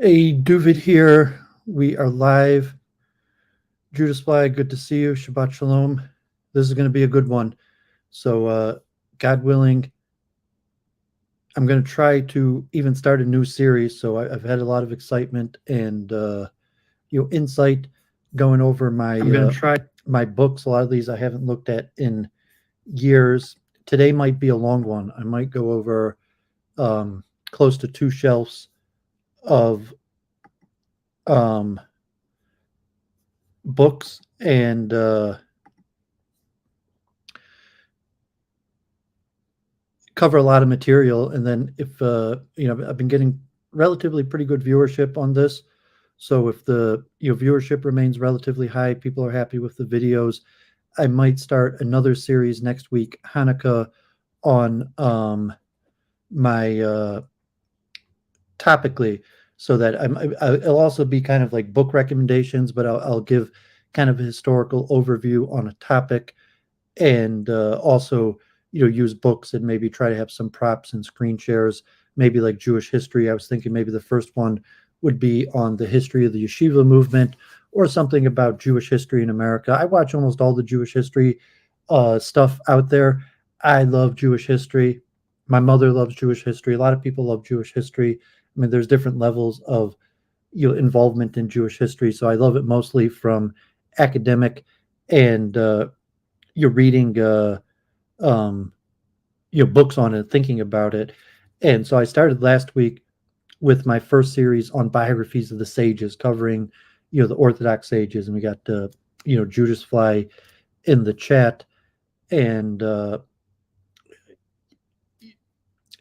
Hey, Duvid here. We are live. Judas Fly, good to see you. Shabbat Shalom. This is going to be a good one. So, God willing, I'm going to try to even start a new series. So, I've had a lot of excitement and insight going over my I'm going to try. my books. A lot of these I haven't looked at in years. Today might be a long one. I might go over close to 2 shelves of um, books and cover a lot of material. And then if I've been getting relatively pretty good viewership on this. So if the viewership remains relatively high, people are happy with the videos, I might start another series next week, Hanukkah, on my topically, so that I'll also be kind of like book recommendations, but I'll give kind of a historical overview on a topic, and also use books and maybe try to have some props and screen shares, maybe like Jewish history. I was thinking maybe the first one would be on the history of the Yeshiva movement, or something about Jewish history in America. I watch almost all the Jewish history stuff out there. I love Jewish history. My mother loves Jewish history. A lot of people love Jewish history. I mean, there's different levels of involvement in Jewish history. So I love it mostly from academic and you're reading um, books on it, thinking about it. And so I started last week with my first series on biographies of the sages, covering the Orthodox sages, and we got Judas Fly in the chat, and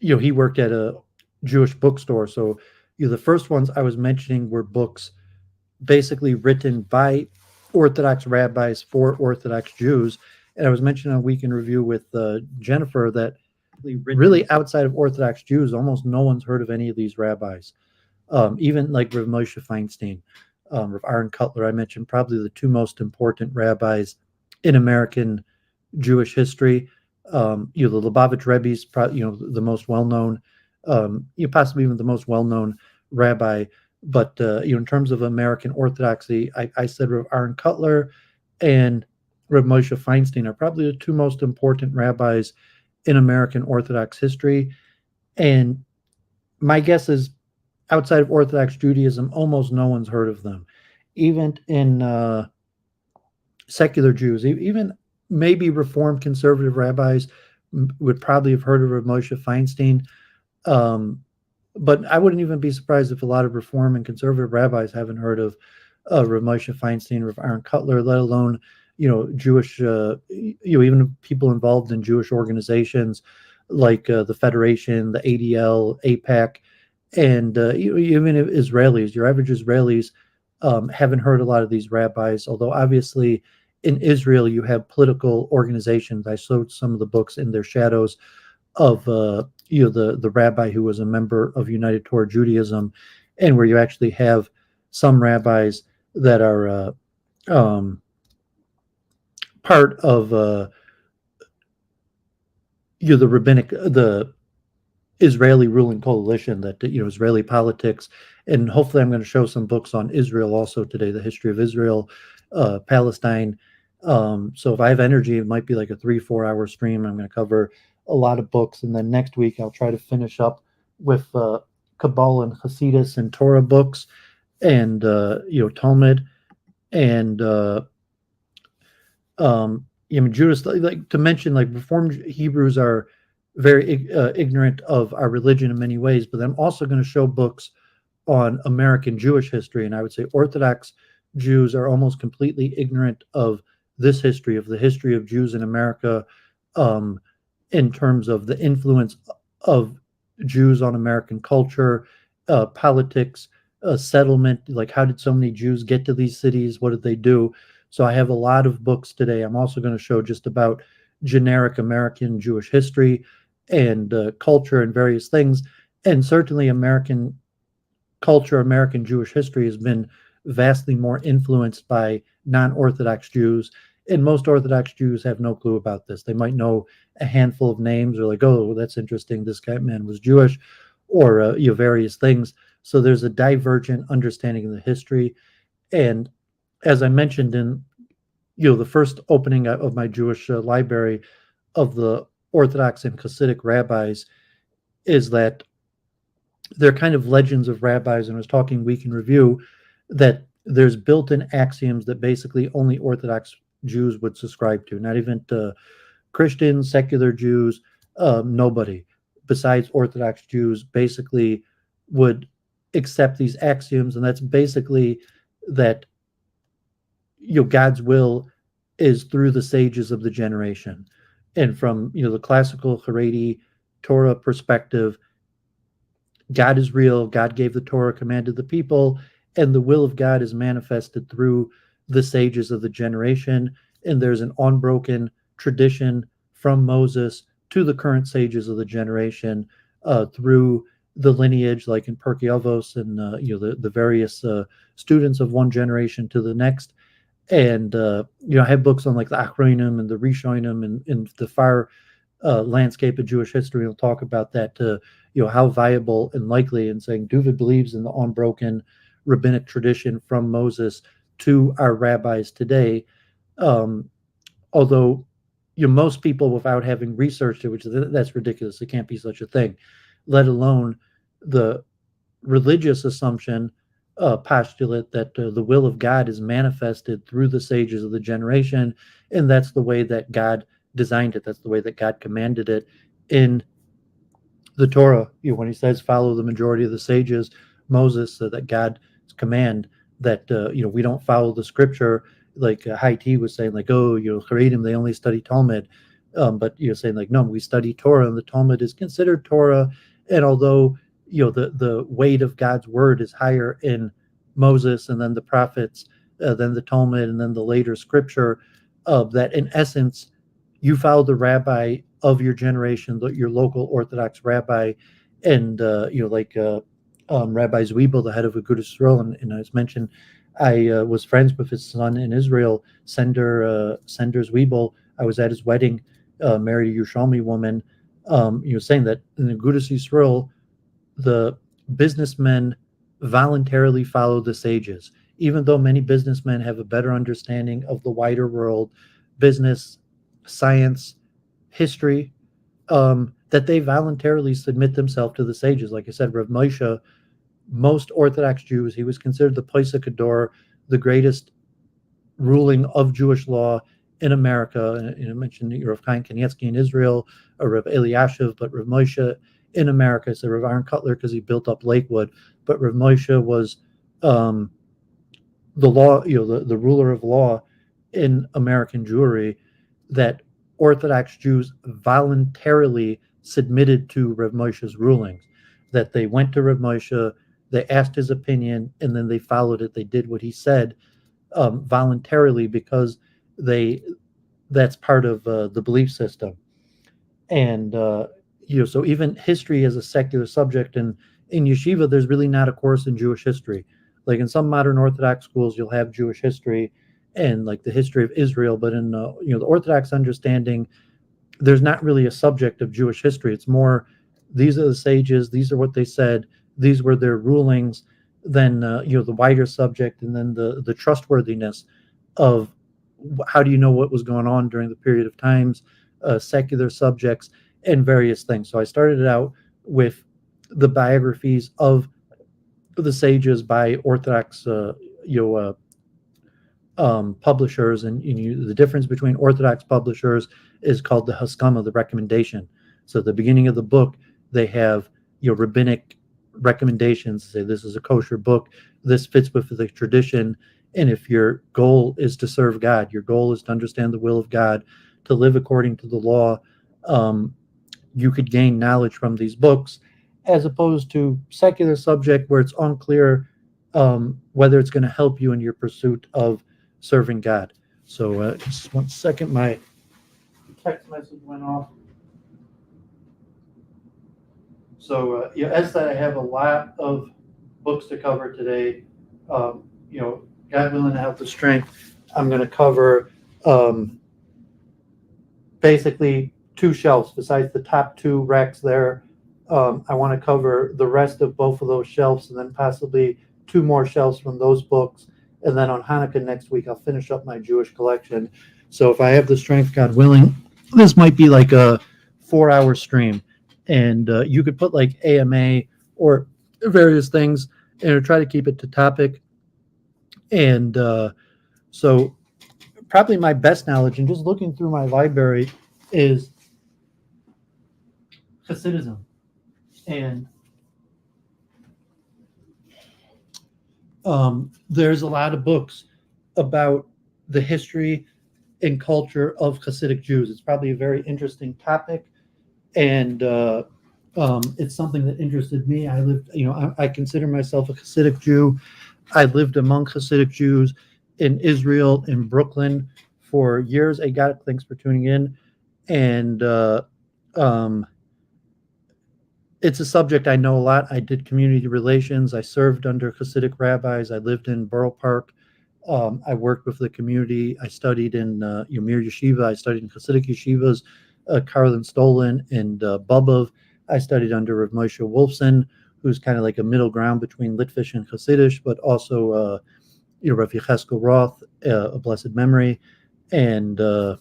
he worked at a Jewish bookstore. So the first ones I was mentioning were books basically written by Orthodox rabbis for Orthodox Jews. And I was mentioning a week in review with Jennifer that really outside of Orthodox Jews, almost no one's heard of any of these rabbis. Even like Rav Moshe Feinstein, Rav Aaron Cutler, I mentioned, probably the two most important rabbis in American Jewish history. The Lubavitch Rebbe's, the most well-known, possibly even the most well-known rabbi. But in terms of American Orthodoxy, I said Rav Aaron Cutler and Rav Moshe Feinstein are probably the two most important rabbis in American Orthodox history. And my guess is outside of Orthodox Judaism, almost no one's heard of them. Even in secular Jews, even maybe Reformed conservative rabbis would probably have heard of Rav Moshe Feinstein. But I wouldn't even be surprised if a lot of Reform and conservative rabbis haven't heard of Rav Moshe Feinstein, Rav Aaron Cutler, let alone Jewish, even people involved in Jewish organizations like the Federation, the ADL, APAC, and even Israelis. Your average Israelis haven't heard a lot of these rabbis, although obviously in Israel you have political organizations. I showed some of the books In Their Shadows of the rabbi who was a member of United Torah Judaism, and where you actually have some rabbis that are part of the rabbinic, the Israeli ruling coalition, that Israeli politics. And hopefully I'm going to show some books on Israel also today, the history of Israel, Palestine. So if I have energy, it might be like a 3-4 hour stream. I'm going to cover a lot of books, and then next week I'll try to finish up with Kabbalah and Hasidus and Torah books, and Talmud, and Judas. Like to mention, like Reformed Hebrews are very ignorant of our religion in many ways, but I'm also going to show books on American Jewish history, and I would say Orthodox Jews are almost completely ignorant of this history, of the history of Jews in America, in terms of the influence of Jews on American culture, politics, settlement. Like, how did so many Jews get to these cities? What did they do? So I have a lot of books today. I'm also going to show just about generic American Jewish history and culture and various things. And certainly American culture, American Jewish history has been vastly more influenced by non-Orthodox Jews. And most Orthodox Jews have no clue about this. They might know a handful of names, or like, oh, that's interesting, this guy man was Jewish, or various things. So there's a divergent understanding of the history. And as I mentioned in the first opening of my Jewish library of the Orthodox and Hasidic rabbis, is that they're kind of legends of rabbis. And I was talking week in review that there's built-in axioms that basically only Orthodox Jews would subscribe to, not even Christians, secular Jews, nobody besides Orthodox Jews basically would accept these axioms. And that's basically that God's will is through the sages of the generation. And from the classical Haredi Torah perspective, God is real. God gave the Torah, commanded the people, and the will of God is manifested through the sages of the generation. And there's an unbroken tradition from Moses to the current sages of the generation through the lineage, like in Pirkei Avos, and the various students of one generation to the next. And I have books on like the Achronim and the Rishonim and the far landscape of Jewish history. We'll talk about that. How viable and likely, and saying Duvid believes in the unbroken rabbinic tradition from Moses to our rabbis today. Although most people, without having researched it, which that's ridiculous, it can't be such a thing, let alone the religious assumption, postulate that the will of God is manifested through the sages of the generation, and that's the way that God designed it. That's the way that God commanded it in the Torah. When he says follow the majority of the sages, Moses, that God's command that we don't follow the scripture, like Haiti was saying, like, oh, Haredim, they only study Talmud, but you're saying like, no, we study Torah, and the Talmud is considered Torah. And although the weight of God's word is higher in Moses and then the prophets, then the Talmud, and then the later scripture, that in essence you follow the rabbi of your generation, your local Orthodox rabbi, and Rabbi Zwiebel, the head of Agudas Yisrael, and as mentioned, I was friends with his son in Israel, Sender Zwiebel. I was at his wedding, married a Yerushalmi woman. Saying that in Agudas Yisrael, the businessmen voluntarily follow the sages, even though many businessmen have a better understanding of the wider world, business, science, history, that they voluntarily submit themselves to the sages. Like I said, Rav Moshe, most Orthodox Jews, he was considered the Paisa Kador, the greatest ruling of Jewish law in America. And I mentioned Rav Chaim Kanievsky in Israel, or Rav Eliashiv, but Rav Moshe in America. So Rav Aaron Cutler, because he built up Lakewood, but Rav Moshe was the law, the ruler of law in American Jewry, that Orthodox Jews voluntarily submitted to Rav Moshe's rulings, that they went to Rav Moshe, they asked his opinion, and then they followed it. They did what he said voluntarily, because that's part of the belief system. And so even history as a secular subject, and in Yeshiva, there's really not a course in Jewish history. Like in some modern Orthodox schools, you'll have Jewish history and like the history of Israel, but in the Orthodox understanding, there's not really a subject of Jewish history. It's more, these are the sages, these are what they said, these were their rulings. Then the wider subject, and then the trustworthiness of how do you know what was going on during the period of times, secular subjects, and various things. So I started it out with the biographies of the sages by Orthodox publishers, and the difference between Orthodox publishers is called the Haskama, the recommendation. So at the beginning of the book, they have rabbinic recommendations, say this is a kosher book, this fits with the tradition, and if your goal is to serve God, your goal is to understand the will of God, to live according to the law, you could gain knowledge from these books, as opposed to secular subject where it's unclear whether it's going to help you in your pursuit of serving God. So just 1 second, my text message went off. So as that, I have a lot of books to cover today. God willing to have the strength, I'm going to cover basically 2 shelves besides the top 2 racks there. I want to cover the rest of both of those shelves and then possibly two more shelves from those books. And then on Hanukkah next week, I'll finish up my Jewish collection. So if I have the strength, God willing, this might be like a 4-hour stream. And you could put like AMA or various things and try to keep it to topic. And so probably my best knowledge and just looking through my library is Hasidism. And there's a lot of books about the history and culture of Hasidic Jews. It's probably a very interesting topic, and it's something that interested me. I lived, I consider myself a Hasidic Jew. I lived among Hasidic Jews in Israel, in Brooklyn, for years. Hey, got it. Thanks for tuning in. And it's a subject I know a lot. I did community relations. I served under Hasidic rabbis. I lived in Borough Park. I worked with the community. I studied in Mir Yeshiva. I studied in Hasidic yeshivas, Karlin Stolin and Bubov. I studied under Rav Moshe Wolfson, who's kind of like a middle ground between Litvish and Hasidish, but also Rav Yecheskel Roth, a blessed memory, and the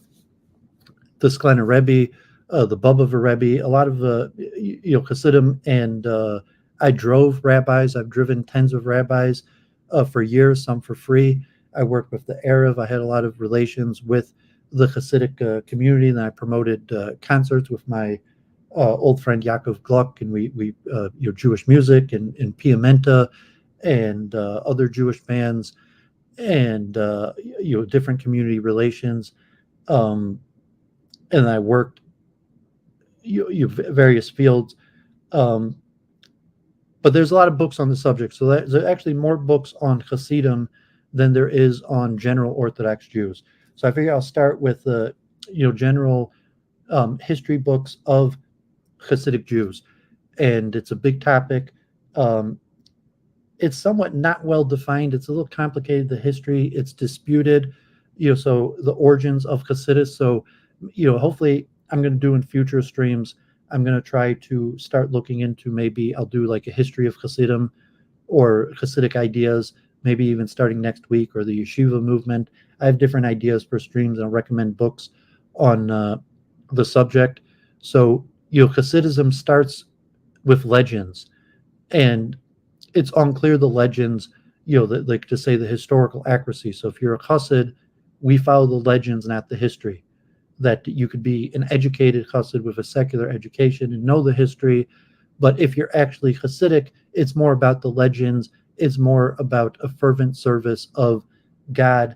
Sklener Rebbe, the Bubba Rebbe, a lot of Hasidim, and I drove rabbis. I've driven tens of rabbis for years, some for free. I worked with the Arab. I had a lot of relations with the Hasidic community, and I promoted concerts with my old friend Yaakov Gluck, and we Jewish music and Piamenta and other Jewish bands, and different community relations. And I worked various fields. But there's a lot of books on the subject. So there's actually more books on Hasidim than there is on general Orthodox Jews. So I figure I'll start with general history books of Hasidic Jews. And it's a big topic. It's somewhat not well defined. It's a little complicated, the history. It's disputed, so the origins of Hasidus. So, hopefully I'm going to do in future streams, I'm going to try to start looking into, maybe I'll do like a history of Hasidim or Hasidic ideas, maybe even starting next week, or the Yeshiva movement. I have different ideas for streams, and I'll recommend books on the subject. So, Hasidism starts with legends, and it's unclear the legends, like to say the historical accuracy. So if you're a Hasid, we follow the legends, not the history. That you could be an educated Hasid with a secular education and know the history, but if you're actually Hasidic, it's more about the legends. It's more about a fervent service of God,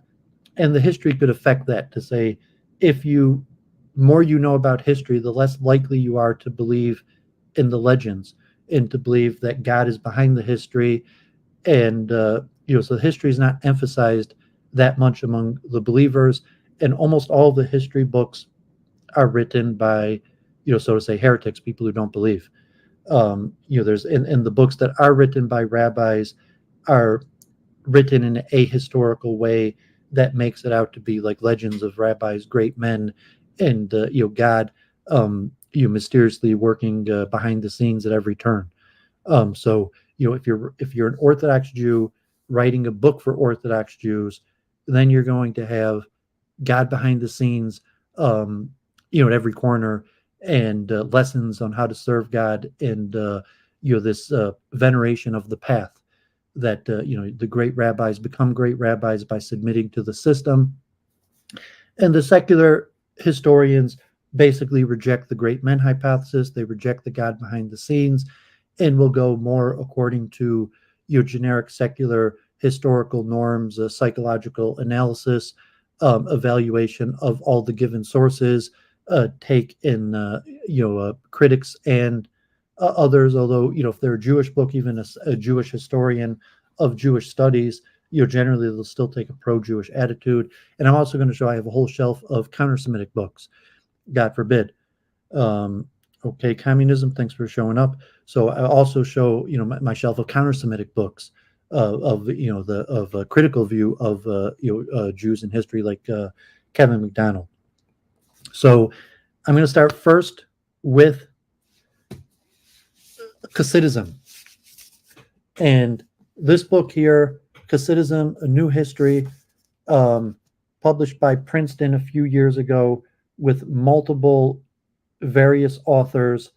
and the history could affect that. To say, if you more you know about history, the less likely you are to believe in the legends and to believe that God is behind the history. And so the history is not emphasized that much among the believers, and almost all the history books are written by, so to say, heretics, people who don't believe. There's in the books that are written by rabbis are written in a ahistorical way that makes it out to be like legends of rabbis, great men, and God mysteriously working behind the scenes at every turn. So if you're an Orthodox Jew writing a book for Orthodox Jews, then you're going to have God behind the scenes, at every corner, and lessons on how to serve God, and this veneration of the path that the great rabbis become great rabbis by submitting to the system, and the secular historians basically reject the great men hypothesis. They reject the God behind the scenes, and will go more according to generic secular historical norms, psychological analysis, evaluation of all the given sources, take in critics and others. Although if they're a Jewish book, even a Jewish historian of Jewish studies, generally they'll still take a pro-Jewish attitude. And I'm also going to show I have a whole shelf of counter-Semitic books. God forbid. Okay, communism. Thanks for showing up. So I also show my shelf of counter-Semitic books of a critical view of Jews in history, like Kevin McDonald. So I'm going to start first with Hasidism. And this book here, Hasidism, A New History, published by Princeton a few years ago with multiple various authors,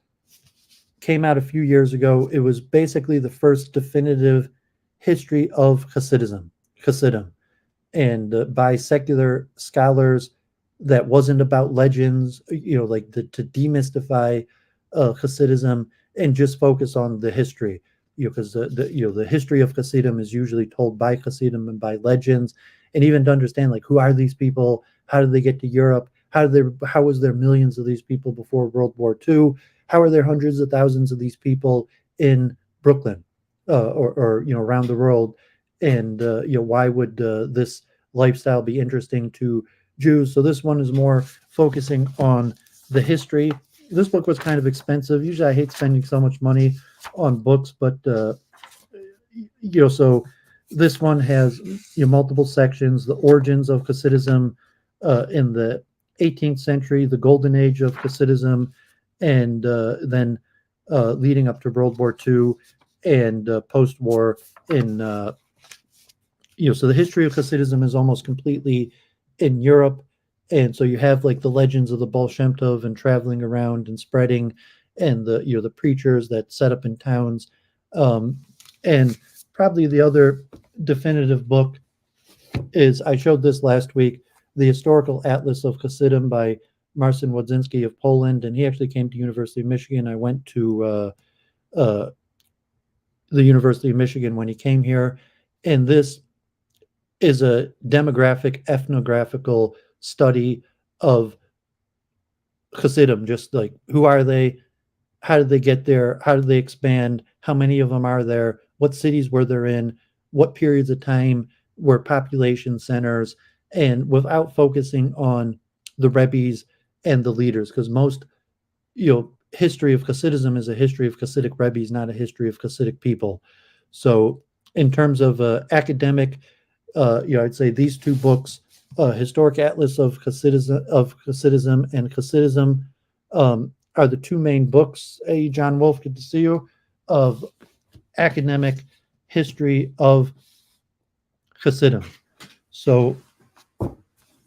came out a few years ago. It was basically the first definitive history of Hasidism, and by secular scholars that wasn't about legends, like to demystify Hasidism and just focus on the history, because the history of Hasidim is usually told by Hasidim and by legends, and even to understand like who are these people, how did they get to Europe, how was there millions of these people before World War II, how are there hundreds of thousands of these people in Brooklyn, or around the world, and why would this lifestyle be interesting to Jews? So this one is more focusing on the history. This book was kind of expensive. Usually I hate spending so much money on books, but so this one has multiple sections: the origins of Hasidism in the 18th century, the golden age of Hasidism, and then leading up to World War II and post-war. So the history of Hasidism is almost completely in Europe, and so you have like the legends of the Baal Shem Tov and traveling around and spreading, and the preachers that set up in towns, and probably the other definitive book is, I showed this last week, the Historical Atlas of Hasidim by Marcin Wodzinski of Poland, and he actually came to University of Michigan. I went to the University of Michigan when he came here, and this is a demographic, ethnographical study of Hasidim, just like who are they, how did they get there, how did they expand, how many of them are there, what cities were there in, what periods of time were population centers, and without focusing on the Rebbes and the leaders, because most history of Hasidism is a history of Hasidic Rebbes, not a history of Hasidic people. So in terms of academic, I'd say these two books, Historic Atlas of Hasidism and Hasidism, are the two main books. Hey, John Wolf, good to see you, of academic history of Hasidim. So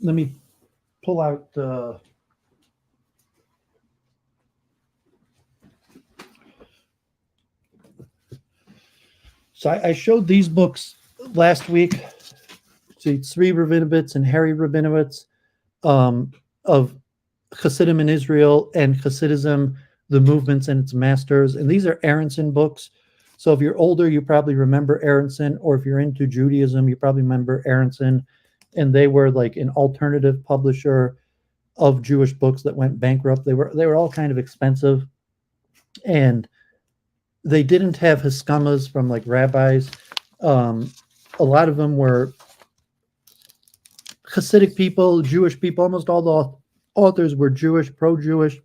let me pull out so I showed these books last week. See, Tzvi Rabinowitz and Harry Rabinowitz, of Hasidim in Israel and Hasidism, the movements and its masters. And these are Aronson books. So if you're older, you probably remember Aronson, or if you're into Judaism, you probably remember Aronson. And they were like an alternative publisher of Jewish books that went bankrupt. They were all kind of expensive, and they didn't have haskamas from like rabbis. A lot of them were Hasidic people, Jewish people. Almost all the authors were Jewish, pro-Jewish,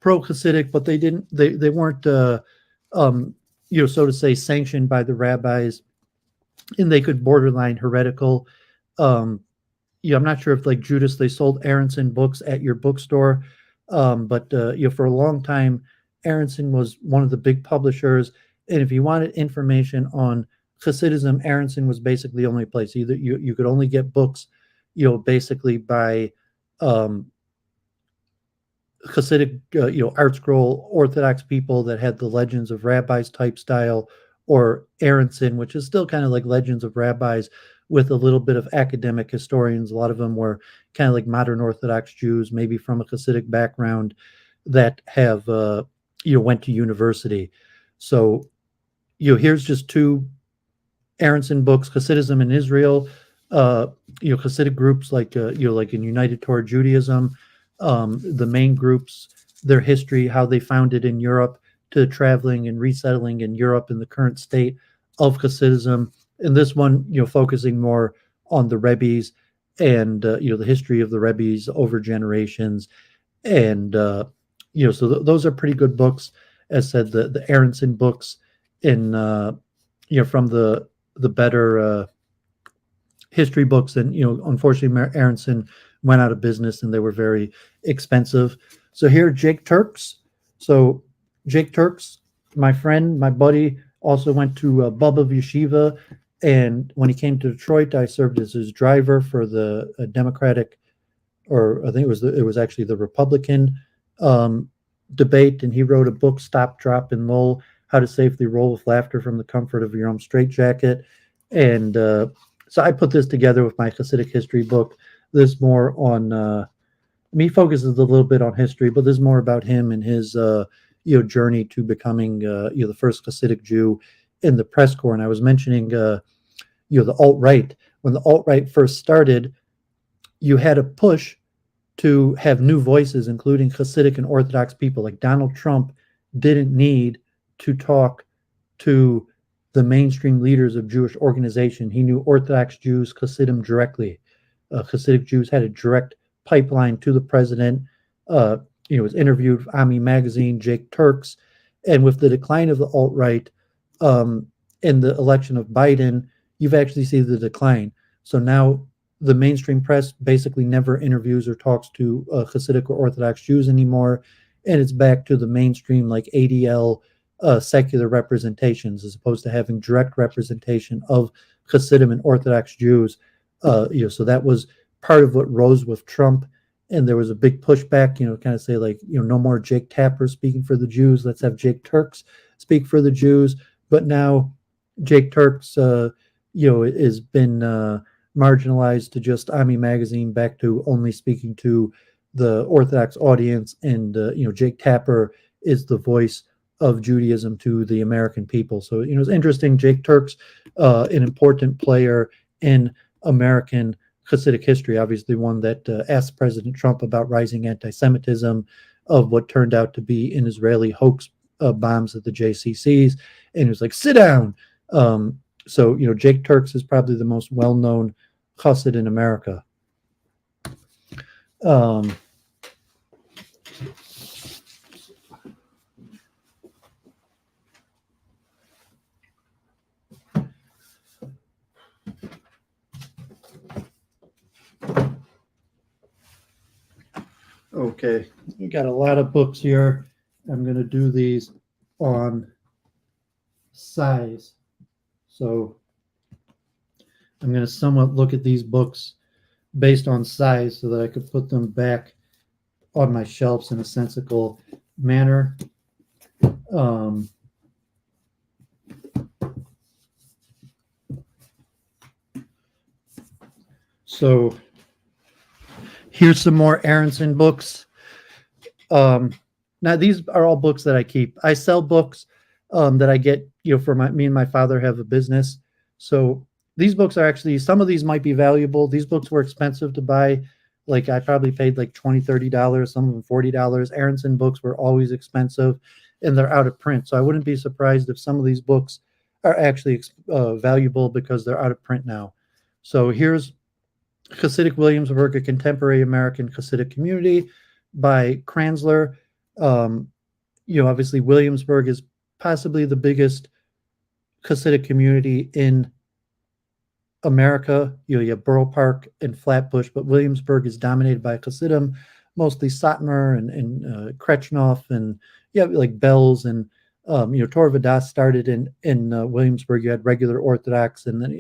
pro-Hasidic, but they weren't so to say, sanctioned by the rabbis, and they could borderline heretical. I'm not sure if like Judas, they sold Aronson books at your bookstore, but for a long time, Aronson was one of the big publishers, and if you wanted information on Hasidism, Aronson was basically the only place. Either you could only get books, basically by Hasidic, Art Scroll, Orthodox people that had the Legends of Rabbis type style, or Aronson, which is still kind of like Legends of Rabbis with a little bit of academic historians. A lot of them were kind of like modern Orthodox Jews, maybe from a Hasidic background, that have went to university. So here's just two Aronson books: Hasidism in Israel, Hasidic groups like like in United Torah Judaism, the main groups, their history, how they founded in Europe, to traveling and resettling in Europe in the current state of Hasidism. And this one, focusing more on the Rebbes and the history of the Rebbes over generations. And so those are pretty good books. As said, the Aronson books in from the better history books. And unfortunately, Aronson went out of business and they were very expensive. So here, Jake Turks. So Jake Turks my friend, my buddy, also went to Bubba Yeshiva, and when he came to Detroit, I served as his driver for the Democratic, or I think it was actually the Republican um, debate, and he wrote a book, Stop, Drop, and Roll: How to Safely Roll with Laughter from the Comfort of Your Own Straitjacket. And so I put this together with my Hasidic history book. This more on he focuses a little bit on history, but there's more about him and his journey to becoming the first Hasidic Jew in the press corps. And I was mentioning the alt right. When the alt right first started, you had a push to have new voices, including Hasidic and Orthodox people. Like Donald Trump didn't need to talk to the mainstream leaders of Jewish organization. He knew Orthodox Jews, Hasidim directly. Hasidic Jews had a direct pipeline to the president. Was interviewed with Ami Magazine, Jake Turks, and with the decline of the alt-right in the election of Biden, you've actually seen the decline. So now the mainstream press basically never interviews or talks to Hasidic or Orthodox Jews anymore, and it's back to the mainstream like ADL secular representations as opposed to having direct representation of Hasidim and Orthodox Jews. So that was part of what rose with Trump, and there was a big pushback, kind of say like, no more Jake Tapper speaking for the Jews. Let's have Jake Turks speak for the Jews. But now Jake Turks, has been marginalized to just Ami Magazine, back to only speaking to the Orthodox audience, and Jake Tapper is the voice of Judaism to the American people. So it's interesting. Jake Turks, an important player in American Hasidic history, obviously one that asked President Trump about rising anti-Semitism, of what turned out to be an Israeli hoax bombs at the JCCs, and he was like, "Sit down." So Jake Turks is probably the most well-known Hasid in America. Okay, we got a lot of books here. I'm going to do these on size. So I'm going to somewhat look at these books based on size so that I could put them back on my shelves in a sensible manner. So here's some more Aronson books. Now these are all books that I keep. I sell books that I get, for me and my father have a business. So these books are actually, some of these might be valuable. These books were expensive to buy. Like I probably paid like $20, $30, some of them $40. Aronson books were always expensive, and they're out of print. So I wouldn't be surprised if some of these books are actually valuable because they're out of print now. So here's Hasidic Williamsburg, a Contemporary American Hasidic Community by Kranzler. Obviously Williamsburg is possibly the biggest Hasidic community in America. You have Borough Park and Flatbush, but Williamsburg is dominated by Hasidim, mostly Satmar and Kretschnoff, and like Bells, and Torah Vodaas started in Williamsburg. You had regular Orthodox, and then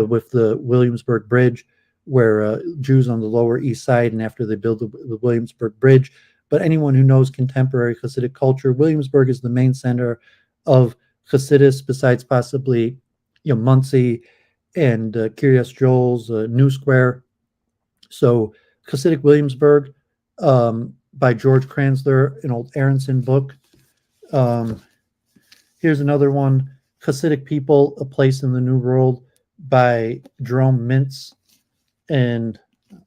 with the Williamsburg Bridge, where Jews on the Lower East Side, and after they built the Williamsburg Bridge. But anyone who knows contemporary Hasidic culture, Williamsburg is the main center of Hasidus, besides possibly Muncie and Kiryas Joel's New Square. So Hasidic Williamsburg by George Kranzler, an old Aronson book. Here's another one, Hasidic People, A Place in the New World by Jerome Mintz. And I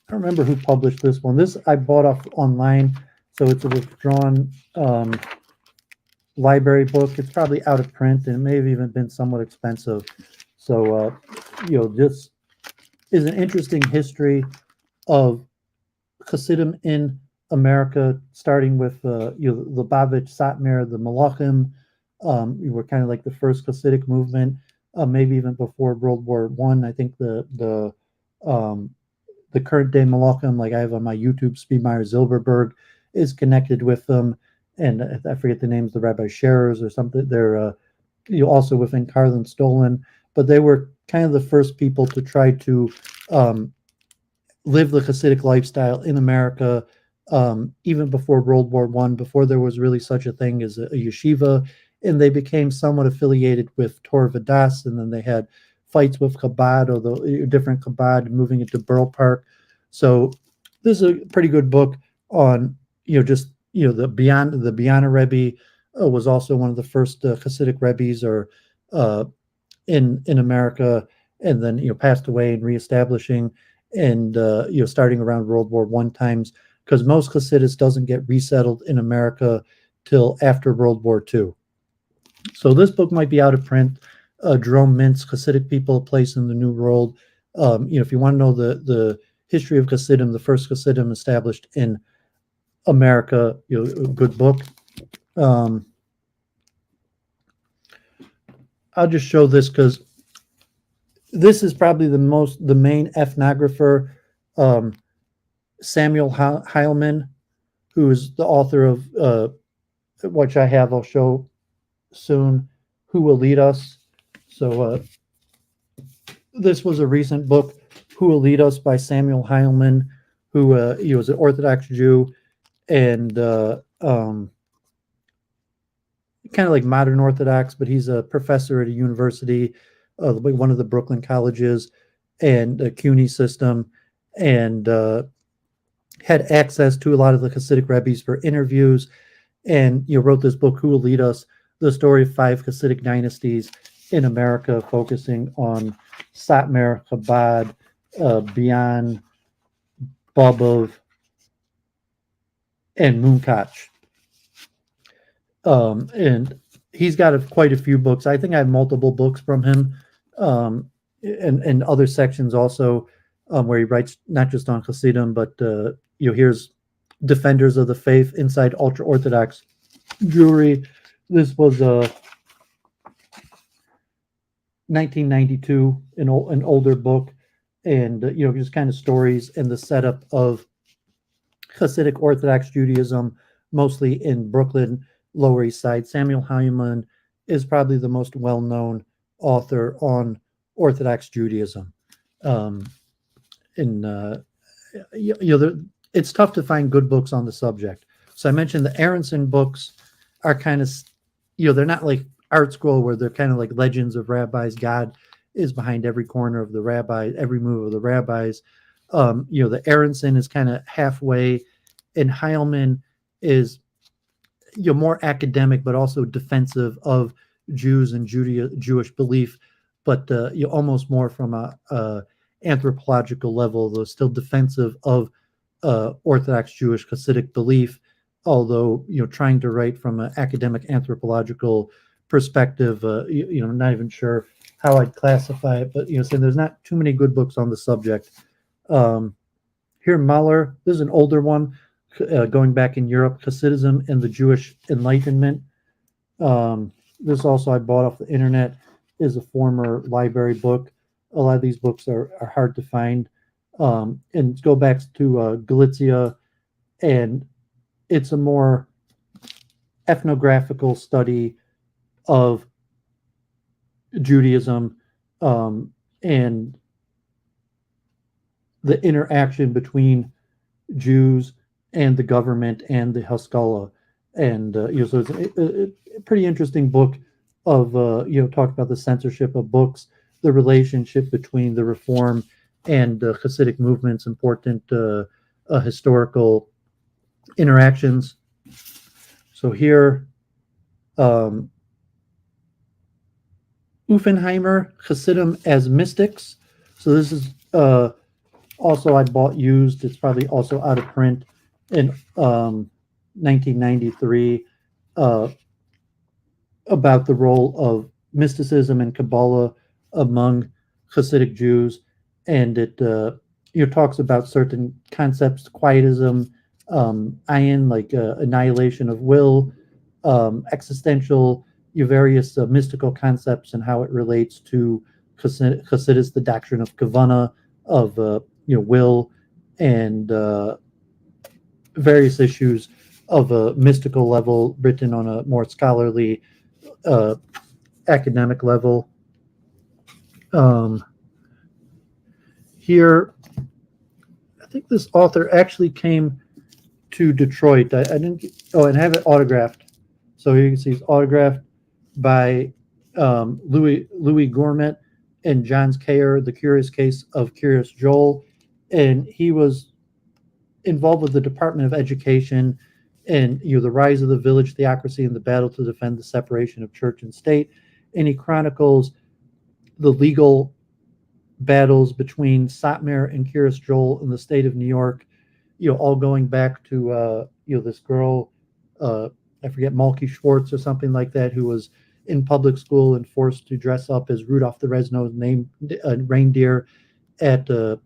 don't remember who published this one. This I bought off online, so it's a withdrawn library book. It's probably out of print, and it may have even been somewhat expensive. So, this is an interesting history of Hasidim in America, starting with Lubavitch, Satmar, the Malachim. We were kind of like the first Hasidic movement, maybe even before World War I. I think the current day Malachim, like I have on my YouTube, Spielmeyer Zilberberg, is connected with them. and I forget the names, the Rabbi Scherers or something. They're also within Karlin Stolen, but they were kind of the first people to try to live the Hasidic lifestyle in America, even before World War I, before there was really such a thing as a yeshiva, and they became somewhat affiliated with Torah, and then they had fights with Chabad, or the different Chabad moving into Borough Park. So this is a pretty good book on just the Biana Rebbe was also one of the first Hasidic Rebbes, or in America, and then passed away and reestablishing, and starting around World War I times, because most Hasidus doesn't get resettled in America till after World War II. So this book might be out of print. Jerome Mintz, Hasidic People, A Place in the New World. If you want to know the history of Hasidim, the first Hasidim established in America, a good book. I'll just show this because this is probably the main ethnographer, Samuel Heilman, who is the author of which I'll show soon, Who Will Lead Us. So this was a recent book, Who Will Lead Us, by Samuel Heilman, who he was an Orthodox Jew, and kind of like modern Orthodox, but he's a professor at a university, one of the Brooklyn colleges, and a CUNY system, and had access to a lot of the Hasidic Rebbes for interviews, and wrote this book, Who Will Lead Us, the story of 5 Hasidic dynasties in America, focusing on Satmar, Chabad, Bian, Bobov, and Munkach. And he's got quite a few books. I think I have multiple books from him, and other sections also, where he writes not just on Hasidim, but here's Defenders of the Faith Inside Ultra Orthodox Jewry. This was 1992, an older book, and just kind of stories and the setup of Hasidic Orthodox Judaism, mostly in Brooklyn, Lower East Side. Samuel Heumann is probably the most well-known author on Orthodox Judaism. It's tough to find good books on the subject. So I mentioned the Aronson books are kind of, they're not like Art Scroll, where they're kind of like legends of rabbis. God is behind every corner of the rabbi, every move of the rabbis. The Aronson is kind of halfway, and Heilman is more academic, but also defensive of Jews and Jewish belief, but almost more from a anthropological level, though still defensive of Orthodox Jewish Hasidic belief, although trying to write from an academic anthropological perspective. I'm not even sure how I'd classify it, but saying there's not too many good books on the subject. Here, Mahler, this is an older one, going back in Europe, Hasidism and the Jewish Enlightenment. This also I bought off the internet, is a former library book. A lot of these books are hard to find. And go back to Galicia, and it's a more ethnographical study of Judaism, and the interaction between Jews and the government and the Haskalah. And so it's a pretty interesting book of talk about the censorship of books, the relationship between the Reform and Hasidic movements, important historical interactions. So here, Uffenheimer, Hasidim as Mystics. So this is also I bought used. It's probably also out of print in 1993, about the role of mysticism and Kabbalah among Hasidic Jews, and it talks about certain concepts, quietism, ayin, like annihilation of will, existential, various mystical concepts, and how it relates to Hasidus, the doctrine of kavana, of will, and various issues of a mystical level, written on a more scholarly academic level. Here, I think this author actually came to Detroit. I didn't. And have it autographed. So here you can see it's autographed by Louis Gourmet and John Kayer, The Curious Case of Curious Joel. And he was involved with the Department of Education and the rise of the village theocracy and the battle to defend the separation of church and state. And he chronicles the legal battles between Satmar and Curious Joel in the state of New York, all going back to this girl, I forget, Malky Schwartz or something like that, who was in public school and forced to dress up as Rudolph the Red-Nosed Reindeer at a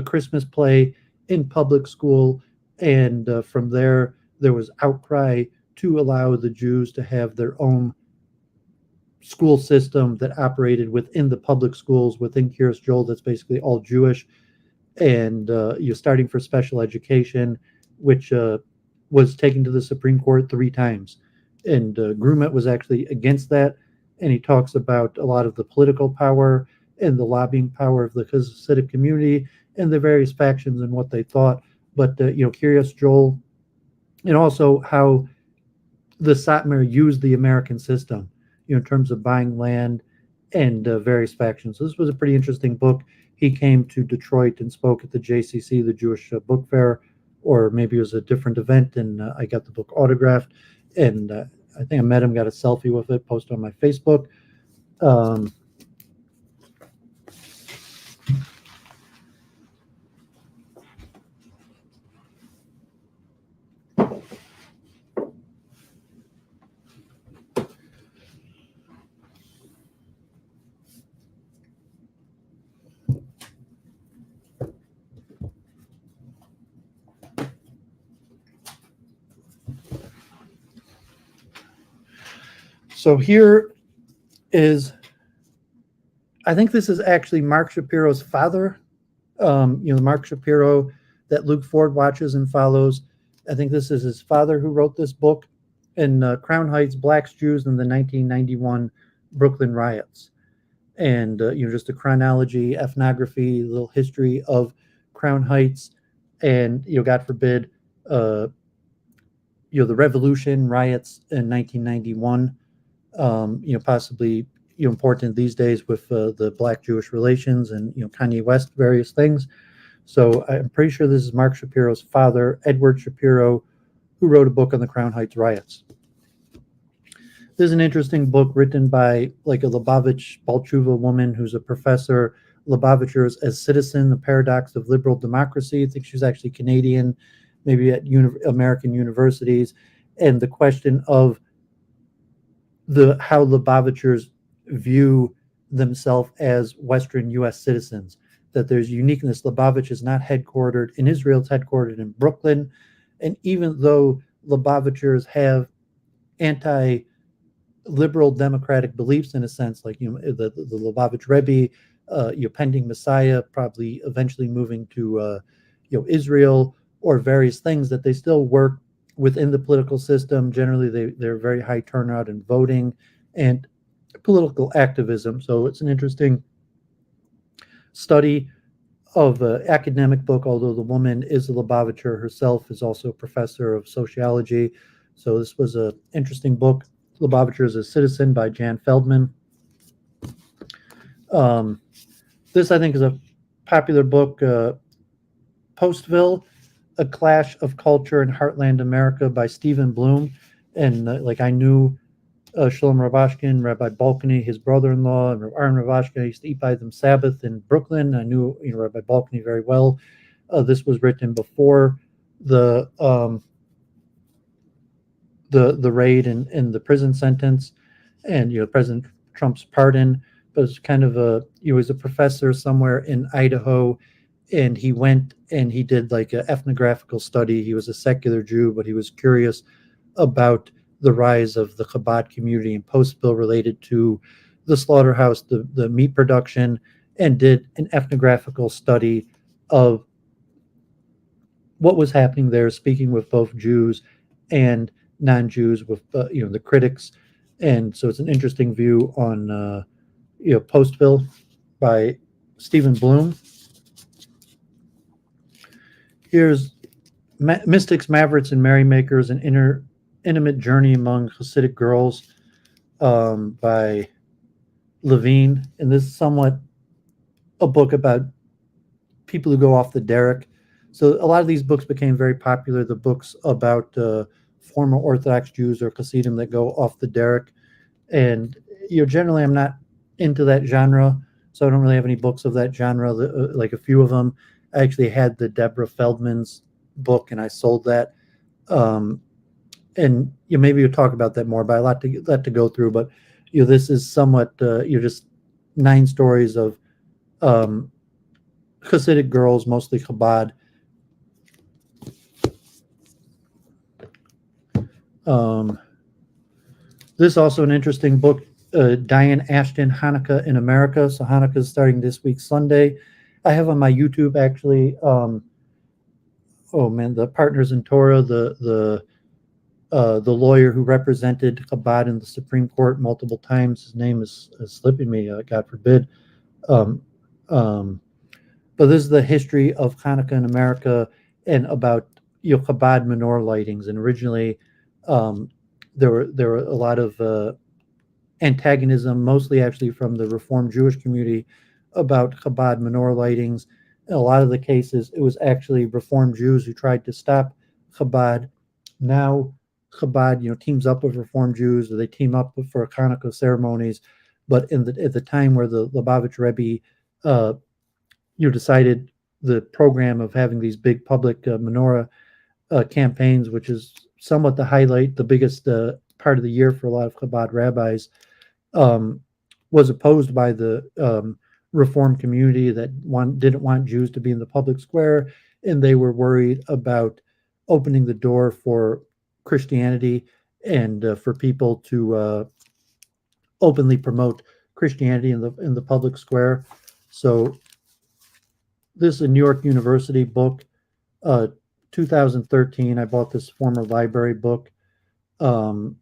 Christmas play in public school. And from there was outcry to allow the Jews to have their own school system that operated within the public schools within Curious Joel, that's basically all Jewish. And you're starting for special education, which was taken to the Supreme Court 3 times. And Grumet was actually against that. And he talks about a lot of the political power and the lobbying power of the Hasidic community and the various factions and what they thought. But, Curious Joel, and also how the Satmar used the American system, in terms of buying land and various factions. So this was a pretty interesting book. He came to Detroit and spoke at the JCC, the Jewish Book Fair, or maybe it was a different event, and I got the book autographed. And I think I met him, got a selfie with it, posted on my Facebook. So here is, I think this is actually Mark Shapiro's father. Mark Shapiro that Luke Ford watches and follows. I think this is his father who wrote this book, in Crown Heights, Blacks, Jews in the 1991 Brooklyn riots. And, just a chronology, ethnography, a little history of Crown Heights, and, God forbid, the revolution riots in 1991, possibly, important these days with the Black-Jewish relations and, Kanye West, various things. So I'm pretty sure this is Mark Shapiro's father, Edward Shapiro, who wrote a book on the Crown Heights riots. This is an interesting book written by like a Lubavitch Balchuva woman who's a professor. Lubavitchers as Citizen, the Paradox of Liberal Democracy. I think she's actually Canadian, maybe at American universities. And the question of how Lubavitchers view themselves as Western U.S. citizens, that there's uniqueness. Lubavitch is not headquartered in Israel, it's headquartered in Brooklyn. And even though Lubavitchers have anti-liberal democratic beliefs in a sense, like the Lubavitch Rebbe, pending Messiah, probably eventually moving to Israel, or various things, that they still work within the political system. Generally, they're very high turnout in voting and political activism. So it's an interesting study of an academic book, although the woman is a Lubavitcher herself, is also a professor of sociology. So this was an interesting book, Lubavitcher as a Citizen by Jan Feldman. This, I think, is a popular book, Postville, A Clash of Culture in Heartland America by Stephen Bloom. And I knew Shalom Ravashkin, Rabbi Balkany, his brother-in-law, and Aaron Ravashkin. I used to eat by them Sabbath in Brooklyn. I knew Rabbi Balkany very well. This was written before the raid and the prison sentence, and President Trump's pardon. But it's kind of he was a professor somewhere in Idaho, and he went and he did like an ethnographical study. He was a secular Jew, but he was curious about the rise of the Chabad community in Postville related to the slaughterhouse, the meat production, and did an ethnographical study of what was happening there, speaking with both Jews and non-Jews with the critics, and so it's an interesting view on Postville by Stephen Bloom. Here's Mystics, Mavericks, and Merrymakers: An Intimate Journey Among Hasidic Girls by Levine, and this is somewhat a book about people who go off the derrick. So a lot of these books became very popular. The books about former Orthodox Jews or Hasidim that go off the derrick, and generally I'm not into that genre, so I don't really have any books of that genre. Like a few of them, I actually had the Deborah Feldman's book, and I sold that. And maybe you'll talk about that more, but a lot to go through. But this is somewhat just 9 stories of Hasidic girls, mostly Chabad. This is also an interesting book, Diane Ashton, Hanukkah in America. So Hanukkah is starting this week, Sunday. I have on my YouTube actually. The Partners in Torah, the lawyer who represented Chabad in the Supreme Court multiple times. His name is slipping me, God forbid. But this is the history of Hanukkah in America and about Chabad menorah lightings. And originally, there were a lot of antagonism, mostly actually from the Reformed Jewish community, about Chabad menorah lightings. In a lot of the cases, it was actually Reformed Jews who tried to stop Chabad. Now, Chabad, teams up with Reformed Jews, or they team up for Hanukkah ceremonies. But at the time where the Lubavitch Rebbe, decided the program of having these big public menorah campaigns, which is somewhat the highlight, the biggest part of the year for a lot of Chabad rabbis, was opposed by the Reform community that didn't want Jews to be in the public square, and they were worried about opening the door for Christianity and for people to openly promote Christianity in the public square. So this is a New York University book, 2013. I bought this former library book. So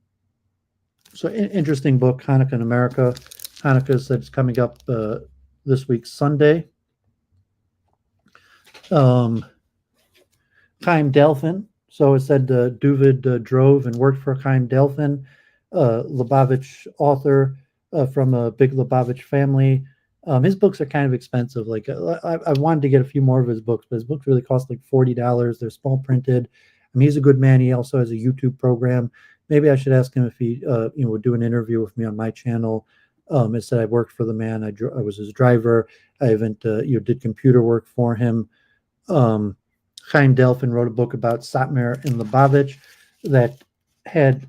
interesting book, Hanukkah in America. Hanukkah that's coming up this week, Sunday. Chaim Delphin. So it said Duvid drove and worked for Chaim Delphin, Lubavitch author from a big Lubavitch family. His books are kind of expensive. Like I wanted to get a few more of his books, but his books really cost like $40. They're small printed. I mean, he's a good man. He also has a YouTube program. Maybe I should ask him if he would do an interview with me on my channel. It said I worked for the man. I was his driver. I even did computer work for him. Chaim Delphin wrote a book about Satmar and Lubavitch that had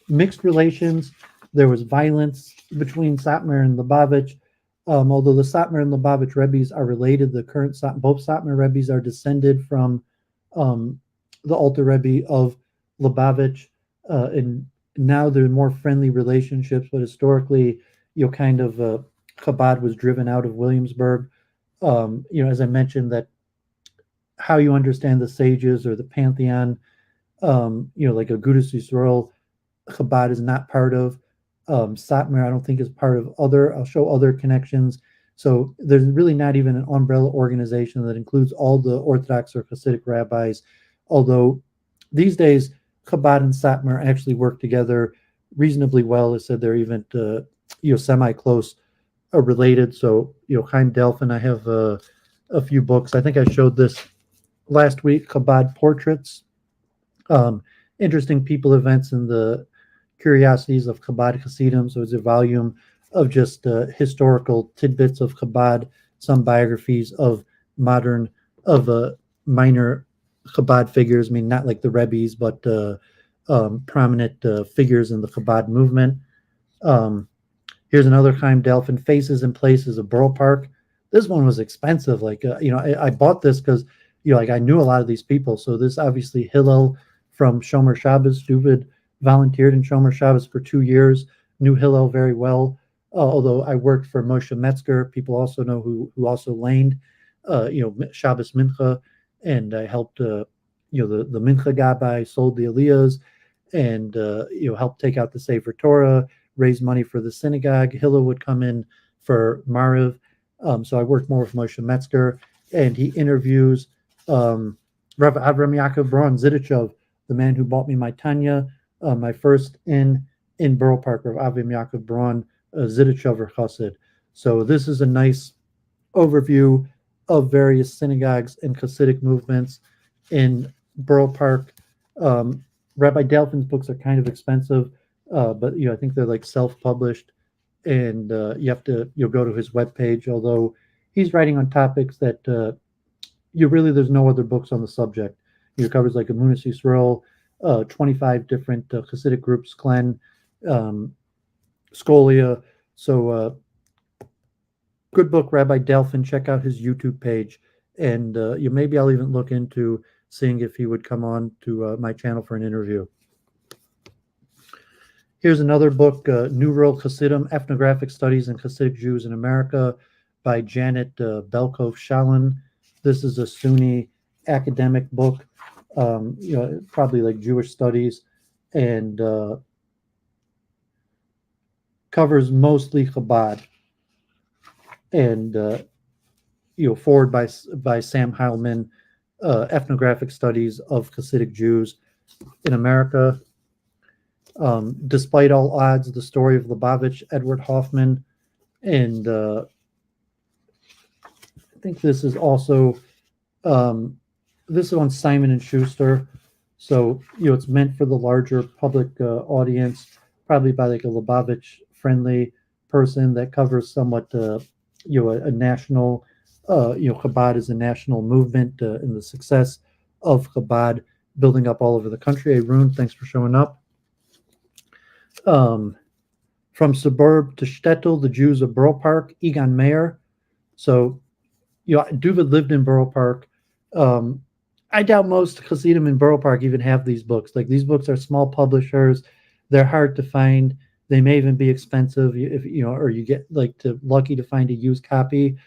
mixed relations. There was violence between Satmar and Lubavitch. Although the Satmar and Lubavitch Rebbes are related, both Satmar Rebbes are descended from the Alter Rebbe of Lubavitch, and now there are more friendly relationships. But historically, Chabad was driven out of Williamsburg. As I mentioned, that how you understand the sages or the pantheon, like Agudas Yisrael, Chabad is not part of. Satmar, I don't think, is part of other. I'll show other connections. So there's really not even an umbrella organization that includes all the Orthodox or Hasidic rabbis. Although these days Chabad and Satmar actually work together reasonably well. It said they're even semi-close related. So Chaim Delphin, I have a few books. I think I showed this last week. Chabad Portraits, interesting people, events, and the curiosities of Chabad Hasidim. So it's a volume of just historical tidbits of Chabad, some biographies of minor Chabad figures. I mean, not like the Rebbes, but prominent figures in the Chabad movement. Here's another Chaim Delphin, Faces and Places of Borough Park. This one was expensive. I bought this because, I knew a lot of these people. So this obviously Hillel from Shomer Shabbos. Duvid volunteered in Shomer Shabbos for 2 years, knew Hillel very well. Although I worked for Moshe Metzger, people also know who also laned, Shabbos Mincha, and I helped, the Mincha Gabbai sold the Aliyahs and helped take out the Sefer Torah, raise money for the synagogue. Hillel would come in for Mariv. So I worked more with Moshe Metzger, and he interviews Rav Avram Yaakov Braun Zidichov, the man who bought me my Tanya, my first in Borough Park, Rav Avram Yaakov Braun Zidichov Chassid. So this is a nice overview of various synagogues and Hasidic movements in Borough Park. Rabbi Delphin's books are kind of expensive, but I think they're like self-published, and you have to go to his webpage. Although he's writing on topics that there's no other books on the subject. He covers like Emunas Yisrael, 25 different Hasidic groups, Klen, Scholia. So good book, Rabbi Delphin. Check out his YouTube page, and maybe I'll even look into seeing if he would come on to my channel for an interview. Here's another book, New World Hasidim, Ethnographic Studies in Hasidic Jews in America by Janet Belkov-Shalin. This is a Sunni academic book, probably like Jewish studies, and covers mostly Chabad, and forward by Sam Heilman, Ethnographic Studies of Hasidic Jews in America. Despite all odds, the story of Lubavitch, Edward Hoffman, and I think this is also this is on Simon and Schuster. So it's meant for the larger public audience, probably by like a Lubavitch friendly person that covers somewhat a national Chabad is a national movement and the success of Chabad building up all over the country. Arun, thanks for showing up. From suburb to shtetl, the Jews of Borough Park, Egon Mayer. So, Duvid lived in Borough Park. I doubt most Hasidim in Borough Park even have these books. Like, these books are small publishers. They're hard to find. They may even be expensive if or you get lucky to find a used copy.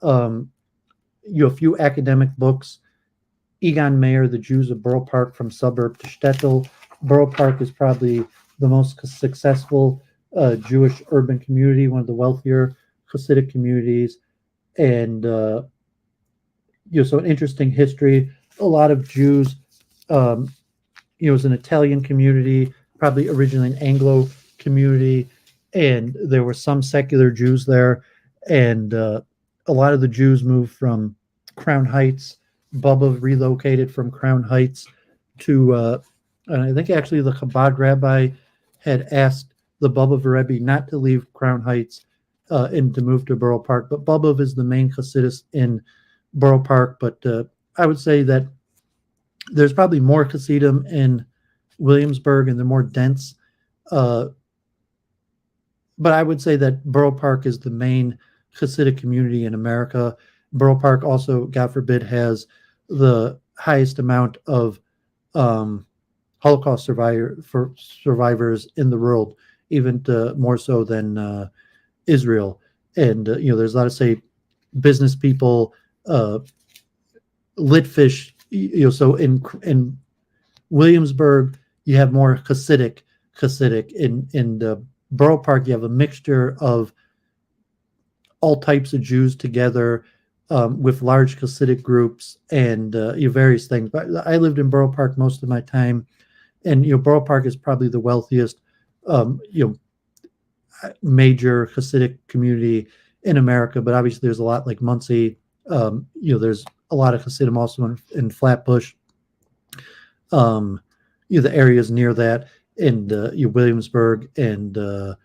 A few academic books. Egon Mayer, The Jews of Borough Park, From Suburb to Shtetl. Borough Park is probably the most successful Jewish urban community, one of the wealthier Hasidic communities, and so an interesting history. A lot of Jews, it was an Italian community, probably originally an Anglo community, and there were some secular Jews there, and a lot of the Jews moved from Crown Heights. Bubba relocated from Crown Heights to, and I think actually the Chabad rabbi had asked the Bubba Rebbe not to leave Crown Heights and to move to Borough Park. But Bubba is the main Hasidus in Borough Park. But I would say that there's probably more Hasidim in Williamsburg and they're more dense. But I would say that Borough Park is the main Hasidic community in America. Borough Park also, God forbid, has the highest amount of Holocaust survivors in the world, even more so than Israel. And there's a lot of, say, business people, Litfish. So in Williamsburg, you have more Hasidic. In Borough Park, you have a mixture of all types of Jews together, with large Hasidic groups and various things. But I lived in Borough Park most of my time, and Borough Park is probably the wealthiest, major Hasidic community in America. But obviously, there's a lot like Muncie. There's a lot of Hasidim also in Flatbush. The areas near that, and Williamsburg and the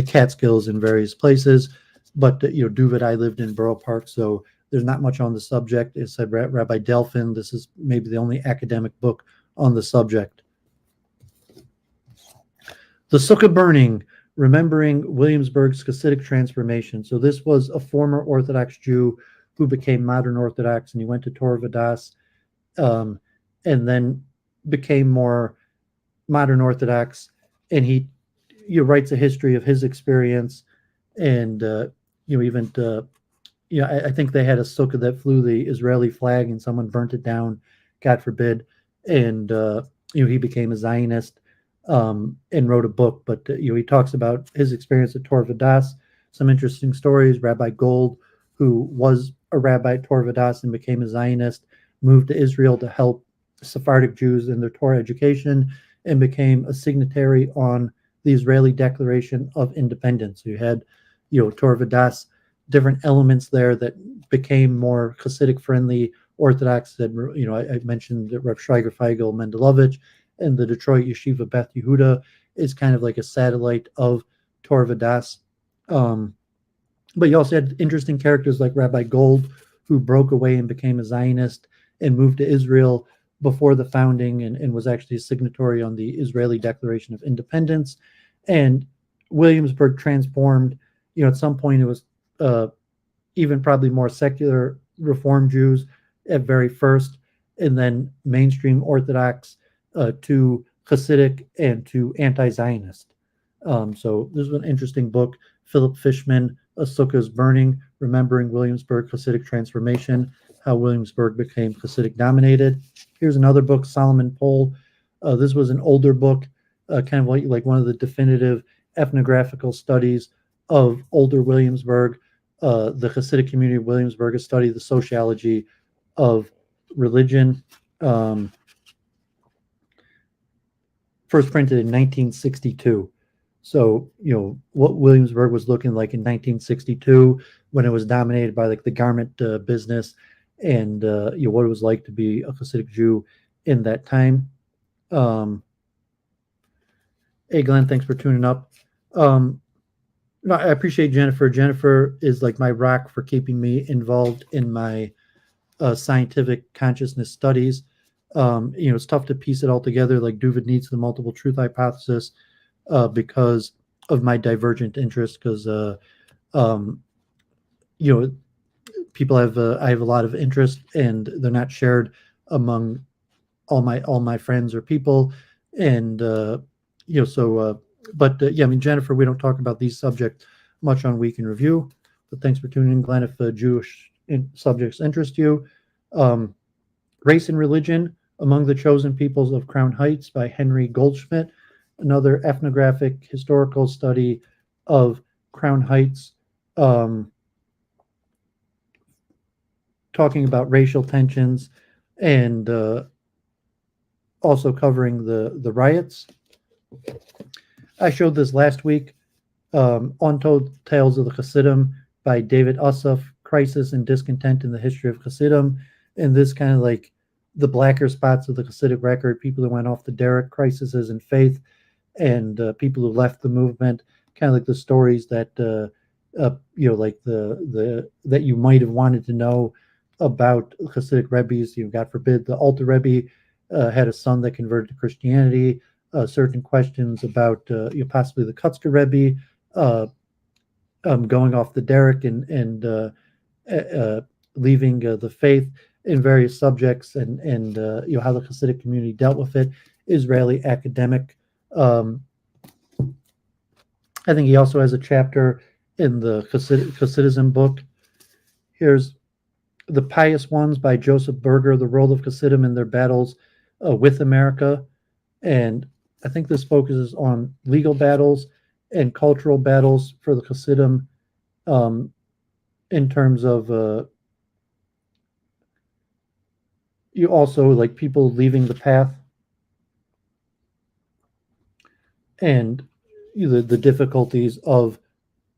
Catskills in various places. But Duvid, I lived in Borough Park, so there's not much on the subject. It said Rabbi Delphin. This is maybe the only academic book on the subject. The Sukkah Burning, Remembering Williamsburg's Hasidic Transformation. So this was a former Orthodox Jew who became modern Orthodox, and he went to Torah Vodaas, and then became more modern Orthodox. And he writes a history of his experience, and I think they had a sukkah that flew the Israeli flag, and someone burnt it down God forbid, and he became a Zionist and wrote a book. But he talks about his experience at Torah, some interesting stories. Rabbi Gold, who was a rabbi at Torah and became a Zionist, moved to Israel to help Sephardic Jews in their Torah education, and became a signatory on the Israeli Declaration of Independence. So you had, Torah, different elements there that became more Hasidic friendly. Orthodox that, I mentioned that Reb Schreiger Feigl Mendelovich, and the Detroit Yeshiva Beth Yehuda is kind of like a satellite of Torah. But you also had interesting characters like Rabbi Gold, who broke away and became a Zionist and moved to Israel before the founding, and was actually a signatory on the Israeli Declaration of Independence. And Williamsburg transformed, at some point it was even probably more secular Reform Jews at very first, and then mainstream Orthodox to Hasidic and to anti-Zionist. So this is an interesting book. Philip Fishman, A Sukkah's Burning, Remembering Williamsburg Hasidic Transformation, How Williamsburg Became Hasidic Dominated. Here's another book, Solomon Pohl. This was an older book, kind of like one of the definitive ethnographical studies of older Williamsburg. The Hasidic community of Williamsburg has studied the sociology of religion. First printed in 1962. So, what Williamsburg was looking like in 1962 when it was dominated by like the garment business, and what it was like to be a Hasidic Jew in that time. Hey, Glenn, thanks for tuning up. I appreciate Jennifer. Jennifer is like my rock for keeping me involved in my scientific consciousness studies. It's tough to piece it all together. Like Duvid needs the multiple truth hypothesis because of my divergent interests. Because people have I have a lot of interest, and they're not shared among all my friends or people, and Jennifer, we don't talk about these subjects much on Week in Review, but thanks for tuning in, Glenn. If Jewish subjects interest you, Race and Religion Among the Chosen Peoples of Crown Heights by Henry Goldschmidt, another ethnographic historical study of Crown Heights, talking about racial tensions and also covering the riots. I showed this last week, Untold Tales of the Hasidim by David Ussoff, Crisis and Discontent in the History of Hasidim. And this kind of like the blacker spots of the Hasidic record, people who went off the derrick, crises in faith, and people who left the movement, kind of like the stories that, like that you might have wanted to know about Hasidic Rebbes. God forbid, the Alter Rebbe had a son that converted to Christianity. Certain questions about possibly the Kutzker Rebbe going off the derrick and leaving the faith in various subjects, and how the Hasidic community dealt with it. Israeli academic. I think he also has a chapter in the Hasidism book. Here's The Pious Ones by Joseph Berger, The Role of Hasidim in Their Battles with America. And I think this focuses on legal battles and cultural battles for the Hasidim in terms of you also like people leaving the path and the difficulties of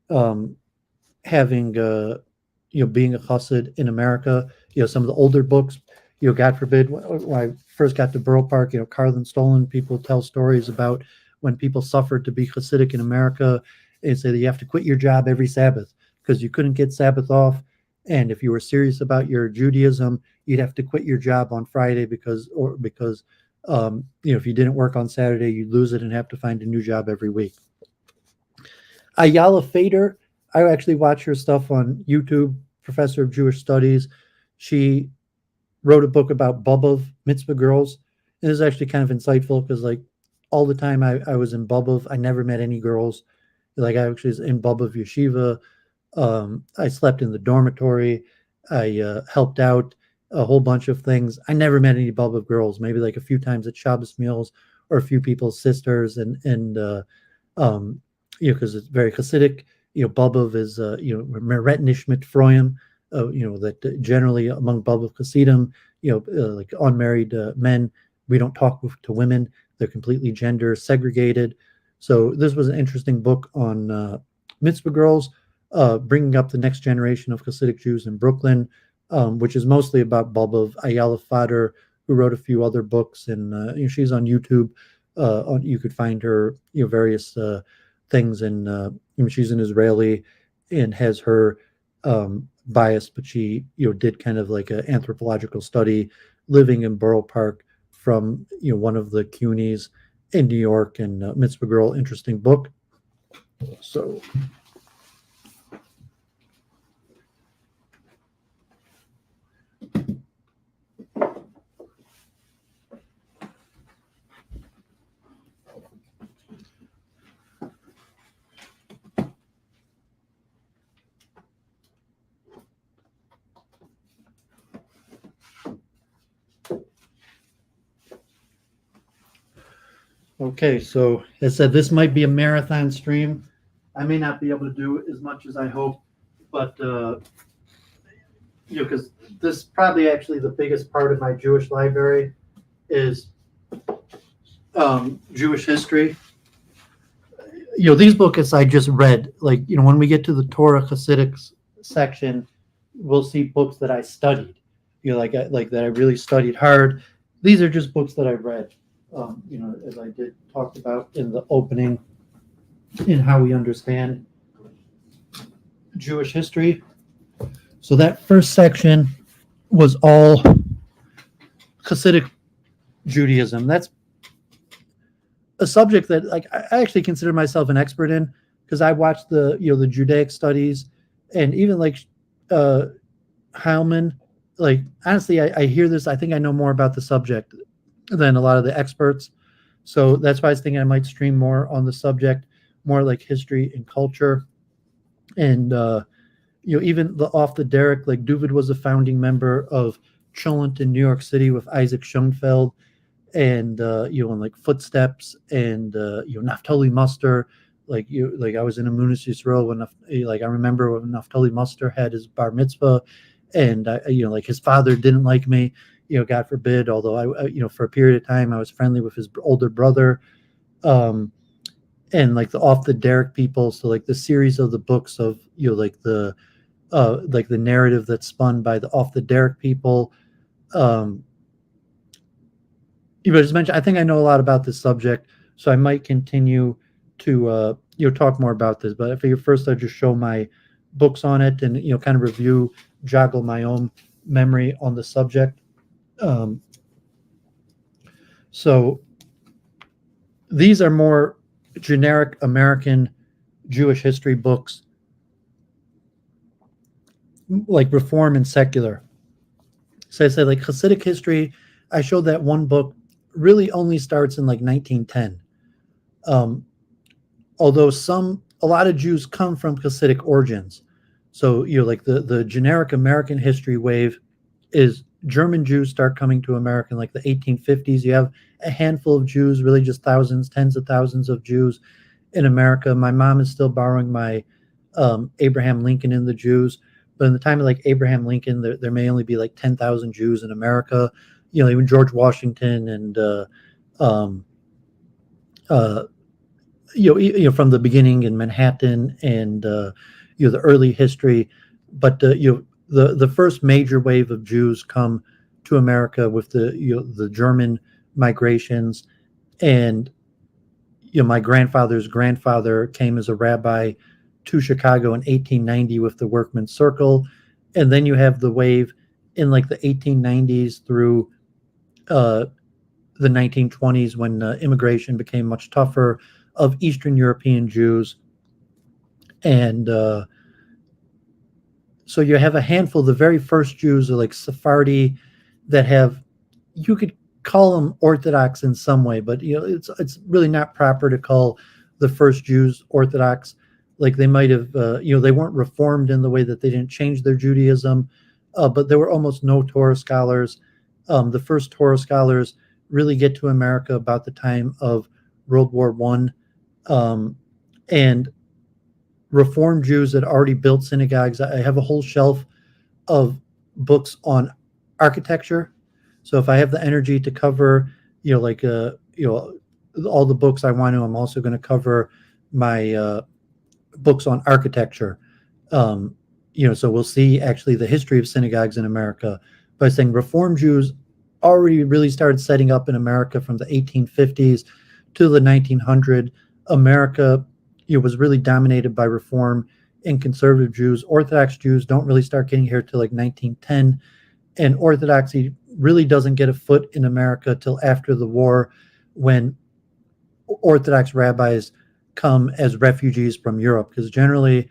having being a Hasid in America. Some of the older books, God forbid, when I first got to Borough Park, Carlin Stolen, people tell stories about when people suffered to be Hasidic in America, and say that you have to quit your job every Sabbath because you couldn't get Sabbath off. And if you were serious about your Judaism, you'd have to quit your job on Friday because if you didn't work on Saturday, you'd lose it and have to find a new job every week. Ayala Fader, I actually watch her stuff on YouTube, professor of Jewish studies. She wrote a book about Bobov, mitzvah girls. And this is actually kind of insightful because like all the time I was in Bobov, I never met any girls. Like I actually was in Bobov Yeshiva. I slept in the dormitory. I helped out a whole bunch of things. I never met any Bulbov girls, maybe like a few times at Shabbos meals or a few people's sisters, because it's very Hasidic. Bulbov is Meretnish mit Froyim, that generally among Bulbov Hasidim, like unmarried men, we don't talk to women. They're completely gender segregated. So this was an interesting book on mitzvah girls, bringing up the next generation of Hasidic Jews in Brooklyn, which is mostly about Bulbov. Ayala Fader, who wrote a few other books, and she's on YouTube. You could find her, various things, and she's an Israeli and has her bias, but she, did kind of like an anthropological study living in Borough Park from, one of the CUNYs in New York, and Mitzvah Girl, interesting book. So. Okay, so as I said, this might be a marathon stream. I may not be able to do as much as I hope, but because this is probably actually the biggest part of my Jewish library is Jewish history. These books I just read, like, when we get to the Torah Hasidics section, we'll see books that I studied, like that I really studied hard. These are just books that I read. As I did talked about in the opening, in how we understand Jewish history. So that first section was all Hasidic Judaism. That's a subject that, like, I actually consider myself an expert in, because I watched the the Judaic studies, and even like Heilman. Like, honestly, I hear this. I think I know more about the subject than a lot of the experts. So that's why I was thinking I might stream more on the subject, more like history and culture. And, even the off the derek, like Duvid was a founding member of Cholent in New York City with Isaac Schoenfeld, and, and like Footsteps, and, Naftali Muster. Like I was in Amunis Yisrael when, I remember when Naftali Muster had his bar mitzvah, and like his father didn't like me, God forbid, although I for a period of time I was friendly with his older brother, and like the off the derek people. So like the series of the books of, like the narrative that's spun by the off the derek people. Just mentioned, I think I know a lot about this subject, so I might continue to talk more about this. But I figure first I'll just show my books on it, and kind of review, joggle my own memory on the subject. So these are more generic American Jewish history books, like Reform and Secular. So I said, like, Hasidic history, I showed that one book really only starts in like 1910. Although a lot of Jews come from Hasidic origins. So, like the generic American history wave is German Jews start coming to America in like the 1850s. You have a handful of Jews, really just thousands, tens of thousands of Jews in America. My mom is still borrowing my Abraham Lincoln and the Jews. But in the time of like Abraham Lincoln, there may only be like 10,000 Jews in America. Even George Washington and from the beginning in Manhattan, and the early history. But the first major wave of Jews come to America with the German migrations, and my grandfather's grandfather came as a rabbi to Chicago in 1890 with the Workmen's Circle, and then you have the wave in like the 1890s through the 1920s, when immigration became much tougher, of Eastern European Jews. And so you have a handful. The very first Jews are like Sephardi, that have, you could call them Orthodox in some way, but it's really not proper to call the first Jews Orthodox. Like they might have, they weren't reformed in the way that they didn't change their Judaism, but there were almost no Torah scholars. The first Torah scholars really get to America about the time of World War I, and Reform Jews had already built synagogues. I have a whole shelf of books on architecture. So if I have the energy to cover, all the books I want to, I'm also going to cover my books on architecture. So we'll see actually the history of synagogues in America by saying Reform Jews already really started setting up in America from the 1850s to the 1900s. America was really dominated by Reform and conservative Jews. Orthodox Jews don't really start getting here till like 1910, and Orthodoxy really doesn't get a foot in America till after the war, when Orthodox rabbis come as refugees from Europe, because generally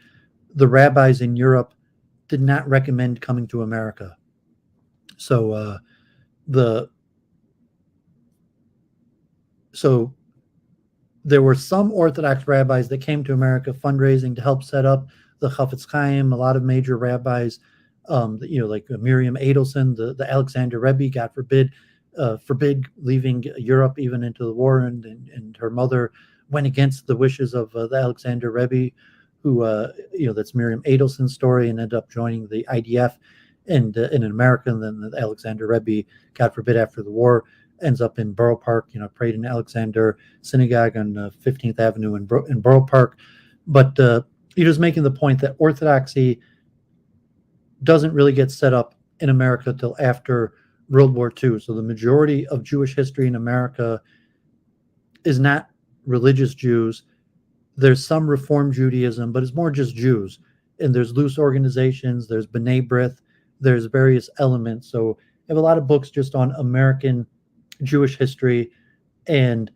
the rabbis in Europe did not recommend coming to America. So there were some Orthodox rabbis that came to America fundraising to help set up the Chafetz Chaim. A lot of major rabbis, like Miriam Edelson, the Alexander Rebbe, God forbid leaving Europe even into the war, and her mother went against the wishes of the Alexander Rebbe, who that's Miriam Edelson's story, and ended up joining the IDF and in America. And then the Alexander Rebbe, God forbid, after the war, ends up in Borough Park, prayed in Alexander Synagogue on 15th Avenue in Borough Park. But he was making the point that Orthodoxy doesn't really get set up in America till after World War II. So the majority of Jewish history in America is not religious Jews. There's some Reform Judaism, but it's more just Jews. And there's loose organizations, there's B'nai B'rith, there's various elements. So I have a lot of books just on American Jewish history. And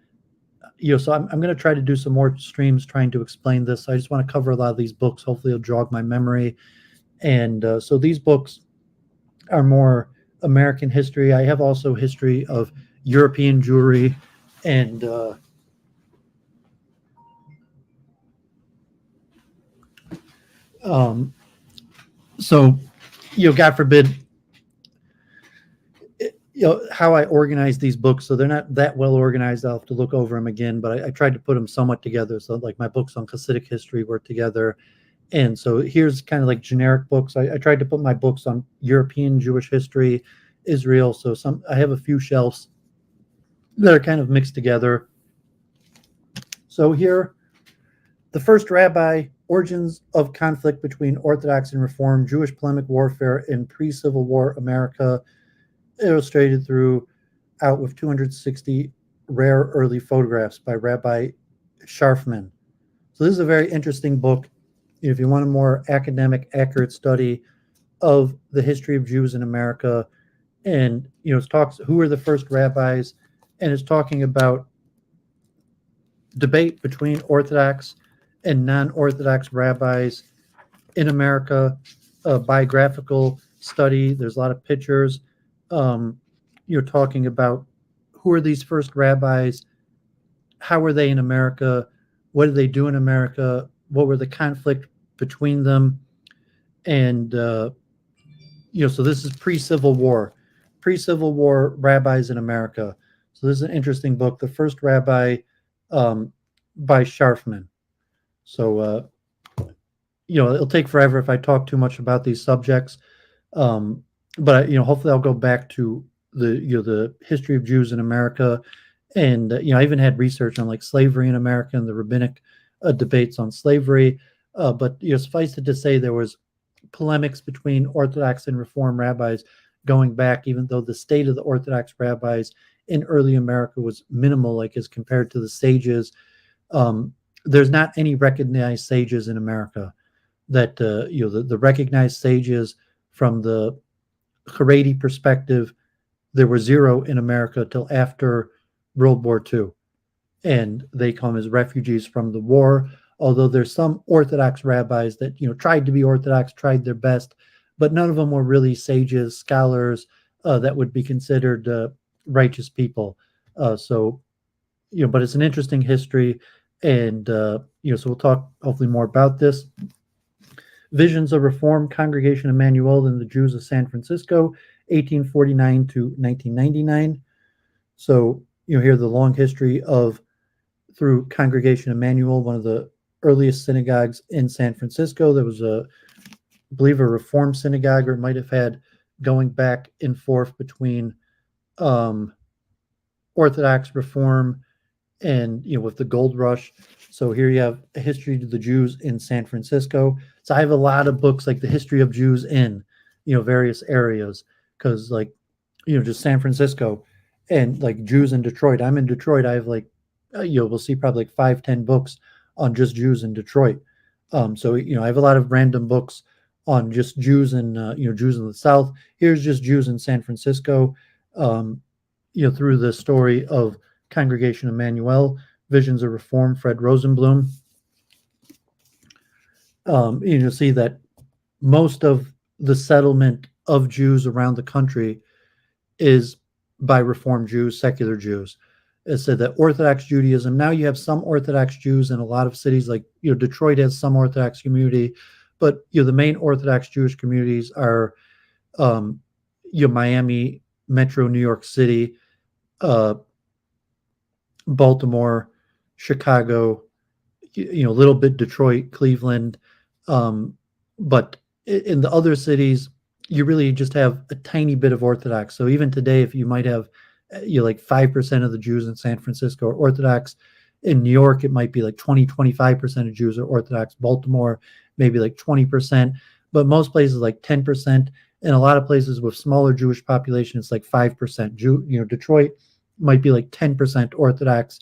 so I'm going to try to do some more streams trying to explain this. I just want to cover a lot of these books. Hopefully it'll jog my memory. And so these books are more American history. I have also history of European Jewry, and so God forbid, how I organize these books. So they're not that well organized. I'll have to look over them again, but I tried to put them somewhat together. So like my books on Hasidic history were together. And so here's kind of like generic books. I tried to put my books on European Jewish history, Israel. So I have a few shelves that are kind of mixed together. So here, the first rabbi, origins of conflict between Orthodox and Reform, Jewish polemic warfare in pre-Civil War America, illustrated throughout with 260 rare early photographs by Rabbi Scharfman. So this is a very interesting book. If you want a more academic, accurate study of the history of Jews in America, and it talks who are the first rabbis, and it's talking about debate between Orthodox and non-Orthodox rabbis in America, biographical study. There's a lot of pictures. You're talking about who are these first rabbis, how were they in America, what did they do in America, what were the conflict between them, and so this is pre-Civil War rabbis in America. So this is an interesting book, the first rabbi, by Scharfman. So it'll take forever if I talk too much about these subjects, but hopefully I'll go back to the history of Jews in America, and I even had research on like slavery in America and the rabbinic debates on slavery. But suffice it to say, there was polemics between Orthodox and Reform rabbis going back, even though the state of the Orthodox rabbis in early America was minimal, like as compared to the sages. There's not any recognized sages in America. That the recognized sages from the Haredi perspective, there were zero in America till after World War II, and they come as refugees from the war. Although there's some Orthodox rabbis that tried to be Orthodox, tried their best, but none of them were really sages, scholars that would be considered righteous people. So but it's an interesting history, and so we'll talk hopefully more about this. Visions of Reform, Congregation Emmanuel and the Jews of San Francisco, 1849 to 1999. So you hear the long history of through Congregation Emmanuel, one of the earliest synagogues in San Francisco. There was I believe, a Reform synagogue, or it might have had going back and forth between Orthodox, Reform, and with the gold rush. So here you have a history to the Jews in San Francisco. So I have a lot of books like the history of Jews in various areas, because just San Francisco and like Jews in Detroit. I'm in Detroit. I have we'll see probably like 5-10 books on just Jews in Detroit. So I have a lot of random books on just Jews and Jews in the South. Here's just Jews in San Francisco. Through the story of Congregation Emmanuel, Visions of Reform, Fred Rosenblum. You'll see that most of the settlement of Jews around the country is by Reform Jews, secular Jews. It said that Orthodox Judaism, now you have some Orthodox Jews in a lot of cities, like Detroit has some Orthodox community, but the main Orthodox Jewish communities are Miami, Metro New York City, Baltimore, Chicago, a little bit Detroit, Cleveland, but in the other cities, you really just have a tiny bit of Orthodox. So even today, if you might have like 5% of the Jews in San Francisco are Orthodox. In New York, it might be like 20-25% of Jews are Orthodox. Baltimore, maybe like 20%, but most places like 10%. And a lot of places with smaller Jewish population, it's like 5%. Detroit might be like 10% Orthodox,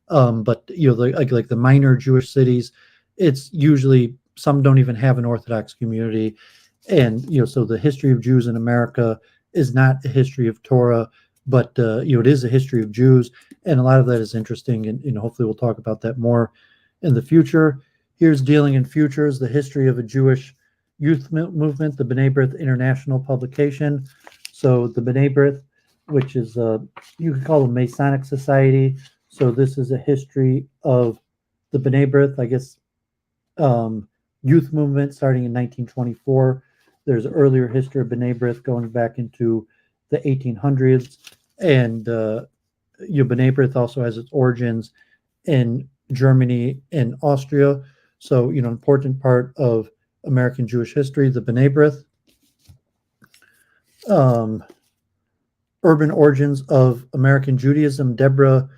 but like the minor Jewish cities, it's usually some don't even have an Orthodox community. And so the history of Jews in America is not a history of Torah, but it is a history of Jews, and a lot of that is interesting, and hopefully we'll talk about that more in the future. Here's Dealing in Futures: The History of a Jewish Youth Movement, the B'nai B'rith International publication. So the B'nai B'rith, which is you could call a Masonic society. So this is a history of the B'nai B'rith, I guess, youth movement starting in 1924. There's earlier history of B'nai B'rith going back into the 1800s, and B'nai B'rith also has its origins in Germany and Austria. So, an important part of American Jewish history, the B'nai B'rith. Urban Origins of American Judaism, Deborah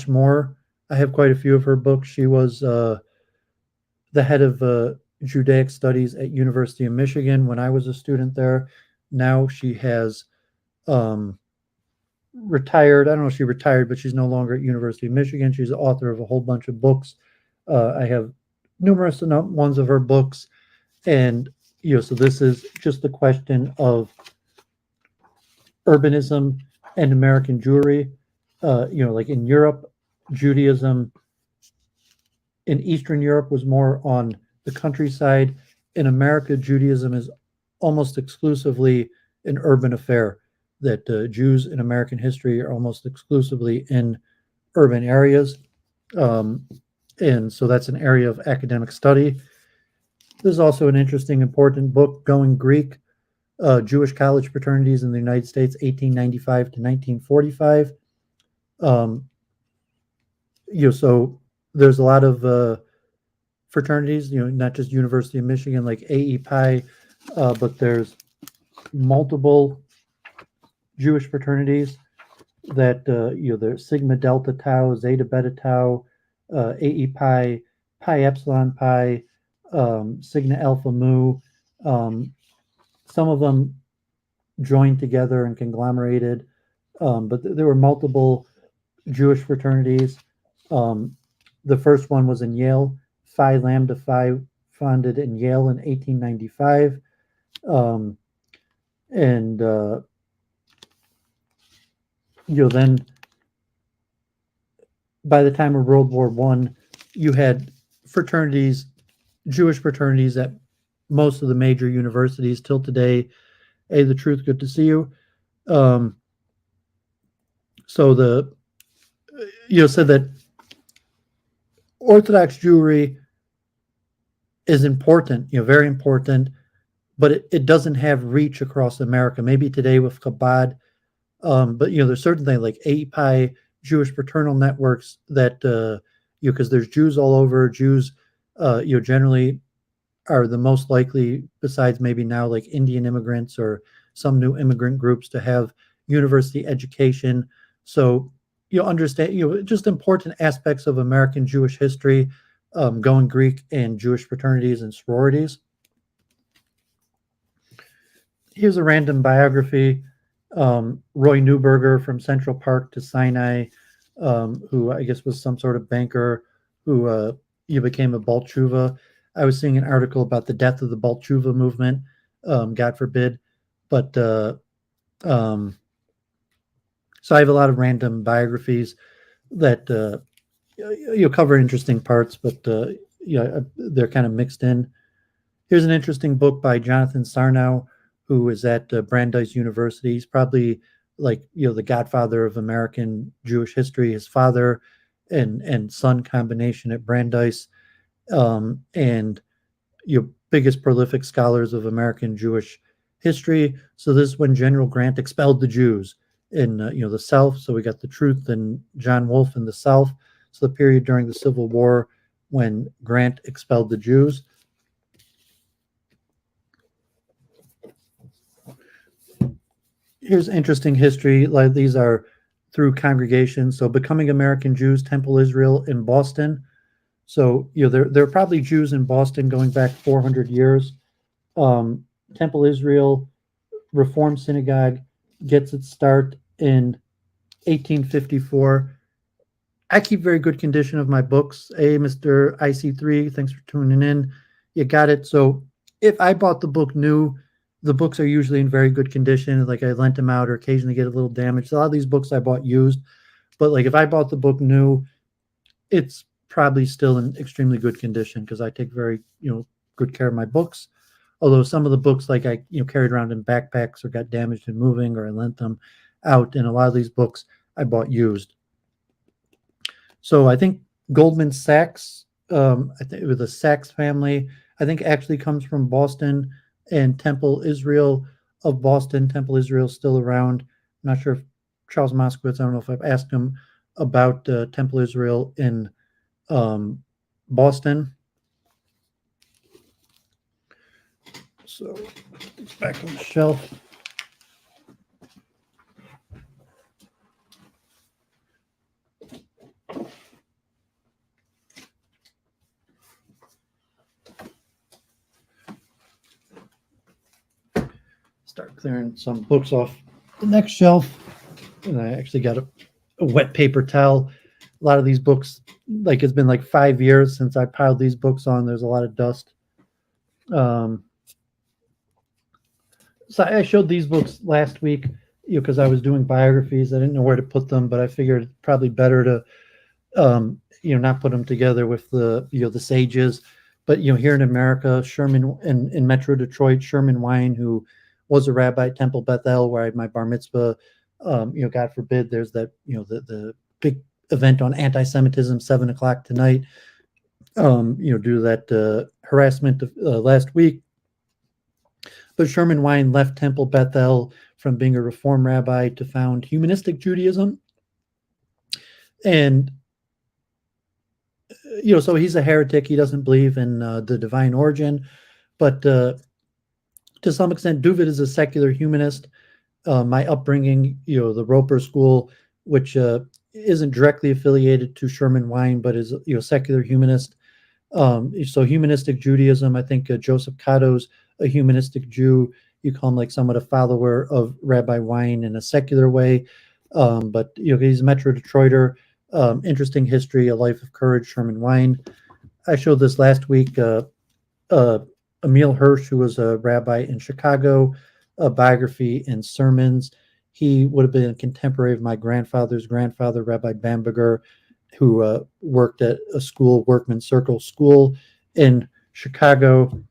Moore. I have quite a few of her books. She was the head of Judaic Studies at University of Michigan when I was a student there. Now she has retired. I don't know if she retired, but she's no longer at University of Michigan. She's the author of a whole bunch of books. I have numerous ones of her books. And, so this is just the question of urbanism and American Jewry. Like in Europe, Judaism in Eastern Europe was more on the countryside. In America, Judaism is almost exclusively an urban affair, that Jews in American history are almost exclusively in urban areas. And so that's an area of academic study. There's also an interesting, important book, Going Greek, Jewish College Fraternities in the United States, 1895 to 1945. So there's a lot of fraternities, not just University of Michigan, like AE but there's multiple Jewish fraternities that, there's Sigma Delta Tau, Zeta Beta Tau, AE Pi Epsilon Pi, Sigma Alpha Mu. Some of them joined together and conglomerated, but there were multiple Jewish fraternities. The first one was in Yale, Phi Lambda Phi, founded in Yale in 1895. Then by the time of World War I, you had fraternities, Jewish fraternities at most of the major universities till today. Hey, The Truth, good to see you. So said that Orthodox Jewry is important, very important, but it doesn't have reach across America. Maybe today with Chabad, but there's certain things like API, Jewish fraternal networks that because there's Jews all over. Jews, generally are the most likely, besides maybe now like Indian immigrants or some new immigrant groups, to have university education. So you understand, just important aspects of American Jewish history, going Greek and Jewish fraternities and sororities. Here's a random biography. Roy Neuberger from Central Park to Sinai, who I guess was some sort of banker who became a Baal Tshuva. I was seeing an article about the death of the Baal Tshuva movement, God forbid. But so I have a lot of random biographies that cover interesting parts, but they're kind of mixed in. Here's an interesting book by Jonathan Sarnow, who is at Brandeis University. He's probably like the godfather of American Jewish history. His father and son combination at Brandeis, and biggest prolific scholars of American Jewish history. So this is when General Grant expelled the Jews in the South. So we got the Truth and John Wolfe in the South. So the period during the Civil War when Grant expelled the Jews. Here's interesting history. Like these are through congregations. So Becoming American Jews, Temple Israel in Boston. So there are probably Jews in Boston going back 400 years. Temple Israel Reform Synagogue gets its start in 1854. I keep very good condition of my books. Hey, Mr. IC3, thanks for tuning in. You got it. So if I bought the book new, the books are usually in very good condition. Like I lent them out or occasionally get a little damaged. A lot of these books I bought used, but like if I bought the book new, it's probably still in extremely good condition because I take very, good care of my books. Although some of the books like I, carried around in backpacks or got damaged in moving or I lent them out. And a lot of these books I bought used. So I think Goldman Sachs, I think with the Sachs family, I think actually comes from Boston, and Temple Israel of Boston. Temple Israel is still around. I'm not sure if Charles Moskowitz, I don't know if I've asked him about Temple Israel in Boston. So it's back on the shelf. Start clearing some books off the next shelf. And I actually got a wet paper towel. A lot of these books, like it's been like 5 years since I piled these books on. There's a lot of dust. So I showed these books last week, because I was doing biographies. I didn't know where to put them, but I figured it's probably better to, not put them together with the, the sages. But, here in America, Sherman, in Metro Detroit, Sherman Wine, who was a rabbi at Temple Bethel, where I had my bar mitzvah, God forbid, there's that, the big event on anti-Semitism, 7:00 tonight, due to that harassment of, last week. But Sherman Wine left Temple Bethel from being a Reform rabbi to found Humanistic Judaism. And, so he's a heretic. He doesn't believe in the divine origin. But to some extent, Duvid is a secular humanist. My upbringing, the Roper School, which isn't directly affiliated to Sherman Wine, but is, secular humanist. So humanistic Judaism, I think Joseph Cato's a humanistic Jew. You call him like somewhat a follower of Rabbi Wine in a secular way. But, he's a Metro Detroiter. Interesting history, A Life of Courage, Sherman Wine. I showed this last week. Emil Hirsch, who was a rabbi in Chicago, a biography and sermons. He would have been a contemporary of my grandfather's grandfather, Rabbi Bamberger, who worked at a school, Workman Circle School in Chicago.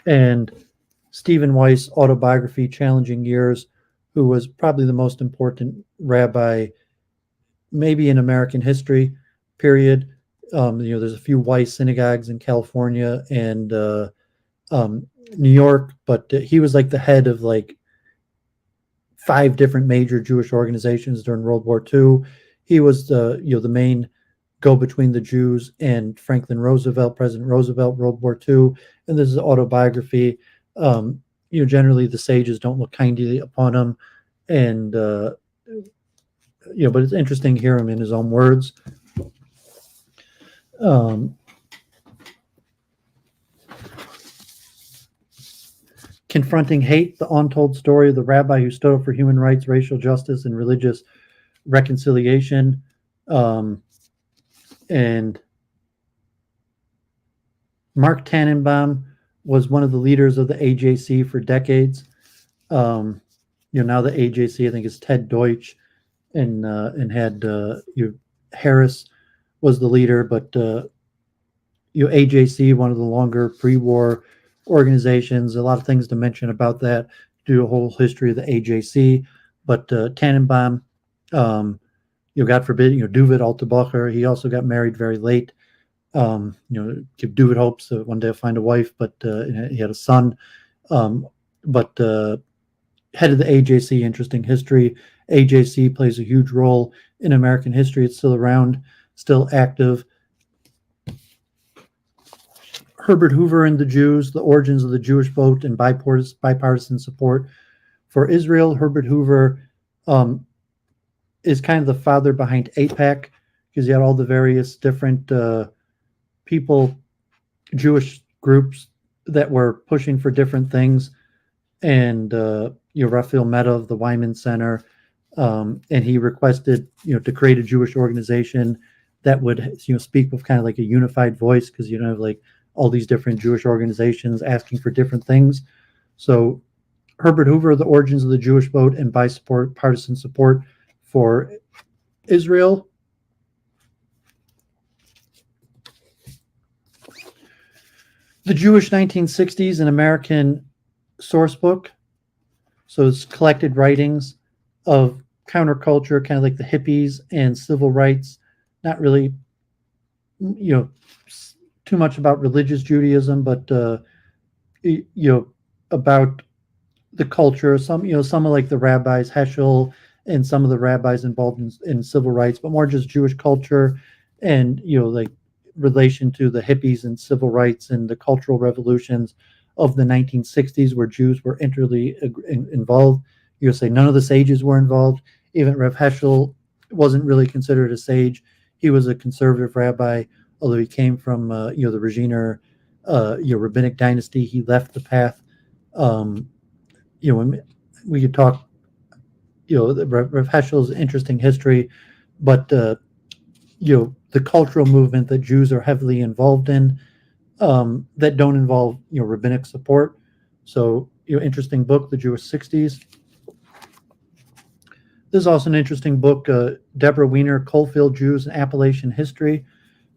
And Stephen Weiss, autobiography, Challenging Years, who was probably the most important rabbi maybe in American history, period. There's a few Weiss synagogues in California and New York, but he was like the head of like 5 different major Jewish organizations during World War II. He was the main go between the Jews and Franklin Roosevelt, President Roosevelt, World War II. And this is autobiography. Generally the sages don't look kindly upon him, and but it's interesting to hear him in his own words. Confronting Hate, the untold story of the rabbi who stood up for human rights, racial justice, and religious reconciliation. And Mark Tannenbaum was one of the leaders of the AJC for decades. Now the AJC, I think, is Ted Deutsch, and had Harris was the leader, but AJC, one of the longer pre-war organizations. A lot of things to mention about that. Do a whole history of the AJC, but Tannenbaum, God forbid, David Altebacher. He also got married very late. Give David hopes that one day he'll find a wife, but he had a son. But head of the AJC, interesting history. AJC plays a huge role in American history. It's still around, still active. Herbert Hoover and the Jews, the origins of the Jewish vote and bipartisan support for Israel. Herbert Hoover is kind of the father behind AIPAC, because he had all the various different people, Jewish groups that were pushing for different things. And Raphael Mehta of the Wyman Center, and he requested to create a Jewish organization that would speak with kind of like a unified voice, because you don't have like all these different Jewish organizations asking for different things. So Herbert Hoover, the origins of the Jewish vote and bipartisan support for Israel. The Jewish 1960s, an American source book. So it's collected writings of counterculture, kind of like the hippies and civil rights, not really, too much about religious Judaism, but about the culture. Some of like the rabbis, Heschel, and some of the rabbis involved in civil rights, but more just Jewish culture and like relation to the hippies and civil rights and the cultural revolutions of the 1960s, where Jews were intimately involved. You'll say none of the sages were involved. Even Rev Heschel wasn't really considered a sage. He was a conservative rabbi, although he came from the Ruzhiner rabbinic dynasty. He left the path. We could talk. Rev Heschel's interesting history, but the cultural movement that Jews are heavily involved in, that don't involve rabbinic support. So interesting book, The Jewish 60s. This is also an interesting book, Deborah Wiener, Coalfield Jews and Appalachian History.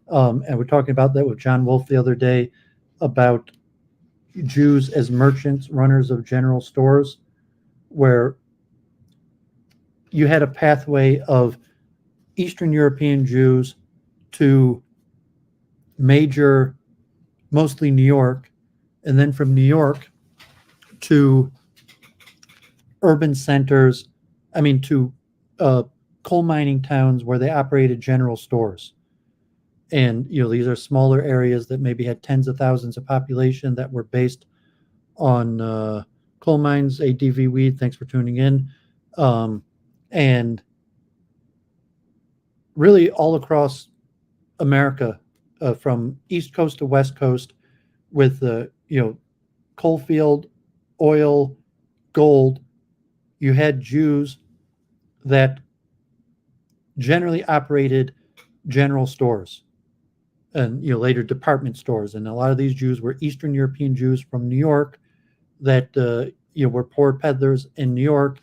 And we're talking about that with John Wolfe the other day, about Jews as merchants, runners of general stores, where you had a pathway of Eastern European Jews to major, mostly New York, and then from New York to urban centers, to coal mining towns where they operated general stores. And these are smaller areas that maybe had tens of thousands of population that were based on coal mines. ADV Weed, thanks for tuning in. And really all across America, from East Coast to West Coast, with coal field, oil, gold, you had Jews that generally operated general stores and later department stores. And a lot of these Jews were Eastern European Jews from New York that were poor peddlers in New York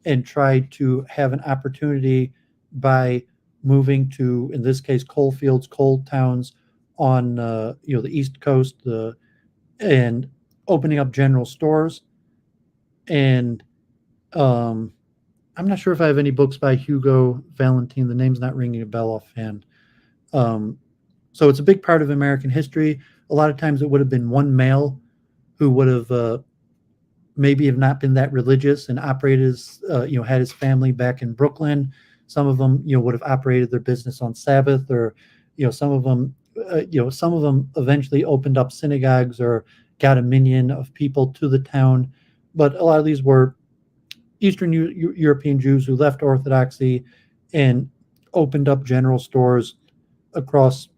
and tried to have an opportunity by moving to, in this case, coal fields, coal towns on the East Coast, and opening up general stores. And I'm not sure if I have any books by Hugo Valentin. The name's not ringing a bell offhand. So it's a big part of American history. A lot of times it would have been one male who would have maybe have not been that religious and operated his, had his family back in Brooklyn. Some of them, would have operated their business on Sabbath, or, some of them eventually opened up synagogues or got a minion of people to the town. But a lot of these were Eastern European Jews who left Orthodoxy and opened up general stores across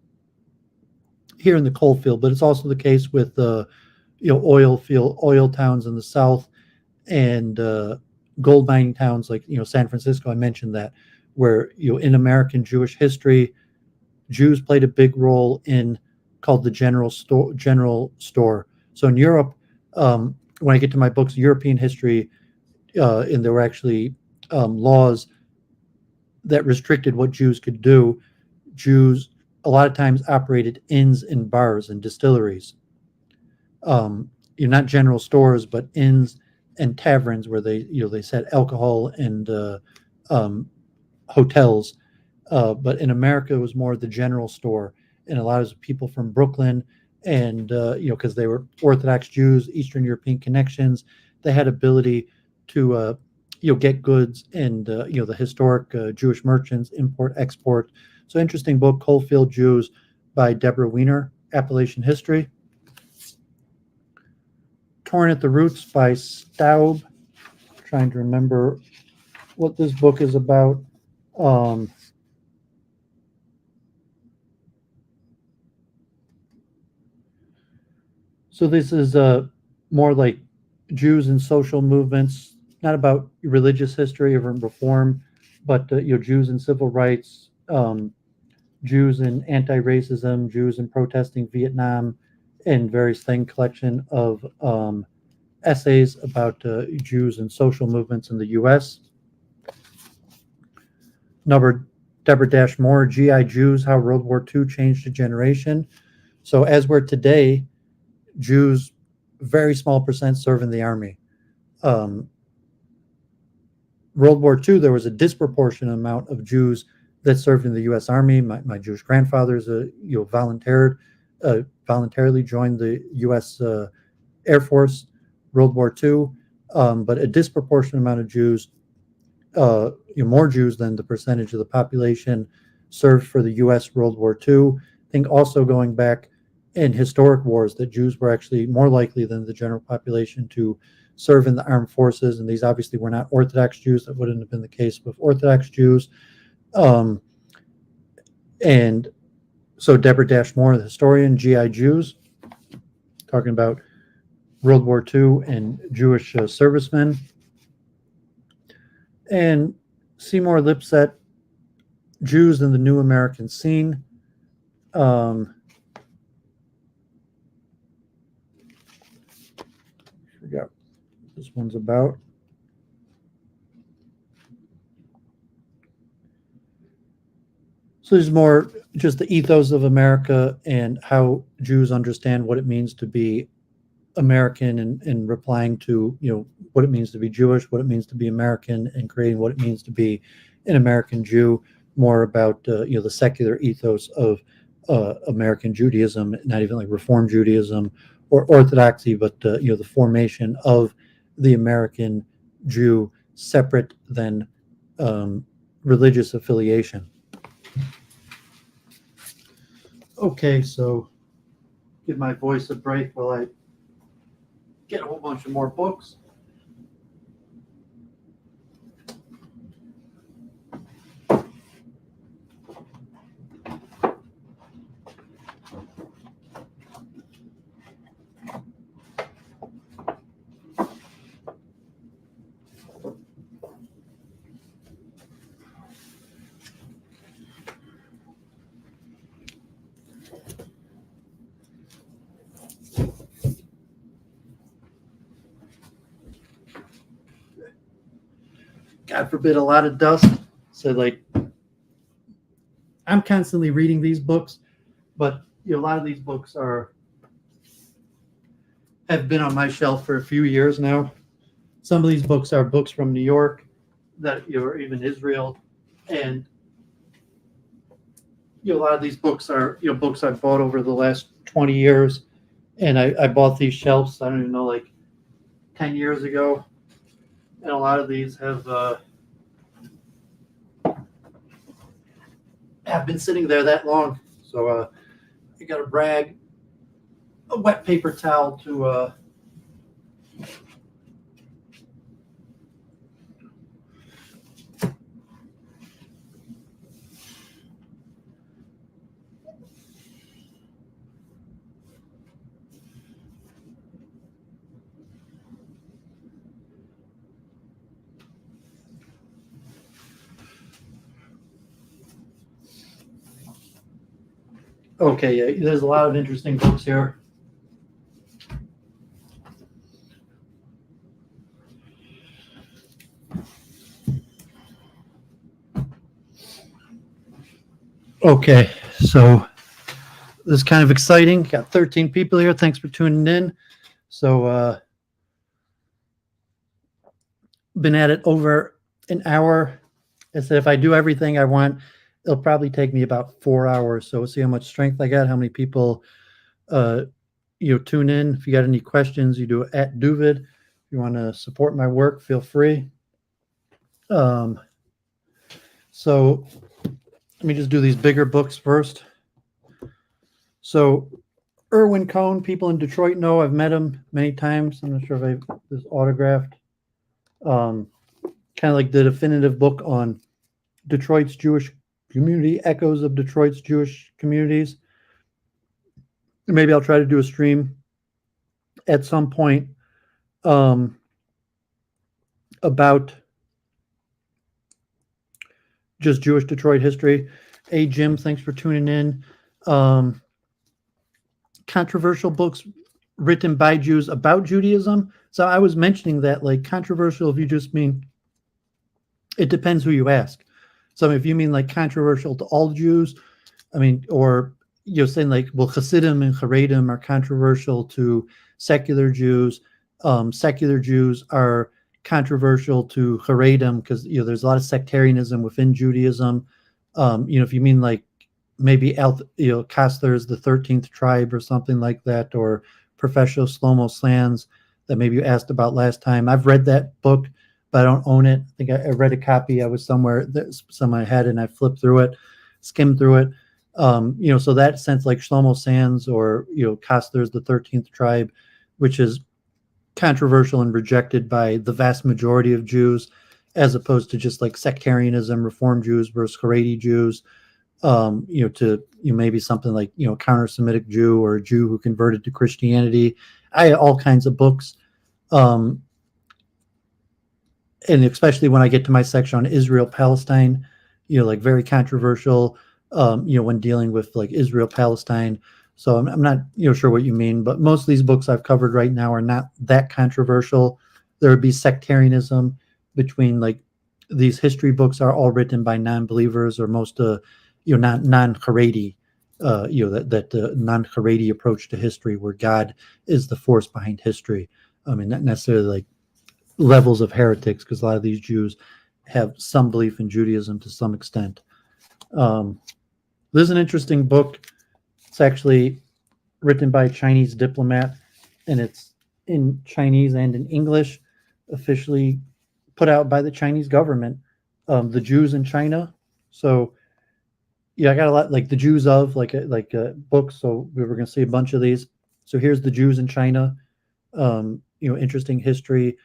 here in the coal field. But it's also the case with oil towns in the South, and gold mining towns like San Francisco. I mentioned that, where in American Jewish history, Jews played a big role in called the general store. So in Europe, when I get to my books, European history, and there were actually laws that restricted what Jews could do. Jews a lot of times operated inns and bars and distilleries. Not general stores, but inns and taverns where they said alcohol, and hotels. But in America, it was more the general store, and a lot of people from Brooklyn, and because they were Orthodox Jews, Eastern European connections, they had ability to get goods, and the historic Jewish merchants, import, export. So interesting book, Coalfield Jews by Deborah Weiner, Appalachian History. Torn at the Roots by Staub. Trying to remember what this book is about. So this is more like Jews and social movements, not about religious history or reform, but Jews and civil rights, Jews and anti-racism, Jews and protesting Vietnam, and various thing collection of essays about Jews and social movements in the U.S. Deborah Dash Moore, G.I. Jews, How World War II Changed a Generation. So as we're today, Jews, very small percent serve in the army. World War II, there was a disproportionate amount of Jews that served in the U.S. Army. My Jewish grandfathers, voluntarily joined the U.S. Air Force, World War II, but a disproportionate amount of Jews, more Jews than the percentage of the population, served for the U.S. World War II. I think also going back in historic wars that Jews were actually more likely than the general population to serve in the armed forces, and these obviously were not Orthodox Jews. That wouldn't have been the case with Orthodox Jews. And so Deborah Dash Moore, the historian, G.I. Jews, talking about World War II and Jewish servicemen. And Seymour Lipset, Jews in the New American Scene. Forgot what this one's about. So there's more just the ethos of America and how Jews understand what it means to be American, and replying to what it means to be Jewish, what it means to be American, and creating what it means to be an American Jew. More about the secular ethos of American Judaism, not even like Reform Judaism or Orthodoxy, but the formation of the American Jew separate than religious affiliation. Okay, so give my voice a break while I get a whole bunch of more books. God forbid, a lot of dust. So I'm constantly reading these books, but a lot of these books have been on my shelf for a few years now. Some of these books are books from New York, that or even Israel, and a lot of these books are books I've bought over the last 20 years, and I bought these shelves. I don't even know, like 10 years ago, and a lot of these have been sitting there that long. So I got a rag, a wet paper towel to okay, yeah, there's a lot of interesting books here. Okay, so this is kind of exciting. Got 13 people here. Thanks for tuning in. So been at it over an hour. I said if I do everything I want, it'll probably take me about 4 hours. So we'll see how much strength I got, how many people tune in. If you got any questions, you do it at Duvid. If you want to support my work, feel free. So let me just do these bigger books first. So Erwin Cohn, people in Detroit know. I've met him many times. I'm not sure if I've this autographed. Kind of like the definitive book on Detroit's Jewish community, echoes of Detroit's Jewish communities. Maybe I'll try to do a stream at some point about just Jewish Detroit history. Hey, Jim, thanks for tuning in. Controversial books written by Jews about Judaism. So I was mentioning that, like, controversial, if you just mean, it depends who you ask. So if you mean like controversial to all Jews, I mean, or you're saying like, well, Hasidim and Haredim are controversial to secular Jews. Secular Jews are controversial to Haredim because there's a lot of sectarianism within Judaism. If you mean like maybe Kastler's the 13th tribe or something like that, or Professor Shlomo Slan's that maybe you asked about last time. I've read that book, but I don't own it. I think I read a copy. I was somewhere, some I had, and I flipped through it, skimmed through it. So that sense, like Shlomo Sands or Kastler's the 13th tribe, which is controversial and rejected by the vast majority of Jews, as opposed to just like sectarianism, Reform Jews versus Haredi Jews. Maybe something like counter-Semitic Jew or a Jew who converted to Christianity. I had all kinds of books. And especially when I get to my section on Israel, Palestine, like very controversial, when dealing with like Israel, Palestine. So I'm not, sure what you mean, but most of these books I've covered right now are not that controversial. There would be sectarianism between like these history books are all written by non-believers or most, non-Haredi, that non-Haredi approach to history where God is the force behind history. I mean, not necessarily like levels of heretics, because a lot of these Jews have some belief in Judaism to some extent. This is an interesting book. It's actually written by a Chinese diplomat, and it's in Chinese and in English, officially put out by the Chinese government, The Jews in China. So I got a lot, like The Jews of, like a book. So we were going to see a bunch of these. So here's The Jews in China. Interesting history.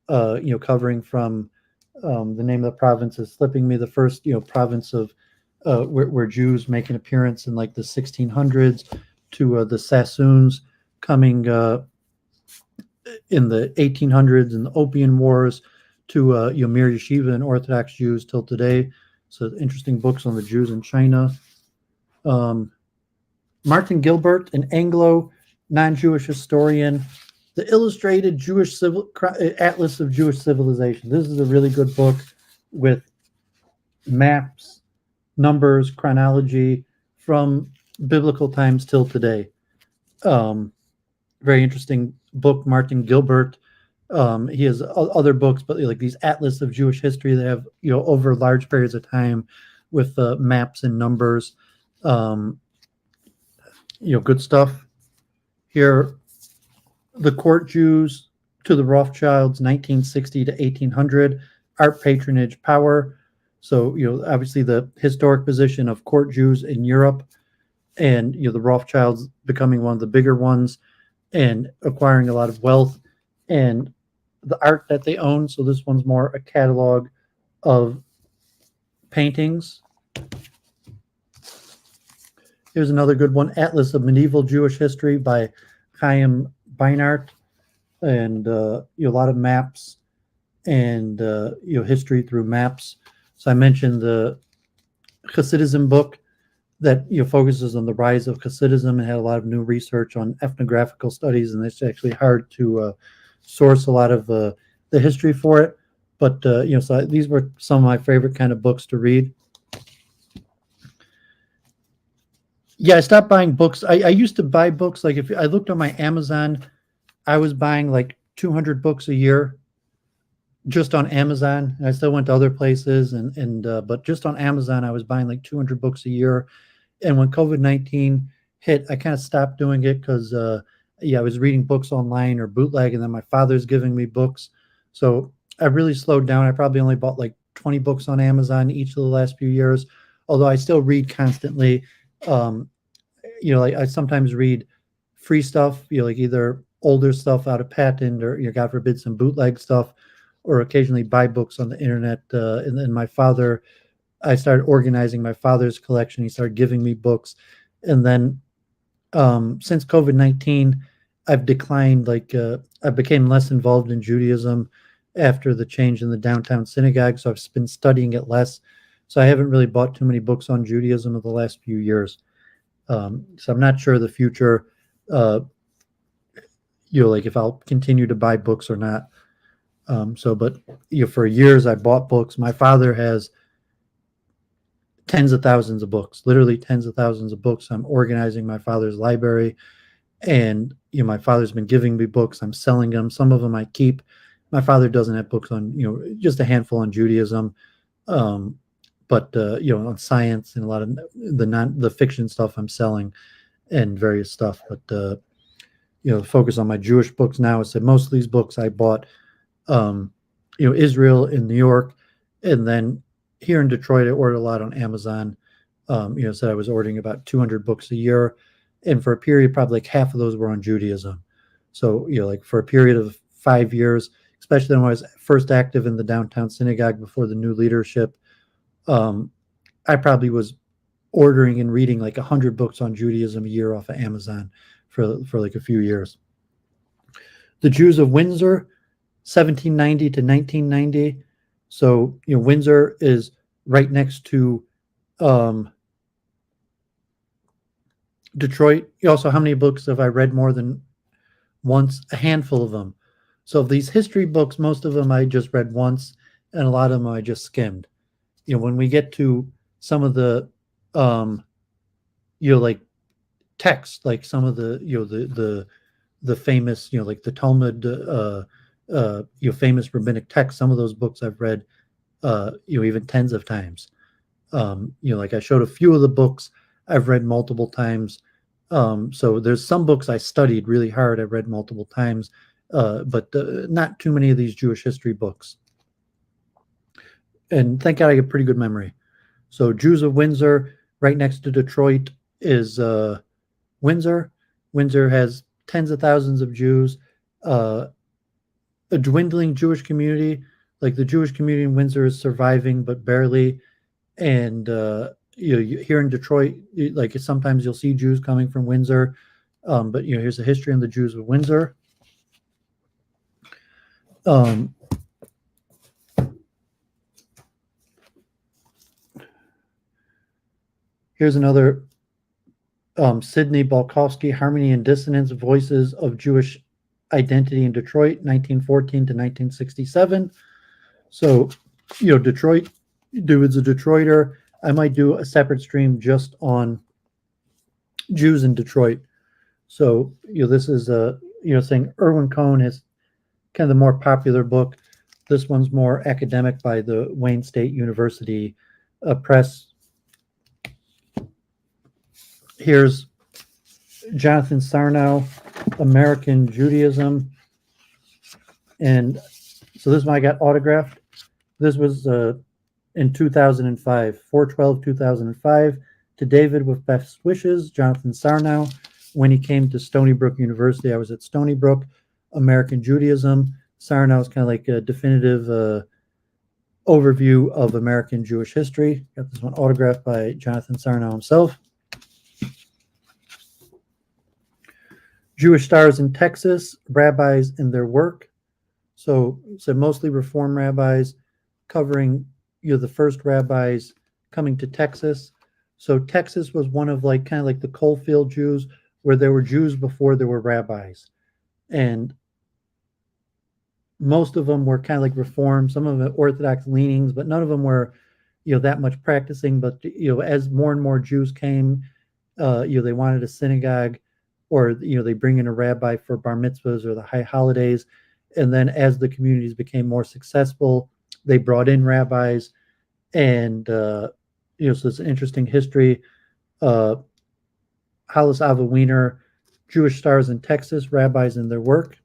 Covering from the name of the province is slipping me. The first, province of where Jews make an appearance in like the 1600s to the Sassoons coming in the 1800s and the Opium Wars to Mir Yeshiva and Orthodox Jews till today. So interesting books on the Jews in China. Martin Gilbert, an Anglo non-Jewish historian. The Illustrated Jewish Atlas of Jewish Civilization. This is a really good book with maps, numbers, chronology from biblical times till today. Very interesting book, Martin Gilbert. He has other books, but like these Atlas of Jewish history that have, over large periods of time with maps and numbers. Good stuff. Here, the court Jews to the Rothschilds, 1960 to 1800, art patronage power. So, obviously the historic position of court Jews in Europe, and the Rothschilds becoming one of the bigger ones and acquiring a lot of wealth and the art that they own. So this one's more a catalog of paintings. Here's another good one, Atlas of Medieval Jewish History by Chaim Beinart, and a lot of maps and history through maps. So I mentioned the Hasidism book that focuses on the rise of Hasidism and had a lot of new research on ethnographical studies, and it's actually hard to source a lot of the history for it. But so these were some of my favorite kind of books to read. Yeah, I stopped buying books. I used to buy books. Like if I looked on my Amazon, I was buying like 200 books a year just on Amazon. And I still went to other places, but just on Amazon, I was buying like 200 books a year. And when COVID-19 hit, I kind of stopped doing it because, I was reading books online or bootleg, and then my father's giving me books. So I really slowed down. I probably only bought like 20 books on Amazon each of the last few years, although I still read constantly. Like I sometimes read free stuff, like either older stuff out of patent or, God forbid, some bootleg stuff, or occasionally buy books on the internet. And then I started organizing my father's collection. He started giving me books. And then since COVID-19, I've declined, I became less involved in Judaism after the change in the downtown synagogue. So I've been studying it less. So I haven't really bought too many books on Judaism in the last few years. So I'm not sure the future, like if I'll continue to buy books or not. But for years I bought books. My father has tens of thousands of books, literally tens of thousands of books. I'm organizing my father's library, and my father's been giving me books. I'm selling them. Some of them I keep. My father doesn't have books on, just a handful on Judaism, but on science and a lot of the fiction stuff I'm selling and various stuff. But focus on my Jewish books now. I said most of these books I bought, Israel in New York, and then here in Detroit, I ordered a lot on Amazon. Said I was ordering about 200 books a year, and for a period, probably like half of those were on Judaism. So, like for a period of 5 years, especially when I was first active in the downtown synagogue before the new leadership, I probably was ordering and reading like 100 books on Judaism a year off of Amazon for like a few years. The Jews of Windsor, 1790 to 1990. So, Windsor is right next to Detroit. Also, how many books have I read more than once? A handful of them. So these history books, most of them I just read once, and a lot of them I just skimmed. When we get to some of the, like text, like some of the the famous, like the Talmud, famous rabbinic text. Some of those books I've read, even tens of times. Like I showed a few of the books I've read multiple times. So there's some books I studied really hard. I've read multiple times, but not too many of these Jewish history books. And thank God I get pretty good memory. So Jews of Windsor, right next to Detroit, is Windsor. Windsor has tens of thousands of Jews, a dwindling Jewish community. Like the Jewish community in Windsor is surviving, but barely. And here in Detroit, like sometimes you'll see Jews coming from Windsor. But here's a history on the Jews of Windsor. Here's another Sidney Balkowski, Harmony and Dissonance, Voices of Jewish Identity in Detroit, 1914 to 1967. So, Detroit, dude's a Detroiter. I might do a separate stream just on Jews in Detroit. So, this is saying Erwin Cohn is kind of the more popular book. This one's more academic by the Wayne State University Press. Here's Jonathan Sarnow, American Judaism. And so this one I got autographed. This was in 2005, 4/12/2005, to David with best wishes, Jonathan Sarnow. When he came to Stony Brook University, I was at Stony Brook, American Judaism. Sarnow is kind of like a definitive overview of American Jewish history. Got this one autographed by Jonathan Sarnow himself. Jewish stars in Texas, rabbis and their work. So mostly Reform rabbis, covering the first rabbis coming to Texas. So Texas was one of kind of like the coalfield Jews, where there were Jews before there were rabbis, and most of them were kind of like Reform, some of them Orthodox leanings, but none of them were that much practicing. But as more and more Jews came, they wanted a synagogue, or they bring in a rabbi for bar mitzvahs or the high holidays. And then as the communities became more successful, they brought in rabbis. And so it's an interesting history. Hollis Ava Wiener, Jewish Stars in Texas, Rabbis and Their Work.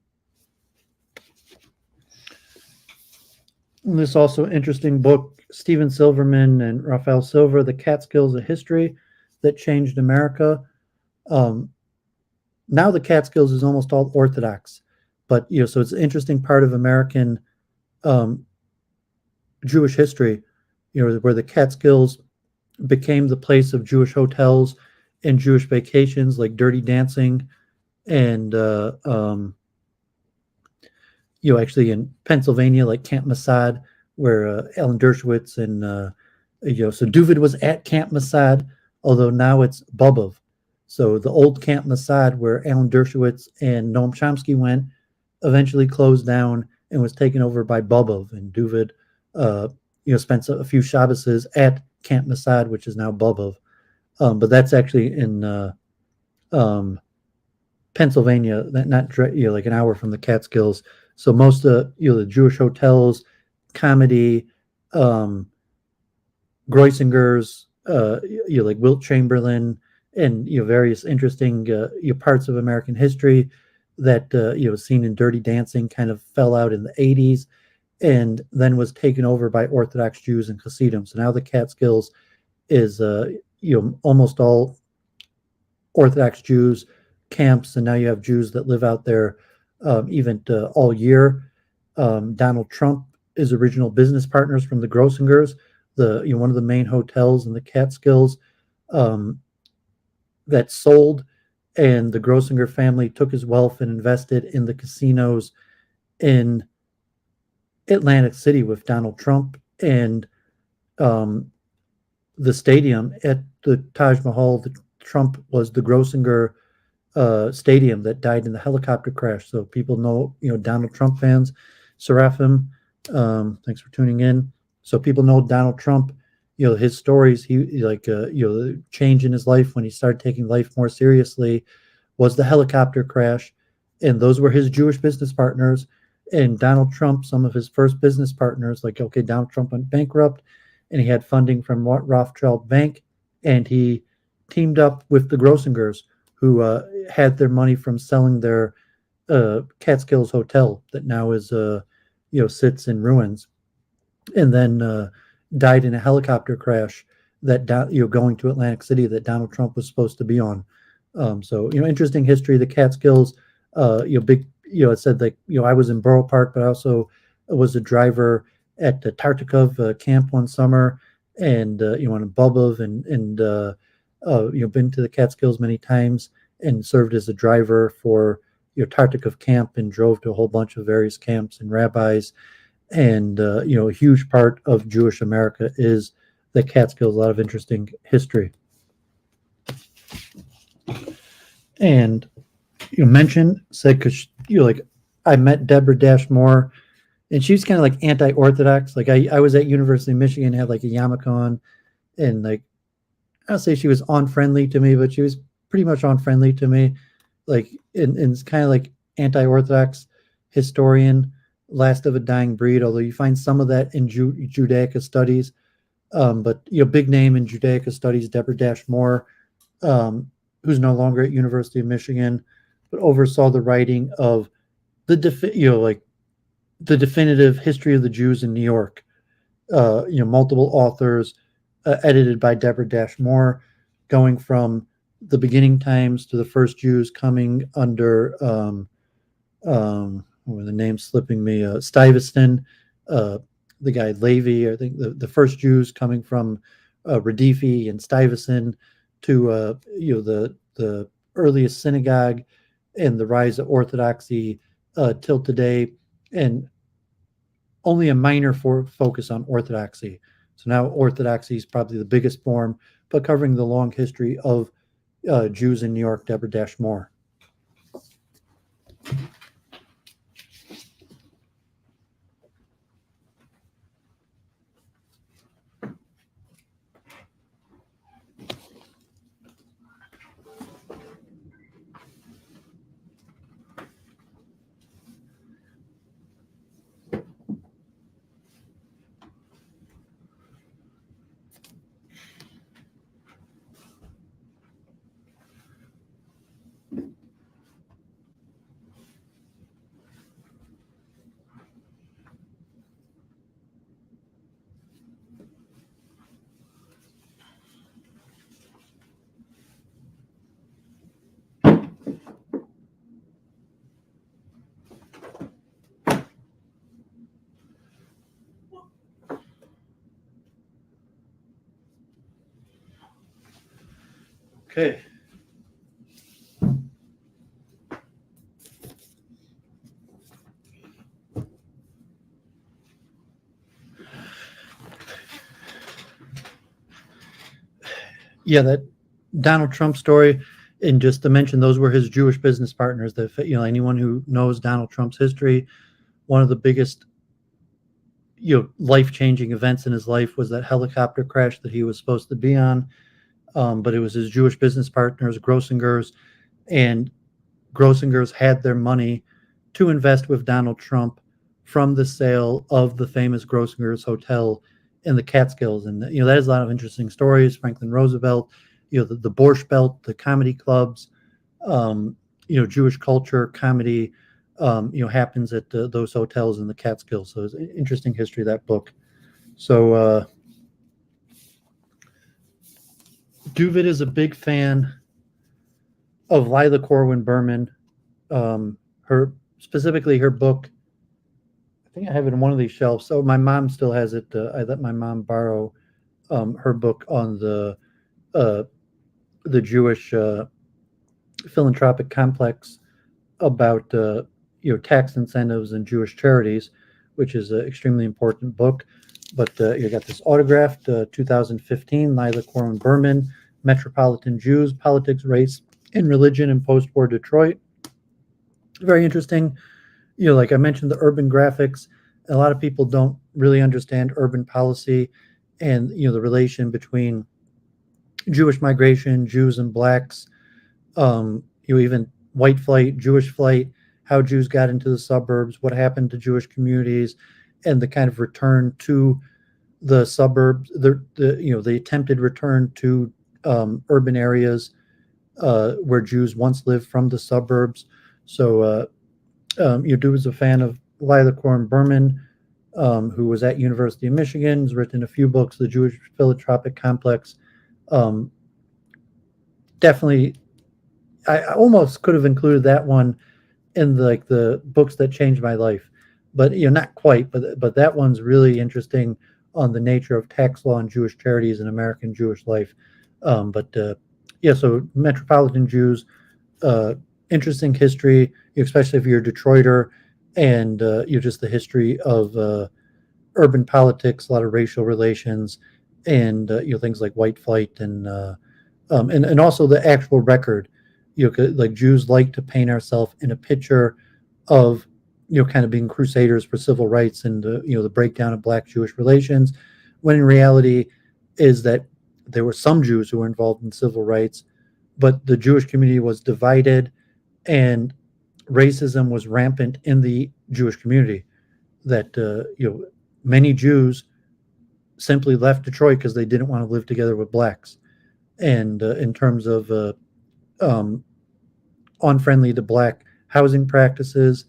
And this also interesting book, Stephen Silverman and Raphael Silver, The Catskills: A History That Changed America. Now the Catskills is almost all Orthodox, but so it's an interesting part of American Jewish history, where the Catskills became the place of Jewish hotels and Jewish vacations, like Dirty Dancing, and actually in Pennsylvania, like Camp Masad, where Alan Dershowitz and so Duvid was at Camp Masad, although now it's Bobov. So the old Camp Masad, where Alan Dershowitz and Noam Chomsky went, eventually closed down and was taken over by Bobov. And Duvid, spent a few Shabboses at Camp Masad, which is now Bobov. But that's actually in Pennsylvania, not like an hour from the Catskills. So most of the Jewish hotels, comedy, Greusinger's, like Wilt Chamberlain, and various interesting parts of American history that seen in Dirty Dancing kind of fell out in the 80s, and then was taken over by Orthodox Jews and Hasidim. So now the Catskills is almost all Orthodox Jews camps, and now you have Jews that live out there even all year. Donald Trump is original business partners from the Grosingers, one of the main hotels in the Catskills that sold, and the Grosinger family took his wealth and invested in the casinos in Atlantic City with Donald Trump, and the stadium at the Taj Mahal. Trump was the Grosinger stadium that died in the helicopter crash. So people know, Donald Trump fans. Seraphim, thanks for tuning in. So people know Donald Trump, his stories. He the change in his life when he started taking life more seriously was the helicopter crash, and those were his Jewish business partners. And Donald Trump, some of his first business partners, Donald Trump went bankrupt, and he had funding from Rothschild Bank, and he teamed up with the Grosingers, who had their money from selling their Catskills Hotel that now is sits in ruins, and then died in a helicopter crash that going to Atlantic City that Donald Trump was supposed to be on. So interesting history. The Catskills, big. It said I was in Borough Park, but I also was a driver at the Tartikov camp one summer, and on Bobov, and been to the Catskills many times, and served as a driver for Tartikov camp, and drove to a whole bunch of various camps and rabbis. And a huge part of Jewish America is the Catskills. A lot of interesting history. And said, because I met Deborah Dash Moore, and she was kind of like anti-Orthodox. I was at University of Michigan, had a yarmulke on, and I'll say she was unfriendly to me, but she was pretty much unfriendly to me. And it's kind of like anti-Orthodox historian, last of a dying breed, although you find some of that in Judaica studies. But big name in Judaica studies, Deborah Dash Moore. who's no longer at University of Michigan, but oversaw the writing of the the definitive history of the Jews in New York. Multiple authors, edited by Deborah Dash Moore, going from the beginning times to the first Jews coming under the name's slipping me, Stuyvesant, the guy Levi. I think the first Jews coming from Radifi and Stuyvesant to the earliest synagogue and the rise of Orthodoxy till today, and only a minor focus on Orthodoxy. So now Orthodoxy is probably the biggest form, but covering the long history of Jews in New York, Deborah Dash Moore. Okay. Yeah, that Donald Trump story, and just to mention, those were his Jewish business partners. That anyone who knows Donald Trump's history, one of the biggest life-changing events in his life was that helicopter crash that he was supposed to be on. But it was his Jewish business partners, Grossinger's, and Grossinger's had their money to invest with Donald Trump from the sale of the famous Grossinger's Hotel in the Catskills. And that is a lot of interesting stories. Franklin Roosevelt, the Borscht Belt, the comedy clubs, Jewish culture, comedy, happens at those hotels in the Catskills. So it's an interesting history of that book. So Duvid is a big fan of Lila Corwin Berman. Specifically her book, I think I have it in one of these shelves. So my mom still has it. I let my mom borrow her book on the Jewish philanthropic complex about tax incentives and Jewish charities, which is an extremely important book. But you got this autographed 2015, Lila Corwin Berman, Metropolitan Jews, Politics, Race, and Religion in Post-War Detroit. Very interesting. Like I mentioned, the urban graphics. A lot of people don't really understand urban policy and the relation between Jewish migration, Jews and blacks, even white flight, Jewish flight, how Jews got into the suburbs, what happened to Jewish communities, and the kind of return to the suburbs, the attempted return to urban areas where Jews once lived from the suburbs. So Dude was a fan of Lila Corwin Berman, who was at University of Michigan, has written a few books, The Jewish Philanthropic Complex. Definitely, I almost could have included that one in the books that changed my life, but not quite. But that one's really interesting on the nature of tax law and Jewish charities in American Jewish life. So Metropolitan Jews, interesting history, especially if you're a Detroiter, and just the history of urban politics, a lot of racial relations, and things like white flight, and also the actual record. Like Jews like to paint ourselves in a picture of kind of being crusaders for civil rights and the breakdown of black Jewish relations, when in reality is that there were some Jews who were involved in civil rights, but the Jewish community was divided and racism was rampant in the Jewish community. That many Jews simply left Detroit because they didn't want to live together with blacks. And in terms of um, unfriendly to black housing practices.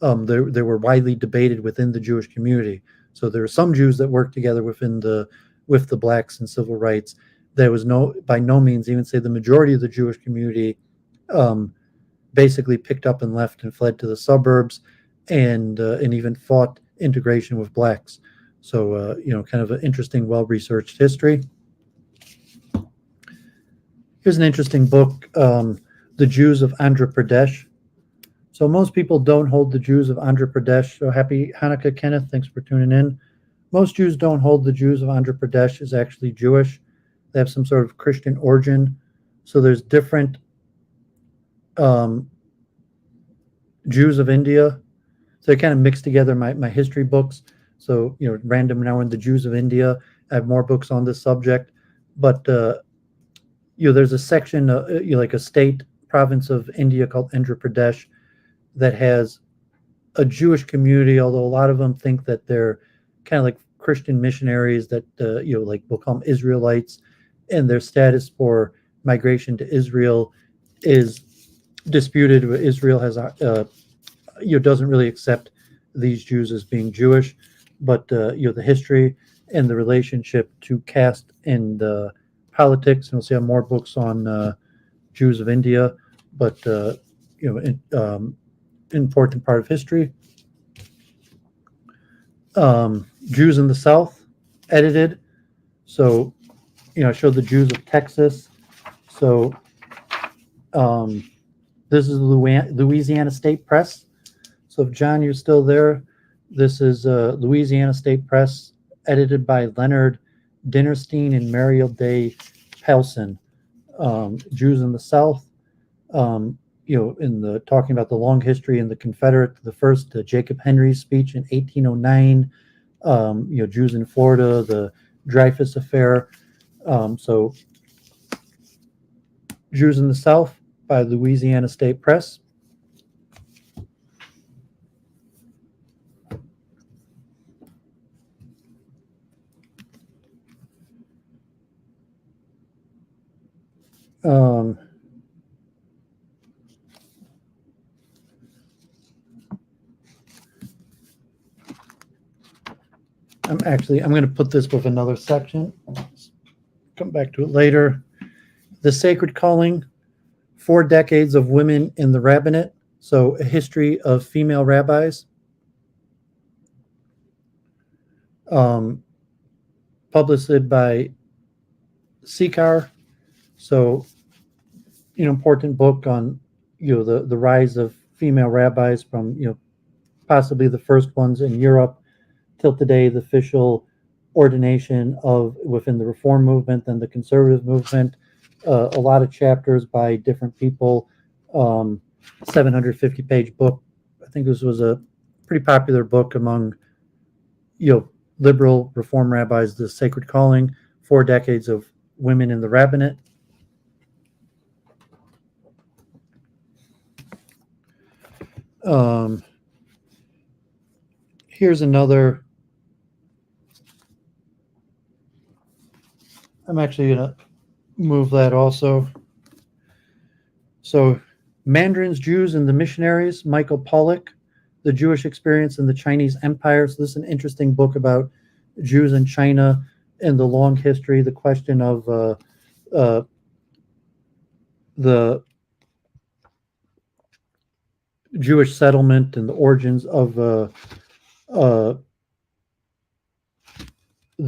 They were widely debated within the Jewish community. So there were some Jews that worked together with the blacks in civil rights. There was by no means, even say the majority of the Jewish community, um, basically picked up and left and fled to the suburbs, and even fought integration with blacks. So kind of an interesting, well-researched history. Here's an interesting book, The Jews of Andhra Pradesh. So most people don't hold the Jews of Andhra Pradesh. So happy Hanukkah, Kenneth. Thanks for tuning in. Most Jews don't hold the Jews of Andhra Pradesh is actually Jewish. They have some sort of Christian origin. So there's different Jews of India. So I kind of mixed together my history books. So, random now in the Jews of India. I have more books on this subject. But, there's a section, like a state province of India called Andhra Pradesh that has a Jewish community, although a lot of them think that they're kind of like Christian missionaries that, like we'll call them Israelites, and their status for migration to Israel is disputed. Israel has, doesn't really accept these Jews as being Jewish, but, the history and the relationship to caste and politics, and we'll see more books on Jews of India, but, important part of history. Jews in the South, edited. So, I showed the Jews of Texas. So, this is Louisiana State Press. So if John, you're still there, this is Louisiana State Press, edited by Leonard Dinerstein and Mariel Day Pelson. Jews in the South. In the talking about the long history in the Confederate, the first Jacob Henry's speech in 1809, Jews in Florida, the Dreyfus Affair. So Jews in the South by Louisiana State Press. I'm going to put this with another section. Come back to it later. The Sacred Calling, 4 decades of women in the rabbinate. So a history of female rabbis. Published by Sikar. So, important book on, the rise of female rabbis from, possibly the first ones in Europe till today, the official ordination within the Reform movement and the conservative movement. A lot of chapters by different people. 750-page book. I think this was a pretty popular book among, liberal Reform rabbis. The Sacred Calling, 4 decades of women in the rabbinate. Here's another. I'm actually going to move that also. So, Mandarins, Jews, and the Missionaries, Michael Pollock, The Jewish Experience in the Chinese Empire. So this is an interesting book about Jews in China and the long history, the question of the Jewish settlement and the origins of the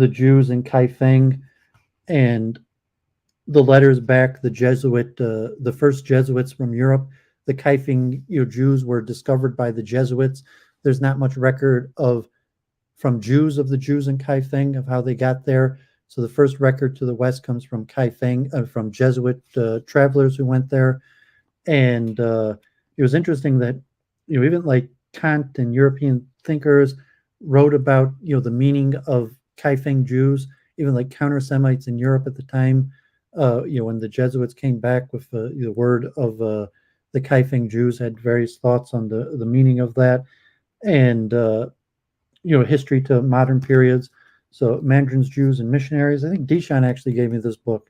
Jews in Kaifeng, and the letters back, the first Jesuits from Europe. The Kaifeng Jews were discovered by the Jesuits. There's not much record from Jews of the Jews in Kaifeng of how they got there. So the first record to the west comes from Kaifeng, from Jesuit travelers who went there. And it was interesting that even like Kant and European thinkers wrote about the meaning of Kaifeng Jews, even like counter-Semites in Europe at the time. When the Jesuits came back with the word of the Kaifeng Jews, had various thoughts on the meaning of that, and history to modern periods. So Mandarins, Jews, and Missionaries. I think Deshaun actually gave me this book.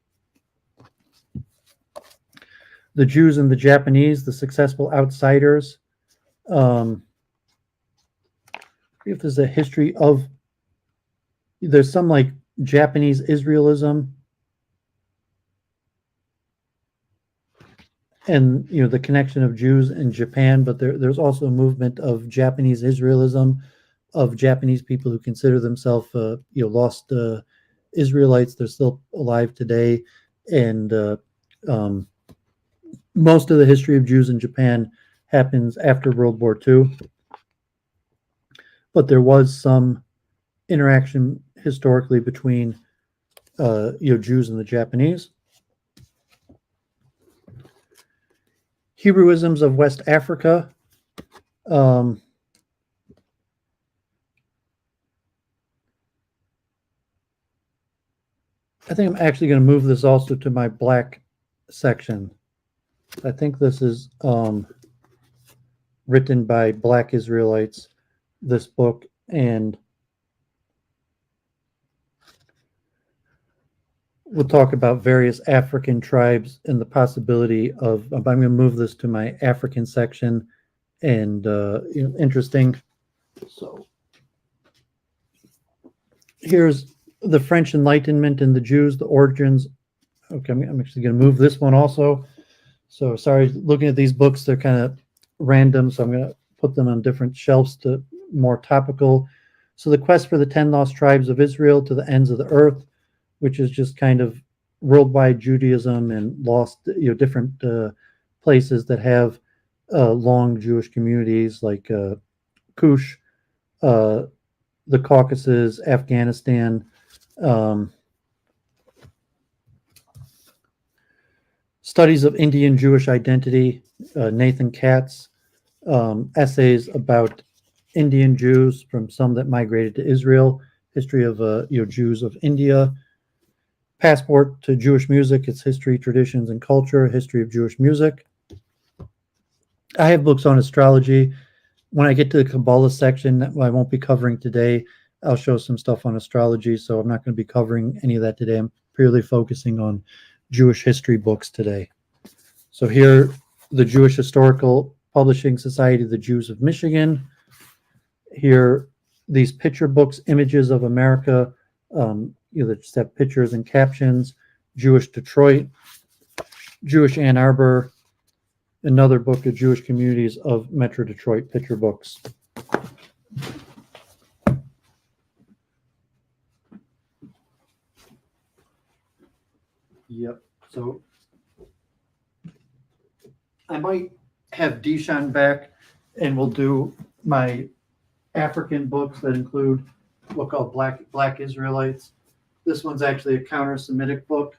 The Jews and the Japanese, the successful outsiders. If there's a history of, there's some like Japanese Israelism, and the connection of Jews in Japan, but there's also a movement of Japanese Israelism, of Japanese people who consider themselves lost Israelites. They're still alive today, and most of the history of Jews in Japan happens after World War II. But there was some interaction historically between Jews and the Japanese. Hebrewisms of West Africa. I think I'm actually going to move this also to my black section. I think this is written by Black Israelites, this book, and we'll talk about various African tribes and the possibility of, I'm going to move this to my African section, and interesting. So here's the French Enlightenment and the Jews, the origins. Okay, I'm actually going to move this one also. So sorry, looking at these books, they're kind of random, so I'm going to put them on different shelves to more topical. So the quest for the 10 lost tribes of Israel to the ends of the earth, which is just kind of worldwide Judaism and lost, different places that have long Jewish communities like Kush, the Caucasus, Afghanistan. Studies of Indian Jewish identity, Nathan Katz, essays about Indian Jews from some that migrated to Israel, history of Jews of India, Passport to Jewish Music, its history, traditions, and culture, history of Jewish music. I have books on astrology. When I get to the Kabbalah section, that I won't be covering today, I'll show some stuff on astrology, so I'm not going to be covering any of that today. I'm purely focusing on Jewish history books today. So here, the Jewish Historical Publishing Society, the Jews of Michigan. Here, these picture books, Images of America, that just have pictures and captions. Jewish Detroit, Jewish Ann Arbor, another book of Jewish communities of Metro Detroit, picture books. Yep. So I might have Deshaun back, and we'll do my African books that include what called Black Israelites. This one's actually a counter-Semitic book.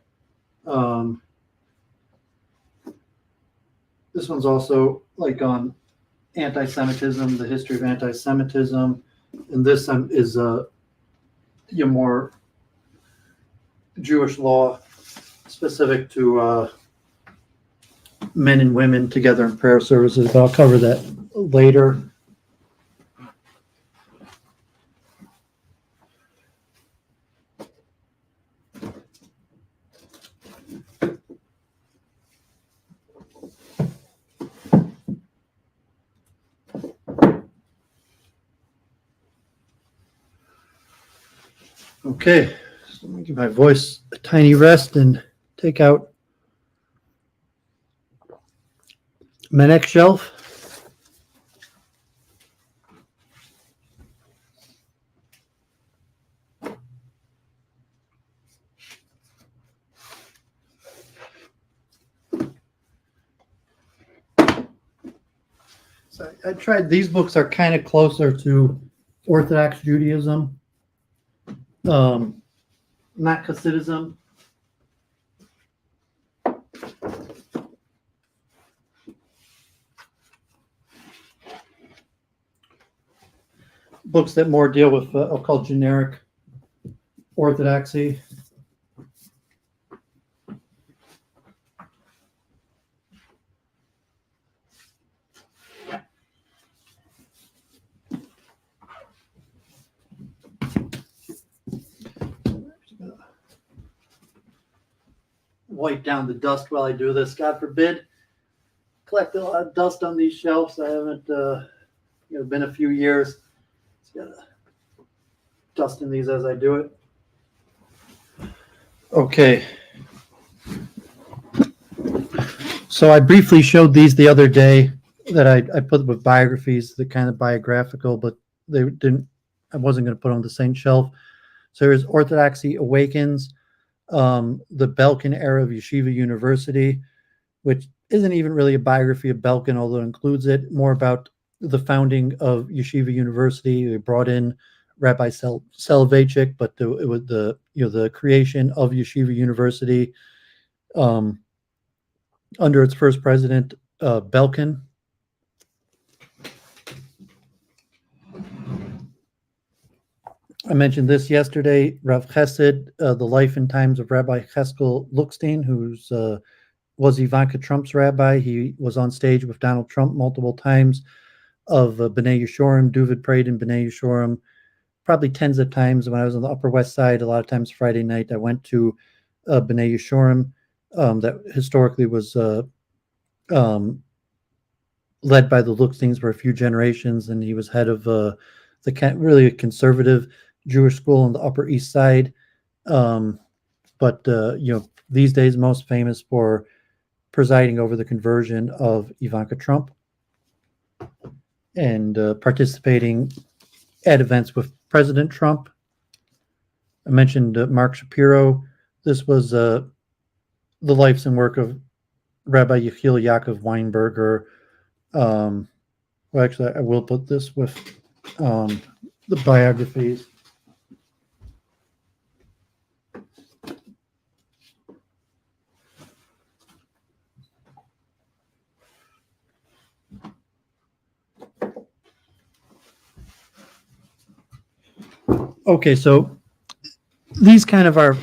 This one's also like on anti-Semitism, the history of anti-Semitism, and this is more Jewish law specific to men and women together in prayer services, but I'll cover that later. Okay, so let me give my voice a tiny rest and take out my next shelf. So I tried, these books are kind of closer to Orthodox Judaism, not Hasidism. Books that more deal with, I'll call generic Orthodoxy. Wipe down the dust while I do this, God forbid collected a lot of dust on these shelves. I haven't, been a few years. Just gotta dust in these as I do it. Okay. So I briefly showed these the other day that I put with biographies, the kind of biographical, but they didn't. I wasn't going to put on the same shelf. So here's Orthodoxy Awakens, the Belkin era of Yeshiva University, which isn't even really a biography of Belkin, although it includes it. More about the founding of Yeshiva University. They brought in Rabbi Soloveitchik, but it was the creation of Yeshiva University under its first president, Belkin. I mentioned this yesterday, Rav Chesed, the life and times of Rabbi Cheskel Luckstein, who was Ivanka Trump's rabbi. He was on stage with Donald Trump multiple times of B'nai Yeshorim. Duvid prayed in B'nai Yeshorim probably tens of times. When I was on the Upper West Side, a lot of times Friday night, I went to B'nai Yeshorim that historically was led by the Lucksteins for a few generations, and he was head of really a conservative Jewish school on the Upper East Side. But these days most famous for presiding over the conversion of Ivanka Trump and participating at events with President Trump. I mentioned Mark Shapiro. This was the lives and work of Rabbi Yechiel Yaakov Weinberger. Well, actually, I will put this with the biographies. Okay, so these kind of are,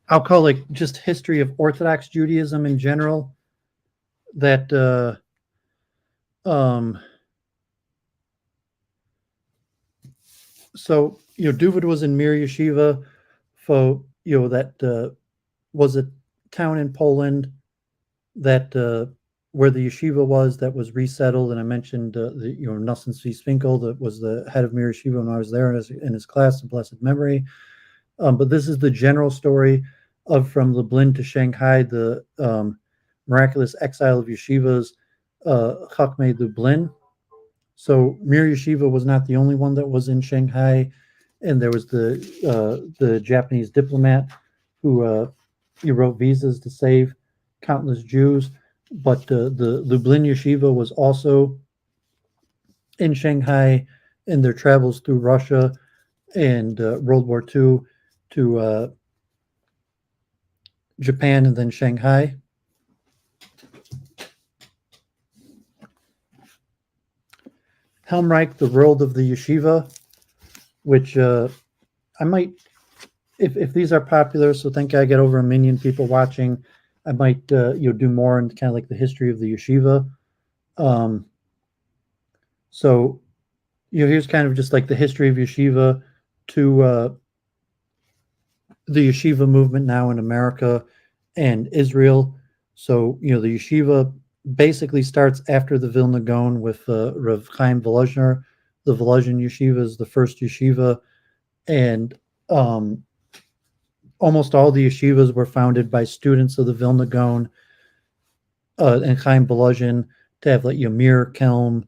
I'll call it just history of Orthodox Judaism in general. That so Duvid was in Mir Yeshiva, for that was a town in Poland that where the yeshiva was, that was resettled. And I mentioned Nosson C. Finkel, that was the head of Mir Yeshiva when I was there in his class of blessed memory. But this is the general story of from Lublin to Shanghai, the miraculous exile of yeshivas, Chachmei Lublin. So Mir Yeshiva was not the only one that was in Shanghai, and there was the Japanese diplomat who he wrote visas to save countless Jews. But the Lublin Yeshiva was also in Shanghai in their travels through Russia and World War II to Japan and then Shanghai. Helmreich, The World of the Yeshiva, which I might, if these are popular, so thank God I get over 1 million people watching, I might do more in kind of like the history of the yeshiva. So here's kind of just like the history of yeshiva to the yeshiva movement now in America and Israel. So the yeshiva basically starts after the Vilna Gaon with Rav Chaim Volozhiner. The Volozhin yeshiva is the first yeshiva, and almost all the yeshivas were founded by students of the Vilna Gaon and Chaim Volozhin, to have like Yamir, Kelm,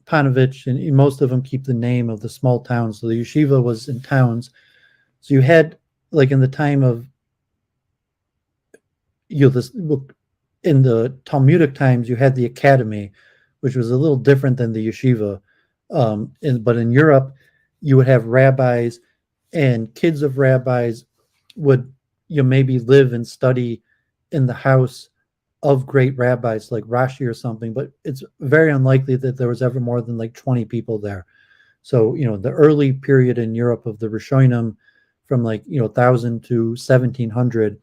Panovich, and most of them keep the name of the small towns. So the yeshiva was in towns. So you had, like in the time of this in the Talmudic times, you had the academy, which was a little different than the yeshiva. But in Europe, you would have rabbis, and kids of rabbis would maybe live and study in the house of great rabbis like Rashi or something, but it's very unlikely that there was ever more than like 20 people there. So the early period in Europe of the Rishonim, from like 1000 to 1700,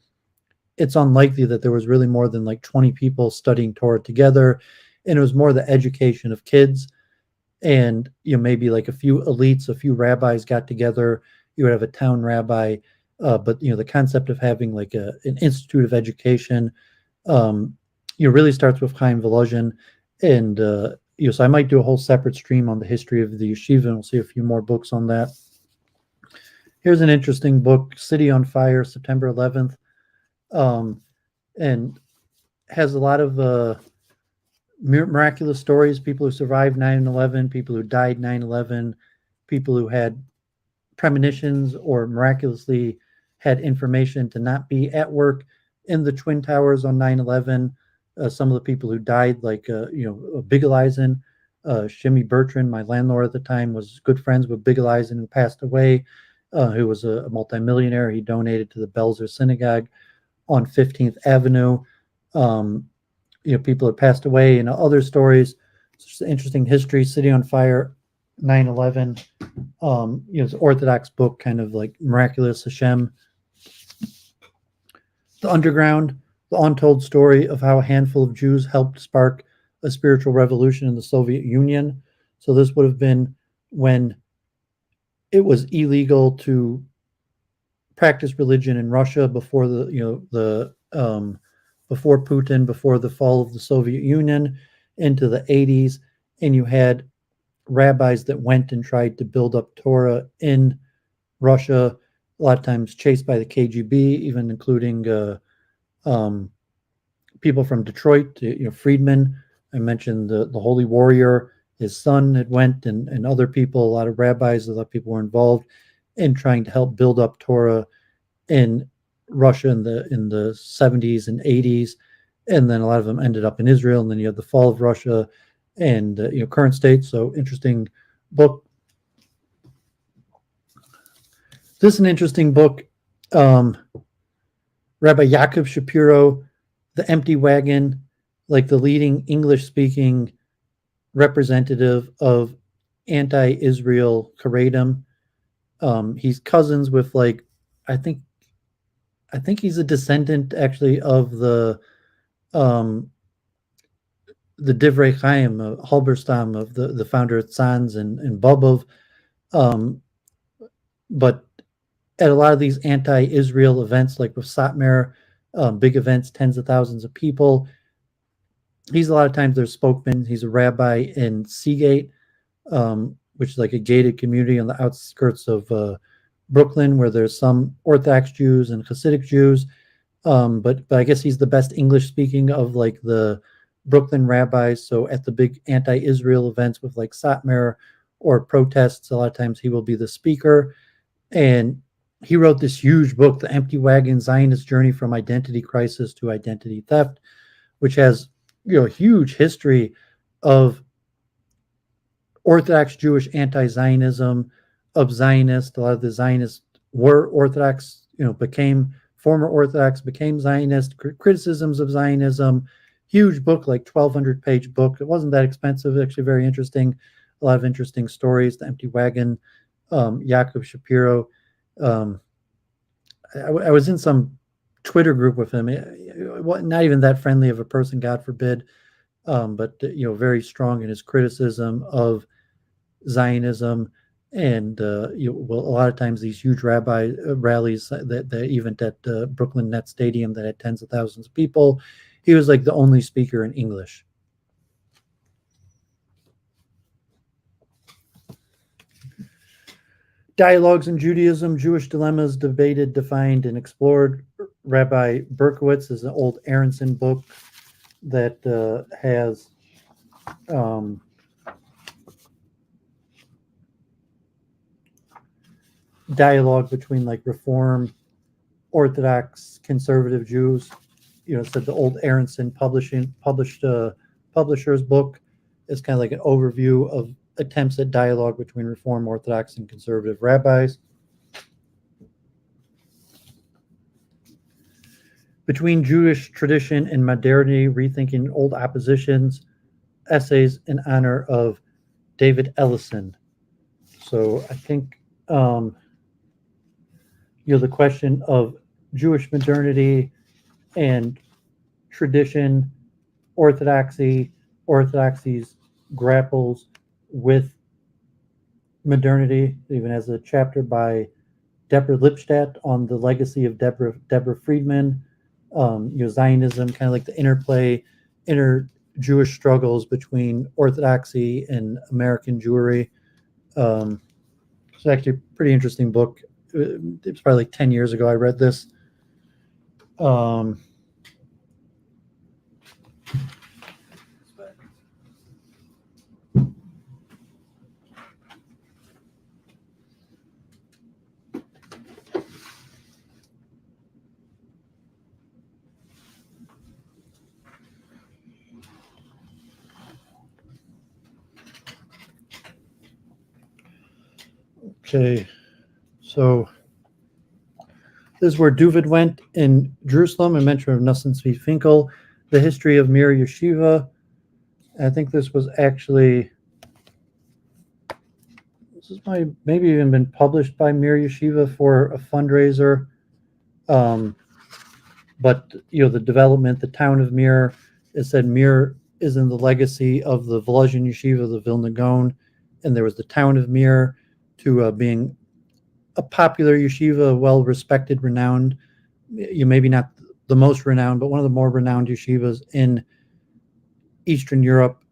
it's unlikely that there was really more than like 20 people studying Torah together, and it was more the education of kids. And maybe like a few elites, a few rabbis got together. You would have a town rabbi, but the concept of having like an institute of education, really starts with Chaim Volozhin, and so I might do a whole separate stream on the history of the yeshiva, and we'll see a few more books on that. Here's an interesting book, City on Fire, September 11th, and has a lot of miraculous stories, people who survived 9/11, people who died 9/11, people who had premonitions or miraculously had information to not be at work in the Twin Towers on 9/11. Some of the people who died, like Bigel-Eisen, Shimmy Bertrand, my landlord at the time, was good friends with Bigel-Eisen, who passed away, who was a multimillionaire. He donated to the Belzer Synagogue on 15th Avenue. People have passed away, and other stories. It's just an interesting history. City on Fire, 9/11. It's an Orthodox book, kind of like Miraculous Hashem. The Underground, the untold story of how a handful of Jews helped spark a spiritual revolution in the Soviet Union. So this would have been when it was illegal to practice religion in Russia before before Putin, before the fall of the Soviet Union into the 80s, and you had rabbis that went and tried to build up Torah in Russia, a lot of times chased by the KGB, even including people from Detroit, Friedman. I mentioned the Holy Warrior, his son had went, and other people, a lot of rabbis, a lot of people were involved in trying to help build up Torah in Russia in the 70s and 80s, and then a lot of them ended up in Israel, and then you have the fall of Russia and current state. So interesting book. This is an interesting book. Rabbi Yaakov Shapiro, The Empty Wagon, like the leading English-speaking representative of anti-Israel Haredim. He's cousins with, like, I think he's a descendant actually of the Divrei Chaim, Halberstam, of the founder of Tzanz and Bobov. But at a lot of these anti-Israel events, like with Satmar, big events, tens of thousands of people, he's a lot of times their spokesman. He's a rabbi in Seagate, which is like a gated community on the outskirts of Brooklyn, where there's some Orthodox Jews and Hasidic Jews. But I guess he's the best English speaking of like the Brooklyn rabbis. So at the big anti-Israel events with like Satmar or protests, a lot of times he will be the speaker. And he wrote this huge book, The Empty Wagon: Zionist Journey from Identity Crisis to Identity Theft, which has a huge history of Orthodox Jewish anti-Zionism, of Zionists. A lot of the Zionists were Orthodox, became former Orthodox, became Zionist, criticisms of Zionism. Huge book, like 1,200-page book. It wasn't that expensive, actually very interesting. A lot of interesting stories. The Empty Wagon, Yaakov Shapiro. I was in some Twitter group with him. Not even that friendly of a person, God forbid, but very strong in his criticism of Zionism. And a lot of times these huge rabbi rallies, that the event at Brooklyn Nets Stadium that had tens of thousands of people, he was like the only speaker in English. Dialogues in Judaism, Jewish Dilemmas, Debated, Defined, and Explored. Rabbi Berkowitz is an old Aronson book that has dialogue between like Reform, Orthodox, conservative Jews. Said the old Aronson publisher's book is kind of like an overview of attempts at dialogue between Reform, Orthodox, and conservative rabbis. Between Jewish Tradition and Modernity, Rethinking Old Oppositions, essays in honor of David Ellison. So I think the question of Jewish modernity and tradition, orthodoxy's grapples with modernity. It even has a chapter by Deborah Lipstadt on the legacy of Deborah Friedman. Zionism, kind of like the interplay inner Jewish struggles between Orthodoxy and American Jewry. It's actually a pretty interesting book. It's probably like 10 years ago I read this. Okay, so this is where Duvid went in Jerusalem, a mention of Nosson Tzvi Finkel, the history of Mir Yeshiva. I think this was actually, this is maybe even been published by Mir Yeshiva for a fundraiser. But the development, the town of Mir, it said Mir is in the legacy of the Volozhin Yeshiva, the Vilna Gaon, and there was the town of Mir to being a popular yeshiva, well-respected, renowned, maybe not the most renowned, but one of the more renowned yeshivas in Eastern Europe,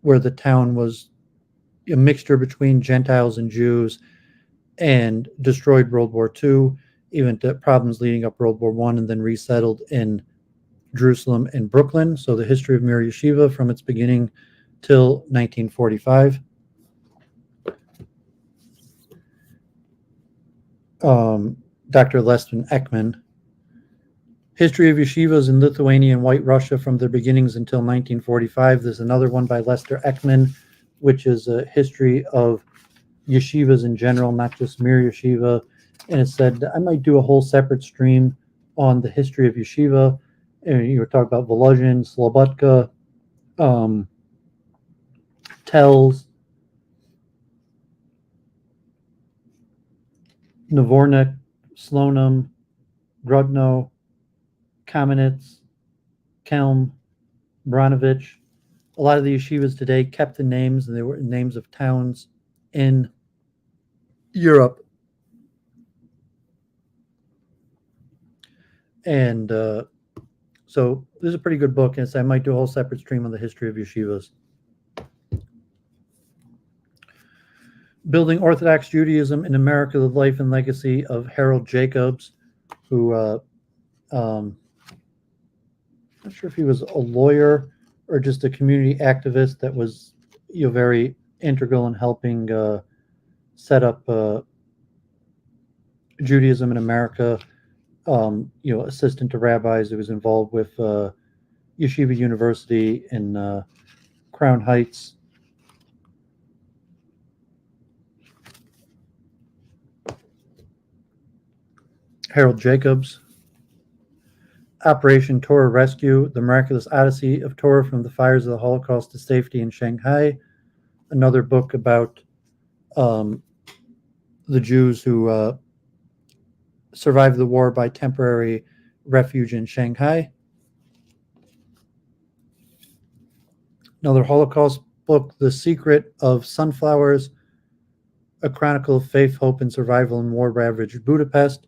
where the town was a mixture between Gentiles and Jews and destroyed World War II, even to problems leading up World War I, and then resettled in Jerusalem and Brooklyn. So the history of Mir Yeshiva from its beginning till 1945. Dr. Leston Ekman. History of Yeshivas in Lithuania and White Russia from their beginnings until 1945. There's another one by Lester Ekman, which is a history of yeshivas in general, not just Mir Yeshiva. And it said I might do a whole separate stream on the history of yeshiva. And you were talking about Volozhin, Slobodka, Telz, Navornik, Slonim, Grodno, Kamenetz, Kelm, Branovich. A lot of the yeshivas today kept the names, and they were names of towns in Europe. And so this is a pretty good book, and I might do a whole separate stream on the history of yeshivas. Building Orthodox Judaism in America, the life and legacy of Harold Jacobs, who I'm not sure if he was a lawyer or just a community activist that was very integral in helping set up Judaism in America. Assistant to rabbis who was involved with Yeshiva University in Crown Heights. Harold Jacobs. Operation Torah Rescue, the miraculous odyssey of Torah from the fires of the Holocaust to safety in Shanghai. Another book about the Jews who survived the war by temporary refuge in Shanghai. Another Holocaust book, The Secret of Sunflowers, a chronicle of faith, hope, and survival in war-ravaged Budapest.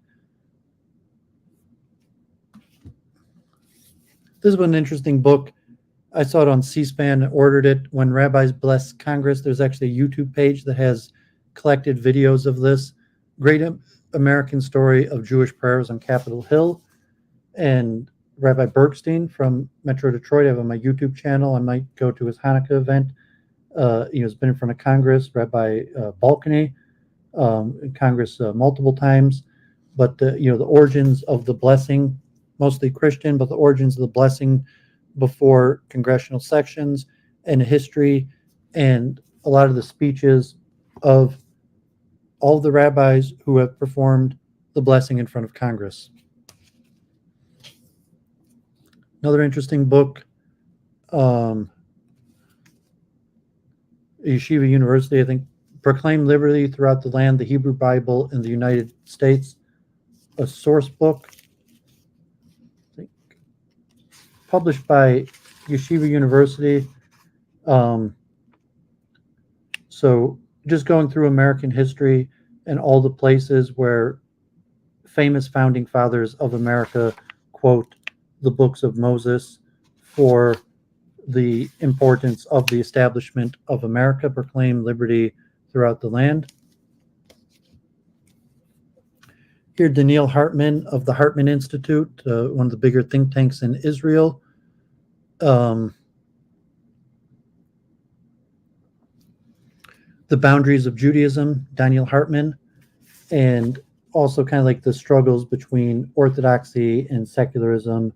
This is an interesting book. I saw it on C-SPAN and ordered it. When Rabbis Bless Congress, there's actually a YouTube page that has collected videos of this. Great American story of Jewish prayers on Capitol Hill. And Rabbi Bergstein from Metro Detroit, I have on my YouTube channel. I might go to his Hanukkah event. He's been in front of Congress, Rabbi Balcony, in Congress multiple times. But, the origins of the blessing, mostly Christian, but the origins of the blessing before congressional sections and history, and a lot of the speeches of all of the rabbis who have performed the blessing in front of Congress. Another interesting book, Yeshiva University, I think, Proclaim Liberty Throughout the Land, the Hebrew Bible in the United States, a source book, I think, published by Yeshiva University. So just going through American history and all the places where famous founding fathers of America quote the books of Moses, for the importance of the establishment of America, proclaim liberty throughout the land. Here, Daniel Hartman of the Hartman Institute, one of the bigger think tanks in Israel. The Boundaries of Judaism, Daniel Hartman, and also kind of like the struggles between orthodoxy and secularism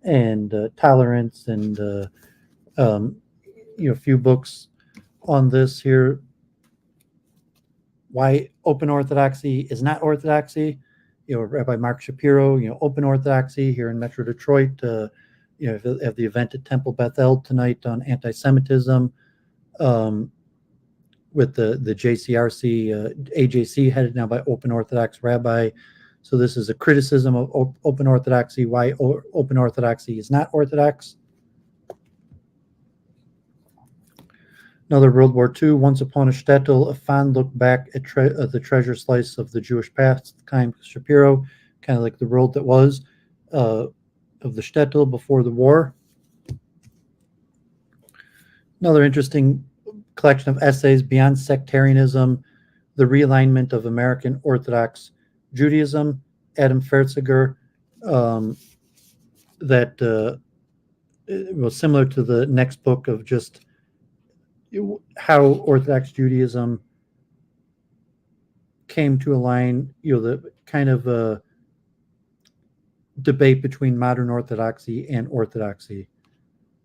and tolerance, and a few books on this here. Why Open Orthodoxy is not orthodoxy. Rabbi Mark Shapiro, Open Orthodoxy here in Metro Detroit. Have the event at Temple Bethel tonight on anti-Semitism, with the JCRC, AJC, headed now by Open Orthodox Rabbi. So this is a criticism of Open Orthodoxy, why Open Orthodoxy is not orthodox. Another World War II, Once Upon a Shtetl, a fond look back at the treasure slice of the Jewish past, Chaim Shapiro, kind of like the world that was of the Shtetl before the war. Another interesting collection of essays, Beyond Sectarianism, the Realignment of American Orthodox Judaism, Adam Fertziger, that was similar to the next book of just how Orthodox Judaism came to align, the kind of debate between modern Orthodoxy and Orthodoxy.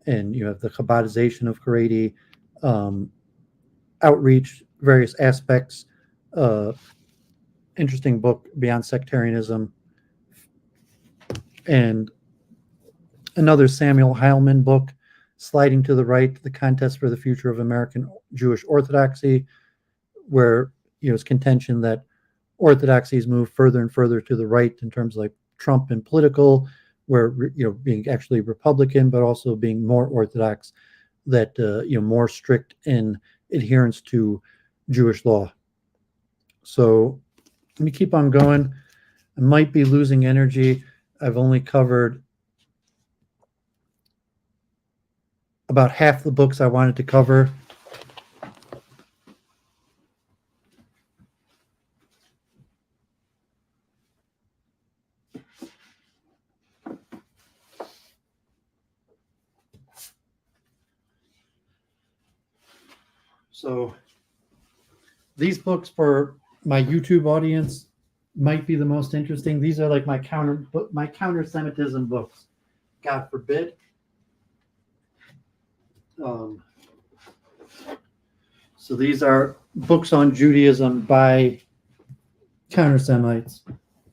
And you have the Chabadization of Haredi, outreach, various aspects. Interesting book, Beyond Sectarianism. And another Samuel Heilman book, Sliding to the Right, The Contest for the Future of American Jewish Orthodoxy, where it's contention that orthodoxies move further and further to the right in terms of like Trump and political, where being actually Republican, but also being more Orthodox, that more strict in adherence to Jewish law. So let me keep on going. I might be losing energy. I've only covered about half the books I wanted to cover. So these books for my YouTube audience might be the most interesting. These are like my counter-Semitism books. God forbid. So these are books on Judaism by counter-Semites,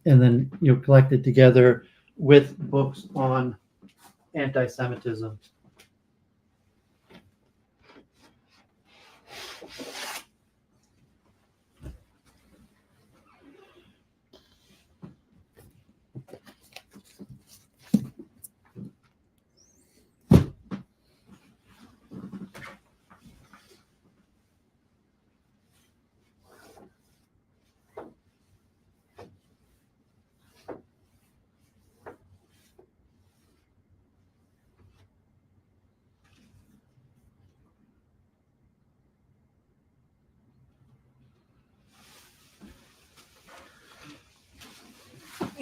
and then collected together with books on anti-Semitism.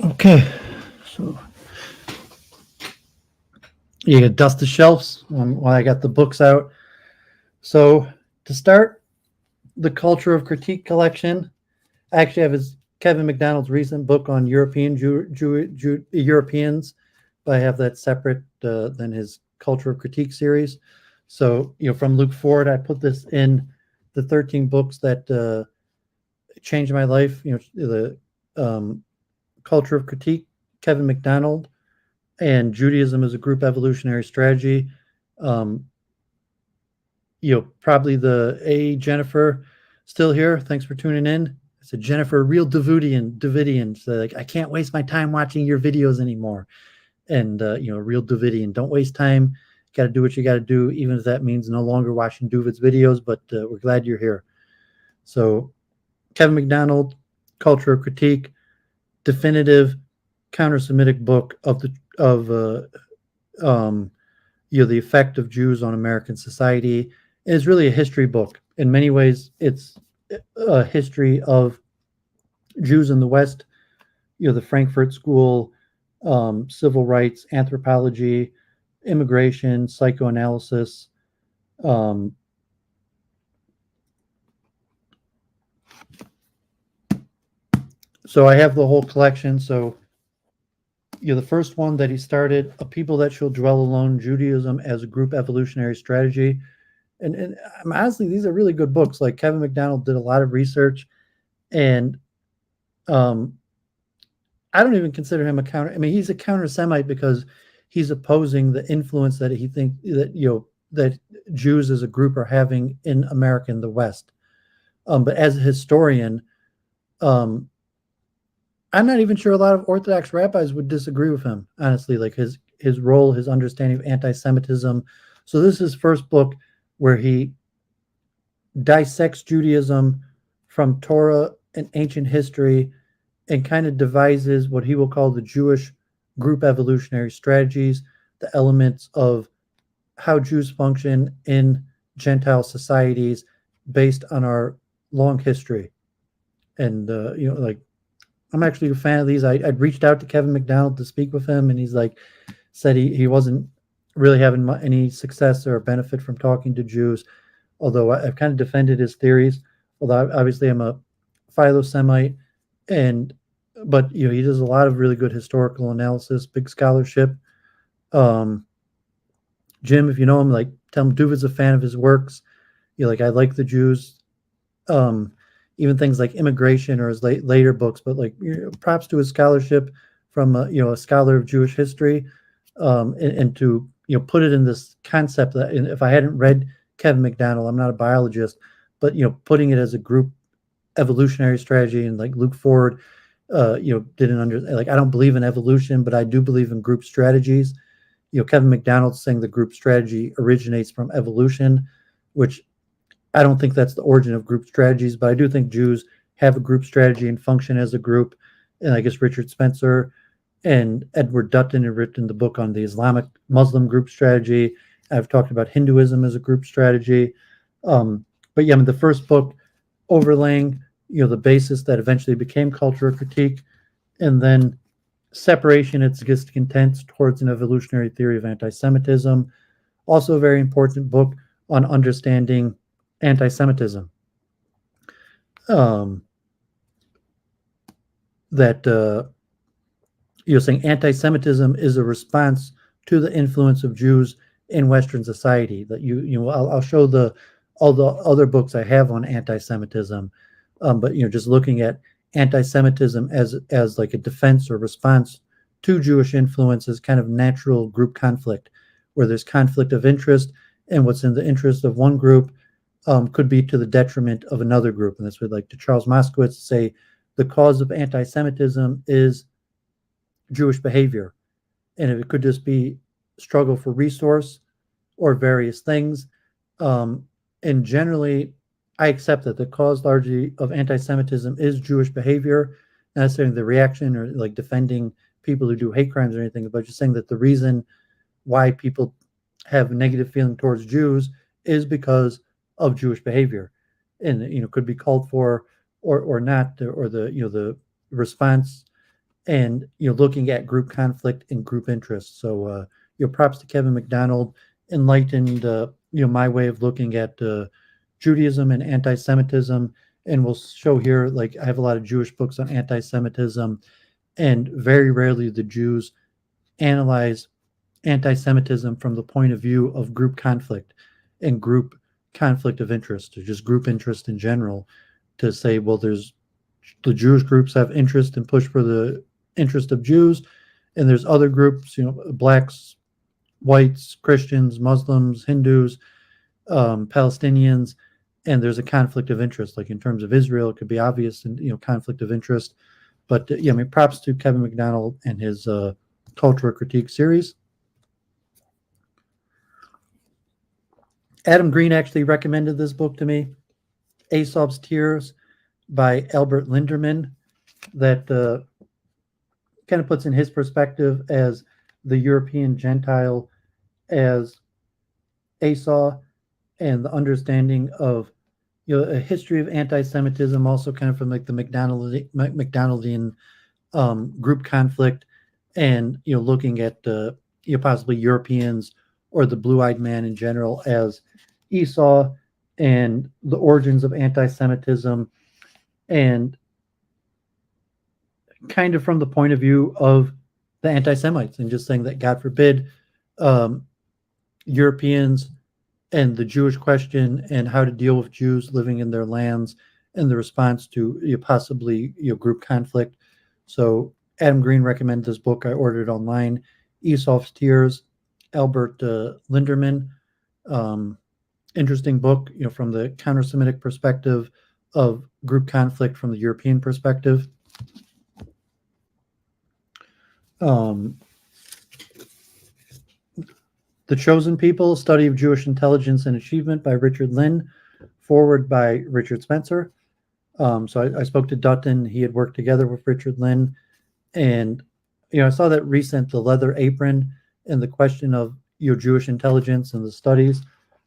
Okay, so you can dust the shelves while I got the books out. So to start, the Culture of Critique collection. I actually have Kevin McDonald's recent book on European Europeans, but I have that separate than his Culture of Critique series. So from Luke Ford, I put this in the 13 books that changed my life. The Culture of Critique, Kevin McDonald, and Judaism as a Group Evolutionary Strategy. Probably the Jennifer still here. Thanks for tuning in. I said, Jennifer, real Davidian. So like, I can't waste my time watching your videos anymore. And real Davidian. Don't waste time. Got to do what you got to do, even if that means no longer watching David's videos. But we're glad you're here. So, Kevin McDonald, Culture of Critique, definitive counter-Semitic book of the effect of Jews on American society. And it's really a history book. In many ways, it's a history of Jews in the West, the Frankfurt School, civil rights, anthropology, immigration, psychoanalysis. Um, so I have the whole collection. So, the first one that he started, A People That Shall Dwell Alone, Judaism as a Group Evolutionary Strategy. And honestly, these are really good books. Like Kevin McDonald did a lot of research, and I don't even consider him a counter. I mean, he's a counter-Semite because he's opposing the influence that he thinks that that Jews as a group are having in America and the West. But as a historian, I'm not even sure a lot of Orthodox rabbis would disagree with him. Honestly, like his role, his understanding of anti-Semitism. So this is his first book where he dissects Judaism from Torah and ancient history, and kind of devises what he will call the Jewish group evolutionary strategies, the elements of how Jews function in Gentile societies based on our long history. And, like, I'm actually a fan of these. I'd reached out to Kevin McDonald to speak with him, and he's like, said he wasn't really having any success or benefit from talking to Jews, although I've kind of defended his theories, although obviously I'm a Philo-Semite, but he does a lot of really good historical analysis, big scholarship. Jim, if you know him, like, tell him Duvid's a fan of his works. Like, I like the Jews, even things like Immigration or his later books, but like, props to his scholarship from a scholar of Jewish history, and to put it in this concept that, if I hadn't read Kevin McDonald, I'm not a biologist, but putting it as a group evolutionary strategy, and like Luke Ford, didn't like, I don't believe in evolution, but I do believe in group strategies. Kevin McDonald's saying the group strategy originates from evolution, which I don't think that's the origin of group strategies, but I do think Jews have a group strategy and function as a group. And I guess Richard Spencer and Edward Dutton have written the book on the Islamic Muslim group strategy. I've talked about Hinduism as a group strategy. But yeah, I mean, the first book overlaying, the basis that eventually became cultural critique, and then separation and discontents towards an evolutionary theory of anti-Semitism. Also a very important book on understanding anti-Semitism. Saying anti-Semitism is a response to the influence of Jews in Western society. That I'll show all the other books I have on anti-Semitism, but just looking at anti-Semitism as like a defense or response to Jewish influence is kind of natural group conflict, where there's conflict of interest, and what's in the interest of one group could be to the detriment of another group. And that's what, like, to Charles Moskowitz say, the cause of anti-Semitism is Jewish behavior. And if it could just be struggle for resource or various things, and generally, I accept that the cause largely of anti-Semitism is Jewish behavior, not necessarily the reaction or like defending people who do hate crimes or anything, but just saying that the reason why people have a negative feeling towards Jews is because of Jewish behavior, and could be called for or not, or the response, and looking at group conflict and group interests. So props to Kevin McDonald, enlightened my way of looking at Judaism and anti-Semitism. And we'll show here, like, I have a lot of Jewish books on anti-Semitism, and very rarely the Jews analyze anti-Semitism from the point of view of group conflict and group conflict of interest, or just group interest in general, to say, well, there's the Jewish groups have interest and push for the interest of Jews, and there's other groups, blacks, whites, Christians, Muslims, Hindus, Palestinians, and there's a conflict of interest. Like in terms of Israel, it could be obvious, and conflict of interest. But I mean, props to Kevin McDonald and his cultural critique series. Adam Green actually recommended this book to me, Aesop's Tears by Albert Linderman, that kind of puts in his perspective as the European Gentile as Esau, and the understanding of a history of anti-Semitism, also kind of from like the McDonaldian group conflict, and looking at possibly Europeans or the blue-eyed man in general as Esau, and the origins of anti-Semitism, and kind of from the point of view of the anti-Semites, and just saying that God forbid Europeans and the Jewish question and how to deal with Jews living in their lands and the response to possibly group conflict. So Adam Green recommended this book. I ordered it online. Esau's Tears, Albert Linderman. Interesting book, from the counter-Semitic perspective of group conflict from the European perspective. The Chosen People, Study of Jewish Intelligence and Achievement by Richard Lynn, forward by Richard Spencer. So I spoke to Dutton. He had worked together with Richard Lynn. And, I saw that recent, The Leather Apron, and the question of, Jewish intelligence and the studies.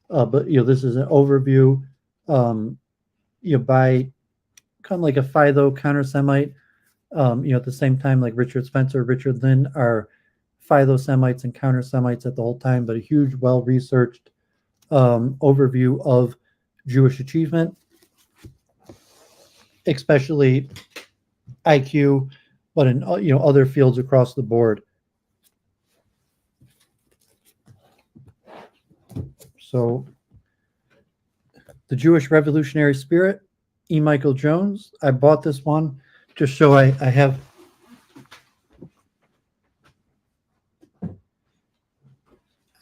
But, this is an overview, by kind of like a Philo counter-Semite. At the same time, like Richard Spencer, Richard Lynn are Philo-Semites and counter-Semites at the whole time, but a huge, well-researched overview of Jewish achievement, especially IQ, but in other fields across the board. So, The Jewish Revolutionary Spirit, E. Michael Jones. I bought this one just so I have.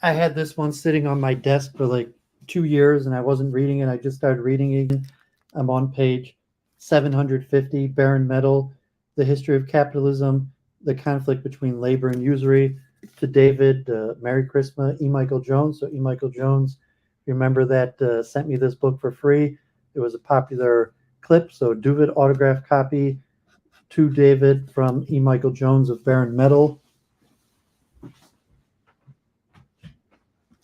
I had this one sitting on my desk for like 2 years, and I wasn't reading it. I just started reading it. I'm on page 750, Baron Metal, The History of Capitalism, the Conflict Between Labor and Usury. To David, Merry Christmas, E. Michael Jones. So E. Michael Jones, you remember that sent me this book for free. It was a popular clip. So David autographed copy to David from E. Michael Jones of Baron Metal.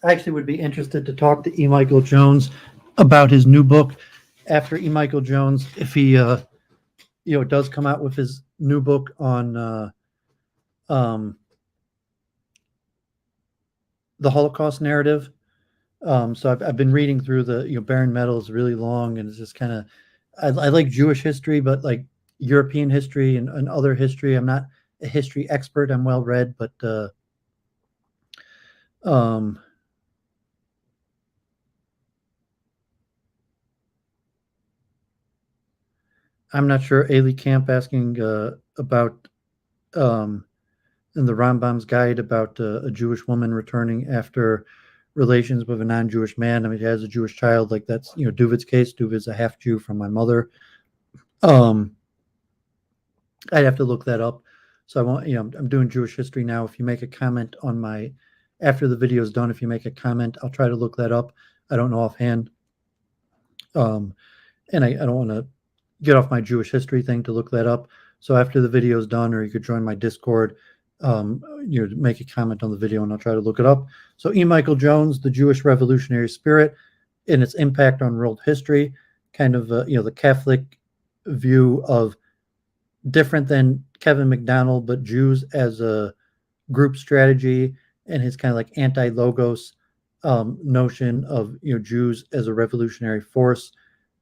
I actually would be interested to talk to E. Michael Jones about his new book after E. Michael Jones, if he, does come out with his new book on the Holocaust narrative. So I've been reading through the, Baron Metal is really long, and it's just kind of, I like Jewish history, but like European history and other history. I'm not a history expert. I'm well read, but I'm not sure. Ailey Camp asking about in the Rambam's guide about a Jewish woman returning after relations with a non-Jewish man. I mean, he has a Jewish child. Like that's Duvid's case. Duvid's a half Jew from my mother. I'd have to look that up. So I want I'm doing Jewish history now. If you make a comment on my after the video is done, if you make a comment, I'll try to look that up. I don't know offhand. And I don't want to get off my Jewish history thing to look that up. So after the video is done, or you could join my Discord, make a comment on the video and I'll try to look it up. So E. Michael Jones, The Jewish Revolutionary Spirit and Its Impact on World History, kind of, the Catholic view of different than Kevin McDonald, but Jews as a group strategy, and his kind of like anti-logos notion of, Jews as a revolutionary force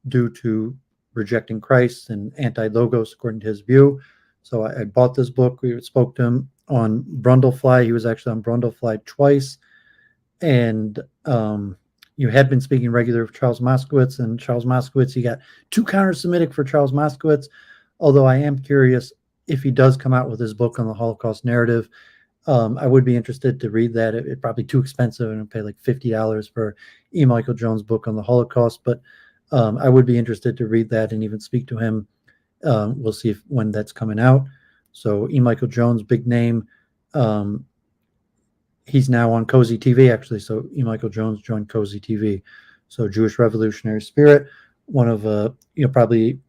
due to rejecting Christ and anti-logos according to his view. So I bought this book. We spoke to him on Brundlefly. He was actually on Brundlefly twice. And you had been speaking regular with Charles Moskowitz, and Charles Moskowitz, he got too counter-Semitic for Charles Moskowitz, although I am curious if he does come out with his book on the Holocaust narrative. I would be interested to read that. It's probably too expensive, and I'd pay like $50 for E. Michael Jones' book on the Holocaust, but I would be interested to read that and even speak to him. We'll see when that's coming out. So E. Michael Jones, big name. He's now on Cozy TV, actually. So E. Michael Jones joined Cozy TV. So Jewish Revolutionary Spirit, one of probably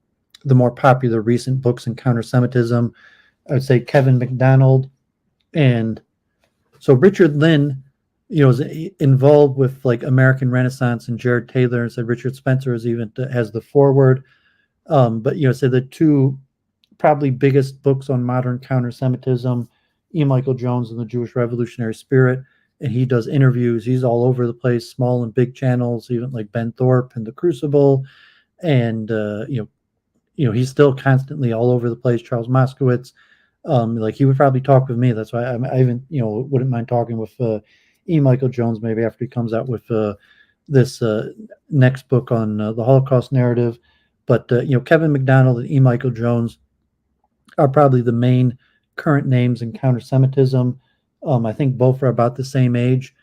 the more popular recent books in counter-Semitism. I would say Kevin McDonald. And so Richard Lynn is involved with like American Renaissance and Jared Taylor, and said Richard Spencer is even has the foreword. But so the two probably biggest books on modern counter-Semitism, E. Michael Jones and the Jewish Revolutionary Spirit, and he does interviews. He's all over the place, small and big channels, even like Ben Thorpe and The Crucible, and he's still constantly all over the place. Charles Moskowitz, like he would probably talk with me. That's why I even wouldn't mind talking with E. Michael Jones maybe after he comes out with this next book on the Holocaust narrative. But Kevin McDonald and E. Michael Jones are probably the main current names in counter-Semitism. I think both are about the same age,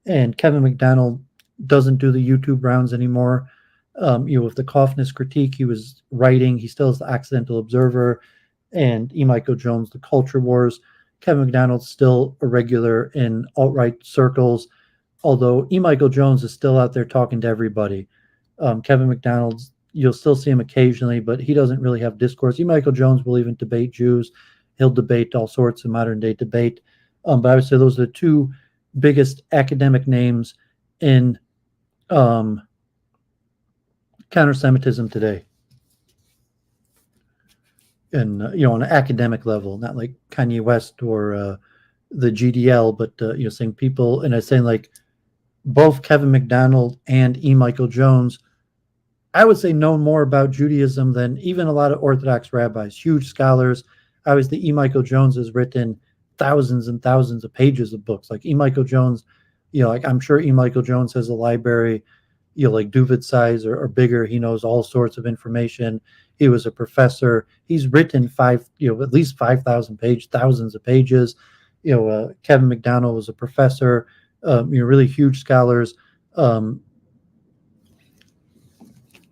and Kevin McDonald doesn't do the YouTube rounds anymore. With the Kaufmanist critique he was writing, he still has the Accidental Observer, and E. Michael Jones, the Culture Wars. Kevin McDonald's still a regular in alt-right circles, although E. Michael Jones is still out there talking to everybody. Kevin McDonald's, you'll still see him occasionally, but he doesn't really have discourse. E. Michael Jones will even debate Jews. He'll debate all sorts of modern-day debate. But I would say those are the two biggest academic names in counter-Semitism today. And, on an academic level, not like Kanye West or the GDL, but, saying people, and I'm saying like both Kevin McDonald and E. Michael Jones, I would say know more about Judaism than even a lot of Orthodox rabbis, huge scholars. Obviously, E. Michael Jones has written thousands and thousands of pages of books. Like E. Michael Jones, like I'm sure E. Michael Jones has a library, like Duvid size or bigger. He knows all sorts of information. He was a professor. He's written at least 5,000 pages, thousands of pages. Kevin McDonald was a professor. Really huge scholars.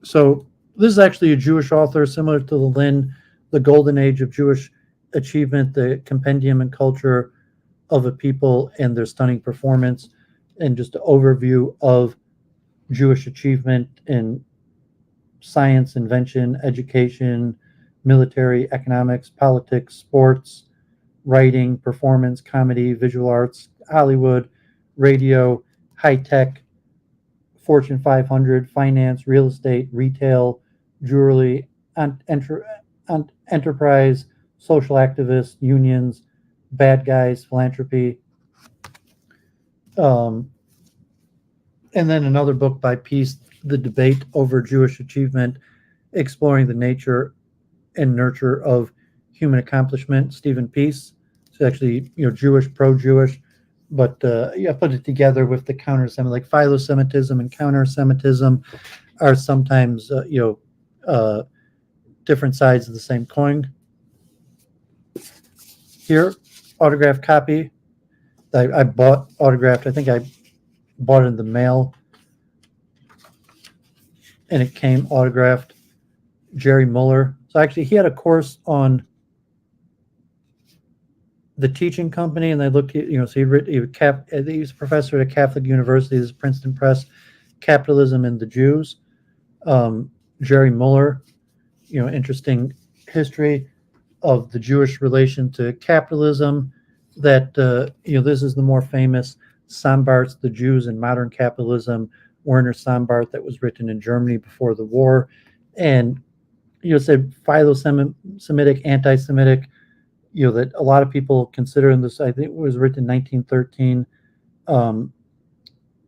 So this is actually a Jewish author, similar to the Lynn, The Golden Age of Jewish Achievement, the Compendium and Culture of a People and Their Stunning Performance, and just an overview of Jewish achievement in science, invention, education, military, economics, politics, sports, writing, performance, comedy, visual arts, Hollywood, radio, high tech, Fortune 500, finance, real estate, retail, jewelry, enterprise, social activists, unions, bad guys, philanthropy. And then another book by Peace, The Debate Over Jewish Achievement, Exploring the Nature and Nurture of Human Accomplishment, Stephen Peace. So actually, Jewish, pro-Jewish, but I put it together with the counter-Semitic, like Philo-Semitism and counter-Semitism are sometimes, different sides of the same coin. Here, autographed copy. I bought autographed. I think I bought it in the mail, and it came autographed. Jerry Muller. So actually, he had a course on the teaching company, and they looked at, so he was a professor at a Catholic university, this is Princeton Press, Capitalism and the Jews. Jerry Muller, interesting history of the Jewish relation to capitalism. That this is the more famous Sombart's The Jews and Modern Capitalism, Werner Sombart, that was written in Germany before the war, and said Philo-Semitic, Anti-Semitic. That a lot of people consider in this, I think it was written in 1913.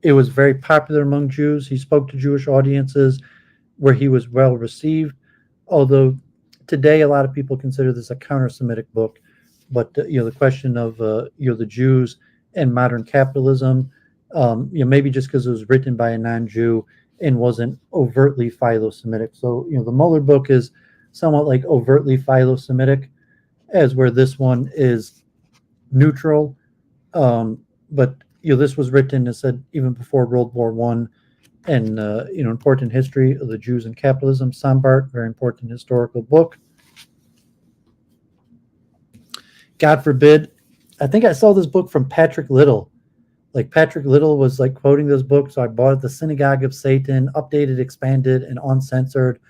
It was very popular among Jews. He spoke to Jewish audiences where he was well received, although today a lot of people consider this a counter-Semitic book. But the question of the Jews and modern capitalism, maybe just because it was written by a non-Jew and wasn't overtly Philo-Semitic. So the Muller book is somewhat like overtly Philo-Semitic, as where this one is neutral. But this was written, as said, even before World War I, and important history of the Jews and capitalism. Sombart, very important historical book. God forbid, I think I saw this book from Patrick Little. Like Patrick Little was like quoting this book, so I bought it. The Synagogue of Satan, updated, expanded, and uncensored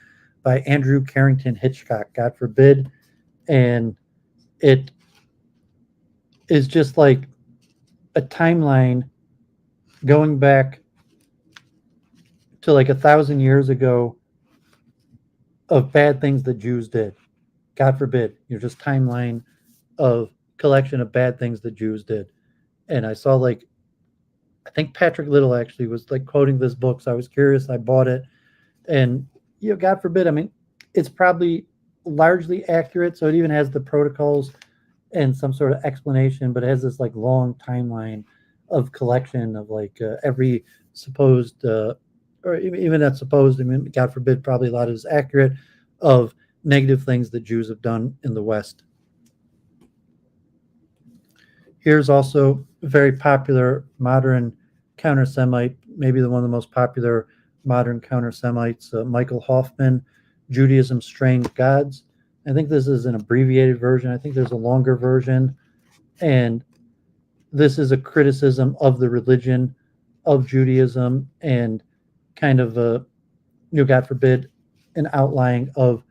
by Andrew Carrington Hitchcock. God forbid, and it is just like a timeline going back to like 1,000 years ago of bad things that Jews did. God forbid, just timeline of collection of bad things that Jews did. And I saw like, I think Patrick Little actually was like quoting this book. So I was curious. I bought it. And, God forbid, I mean, it's probably largely accurate. So it even has the protocols and some sort of explanation, but it has this like long timeline of collection of like every supposed, or even not supposed, I mean, God forbid, probably a lot of it is accurate, of negative things that Jews have done in the West. Here's also a very popular modern counter-Semite, maybe one of the most popular modern counter-Semites, Michael Hoffman, Judaism's Strange Gods. I think this is an abbreviated version. I think there's a longer version. And this is a criticism of the religion of Judaism and kind of a, God forbid, an outlining of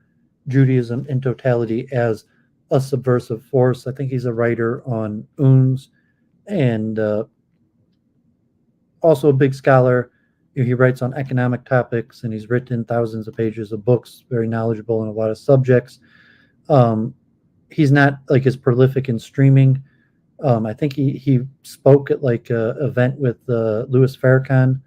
Judaism in totality as a subversive force. I think he's a writer on Uns and also a big scholar. He writes on economic topics and he's written thousands of pages of books, very knowledgeable in a lot of subjects. He's not like as prolific in streaming. I think he spoke at like an event with Louis Farrakhan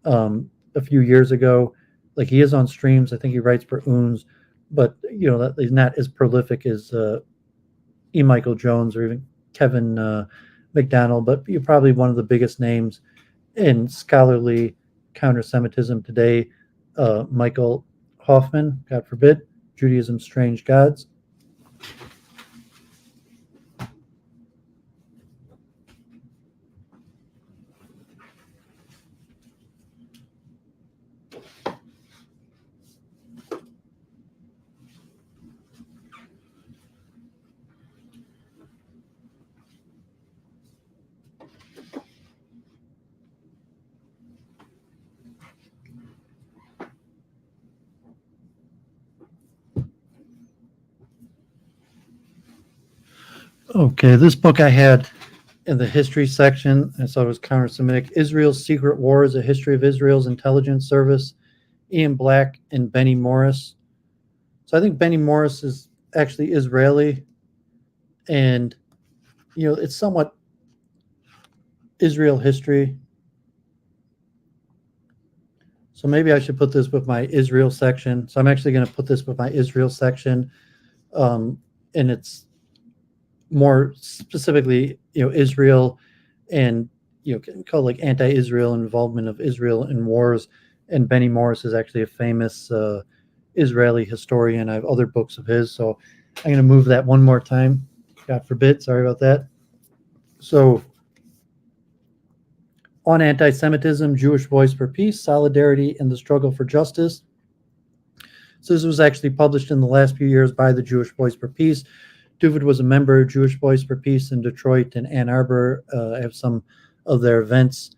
a few years ago. Like he is on streams. I think he writes for Uns, but he's not as prolific as E. Michael Jones or even Kevin McDonald. But you're probably one of the biggest names in scholarly counter-Semitism today. Michael Hoffman, God forbid, Judaism's Strange Gods. Okay, this book I had in the history section. I saw it was counter-Semitic. Israel's Secret Wars, A History of Israel's Intelligence Service, Ian Black and Benny Morris. So I think Benny Morris is actually Israeli, and it's somewhat Israel history. So maybe I should put this with my Israel section. So I'm actually going to put this with my Israel section, and it's more specifically, Israel and called like anti-Israel involvement of Israel in wars. And Benny Morris is actually a famous Israeli historian. I have other books of his, so I'm going to move that one more time. God forbid. Sorry about that. So on anti-Semitism, Jewish Voice for Peace, Solidarity, and the Struggle for Justice. So this was actually published in the last few years by the Jewish Voice for Peace. Duvid was a member of Jewish Voice for Peace in Detroit and Ann Arbor. I have some of their events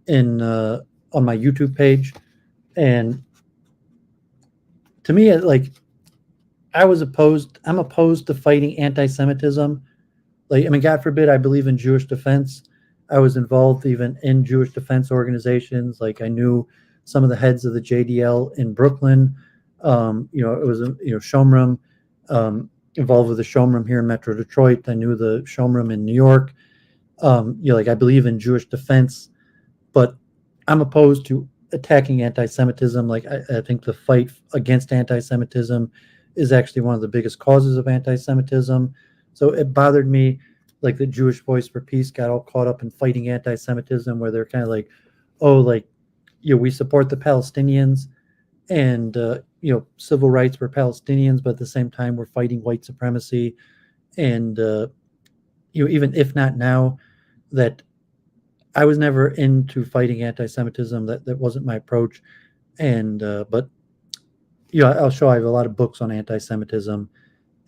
on my YouTube page. And to me, I'm opposed to fighting anti-Semitism. God forbid, I believe in Jewish defense. I was involved even in Jewish defense organizations. Like I knew some of the heads of the JDL in Brooklyn. It was Shomrim, involved with the Shomrim here in Metro Detroit. I knew the Shomrim in New York. I believe in Jewish defense, but I'm opposed to attacking anti-Semitism. I think the fight against anti-Semitism is actually one of the biggest causes of anti-Semitism. So it bothered me, like the Jewish Voice for Peace got all caught up in fighting anti-Semitism, where they're kind of like, we support the Palestinians and civil rights for Palestinians, but at the same time we're fighting white supremacy. And even if not now, that I was never into fighting anti-Semitism. That wasn't my approach. And but I'll show I have a lot of books on anti-Semitism,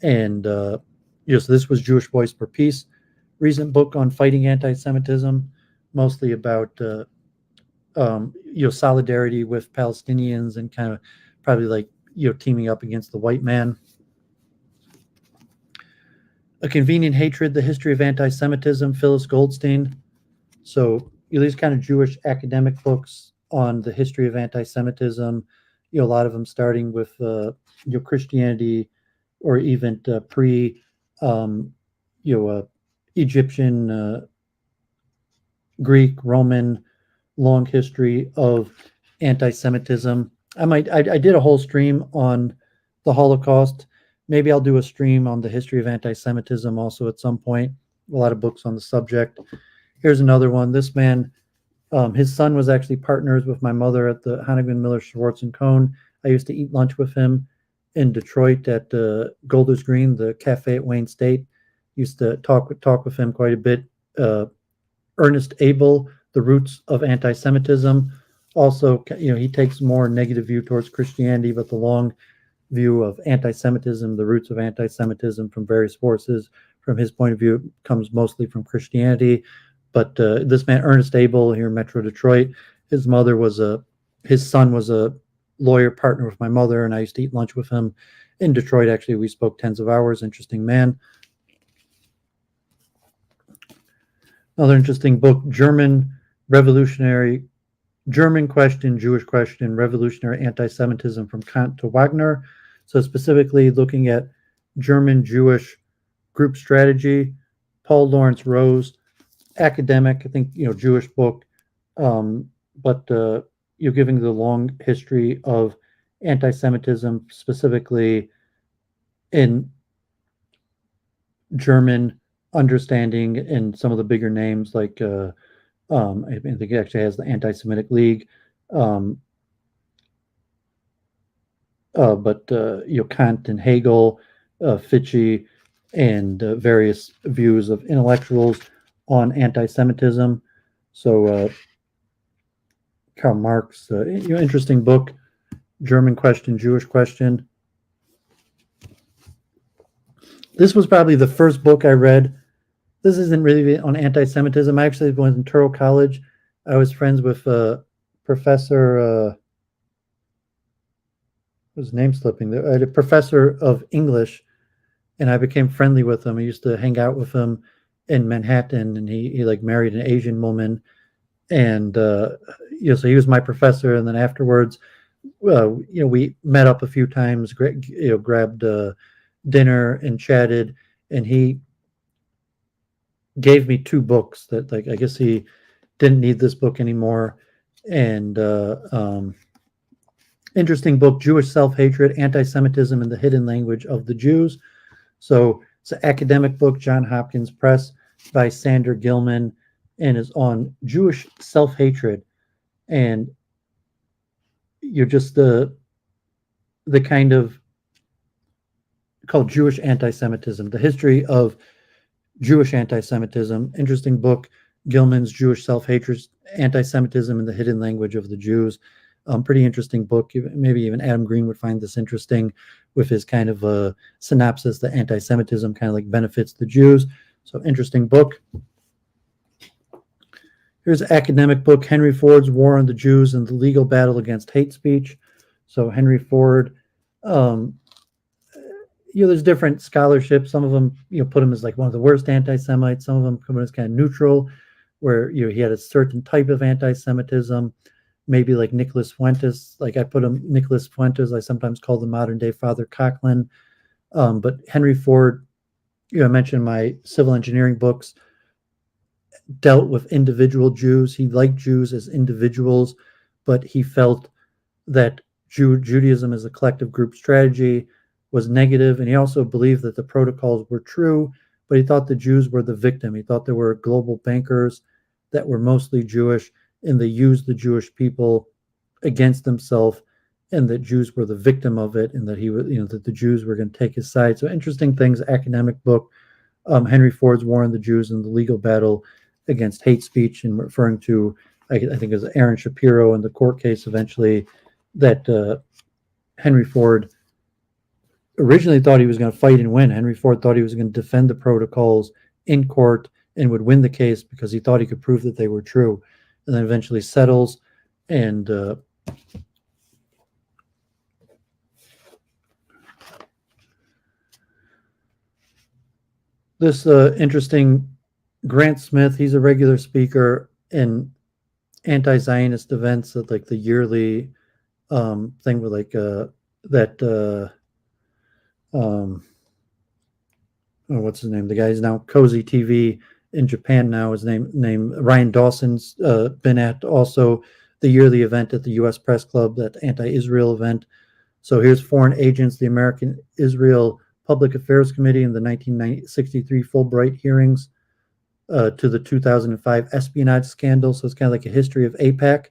and so this was Jewish Voice for Peace, recent book on fighting anti-Semitism, mostly about solidarity with Palestinians and kind of probably teaming up against the white man. A Convenient Hatred, The History of Anti-Semitism, Phyllis Goldstein. So these kind of Jewish academic books on the history of anti-Semitism. A lot of them starting with Christianity, or even pre Egyptian, Greek, Roman, long history of anti-Semitism. I did a whole stream on the Holocaust. Maybe I'll do a stream on the history of anti-Semitism also at some point. A lot of books on the subject. Here's another one. This man, his son was actually partners with my mother at the Hanneman Miller Schwartz and Cohn. I used to eat lunch with him in Detroit at Golders Green, the cafe at Wayne State. Used to talk with him quite a bit. Ernest Abel, The Roots of Anti-Semitism. Also, he takes more negative view towards Christianity, but the long view of anti-Semitism, the roots of anti-Semitism from various forces, from his point of view, comes mostly from Christianity. But this man, Ernest Abel, here in Metro Detroit, his son was a lawyer partner with my mother, and I used to eat lunch with him in Detroit. Actually, we spoke tens of hours. Interesting man. Another interesting book, German Question, Jewish Question, Revolutionary Anti-Semitism from Kant to Wagner. So specifically looking at German Jewish group strategy. Paul Lawrence Rose, academic, I think, Jewish book, but you're giving the long history of anti-Semitism, specifically in German understanding, and some of the bigger names like I think it actually has the Anti-Semitic League, but Kant and Hegel, Fichte, and various views of intellectuals on anti-Semitism. So Karl Marx, interesting book, German Question, Jewish Question. This was probably the first book I read. This isn't really on anti-Semitism. I actually went in Touro College. I was friends with Professor, his name slipping there, a professor of English, and I became friendly with him. I used to hang out with him in Manhattan, and he like married an Asian woman, and so he was my professor. And then afterwards, we met up a few times, grabbed dinner and chatted, and he gave me two books that, like, I guess he didn't need this book anymore. And interesting book, Jewish Self-Hatred, Anti-Semitism and the Hidden Language of the Jews. So it's an academic book, Johns Hopkins Press, by Sander Gilman, and is on Jewish self-hatred. And you're just the kind of called Jewish anti-Semitism, the history of Jewish anti-Semitism. Interesting book, Gilman's Jewish Self-Hatred, Anti-Semitism and the Hidden Language of the Jews. Pretty interesting book. Maybe even Adam Green would find this interesting, with his kind of a synopsis that anti-Semitism kind of like benefits the Jews. So interesting book. Here's an academic book, Henry Ford's War on the Jews and the Legal Battle Against Hate Speech. So Henry Ford, there's different scholarship. Some of them, put him as like one of the worst anti-Semites. Some of them come in as kind of neutral, where he had a certain type of anti-Semitism. Maybe like Nicholas Fuentes. Like I put him, Nicholas Fuentes, I sometimes call the modern day Father Coughlin. But Henry Ford, I mentioned my civil engineering books, dealt with individual Jews. He liked Jews as individuals, but he felt that Judaism as a collective group strategy was negative, and he also believed that the protocols were true, but he thought the Jews were the victim. He thought there were global bankers that were mostly Jewish, and they used the Jewish people against themselves, and that Jews were the victim of it, and that that the Jews were going to take his side. So interesting things, academic book, Henry Ford's War on the Jews and the Legal Battle Against Hate Speech, and referring to, I think it was Aaron Shapiro in the court case eventually, that Henry Ford originally thought he was going to fight and win. Henry Ford thought he was going to defend the protocols in court and would win the case because he thought he could prove that they were true, and then eventually settles. And this interesting Grant Smith, he's a regular speaker in anti-Zionist events at like the yearly thing with like that what's his name? The guy's now Cozy TV in Japan now. His name Ryan Dawson's been at also the yearly event at the U.S. Press Club, that anti-Israel event. So here's foreign agents, the American Israel Public Affairs Committee in the 1963 Fulbright hearings to the 2005 espionage scandal. So it's kind of like a history of AIPAC.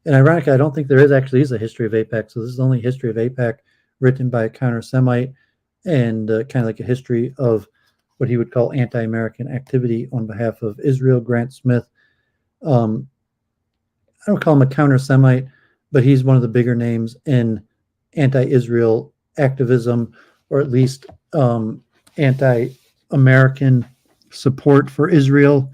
And ironically, I don't think there is a history of AIPAC. So this is only a history of AIPAC written by a counter-Semite, and kind of like a history of what he would call anti-American activity on behalf of Israel. Grant Smith, I don't call him a counter-Semite, but he's one of the bigger names in anti-Israel activism, or at least anti-American support for Israel,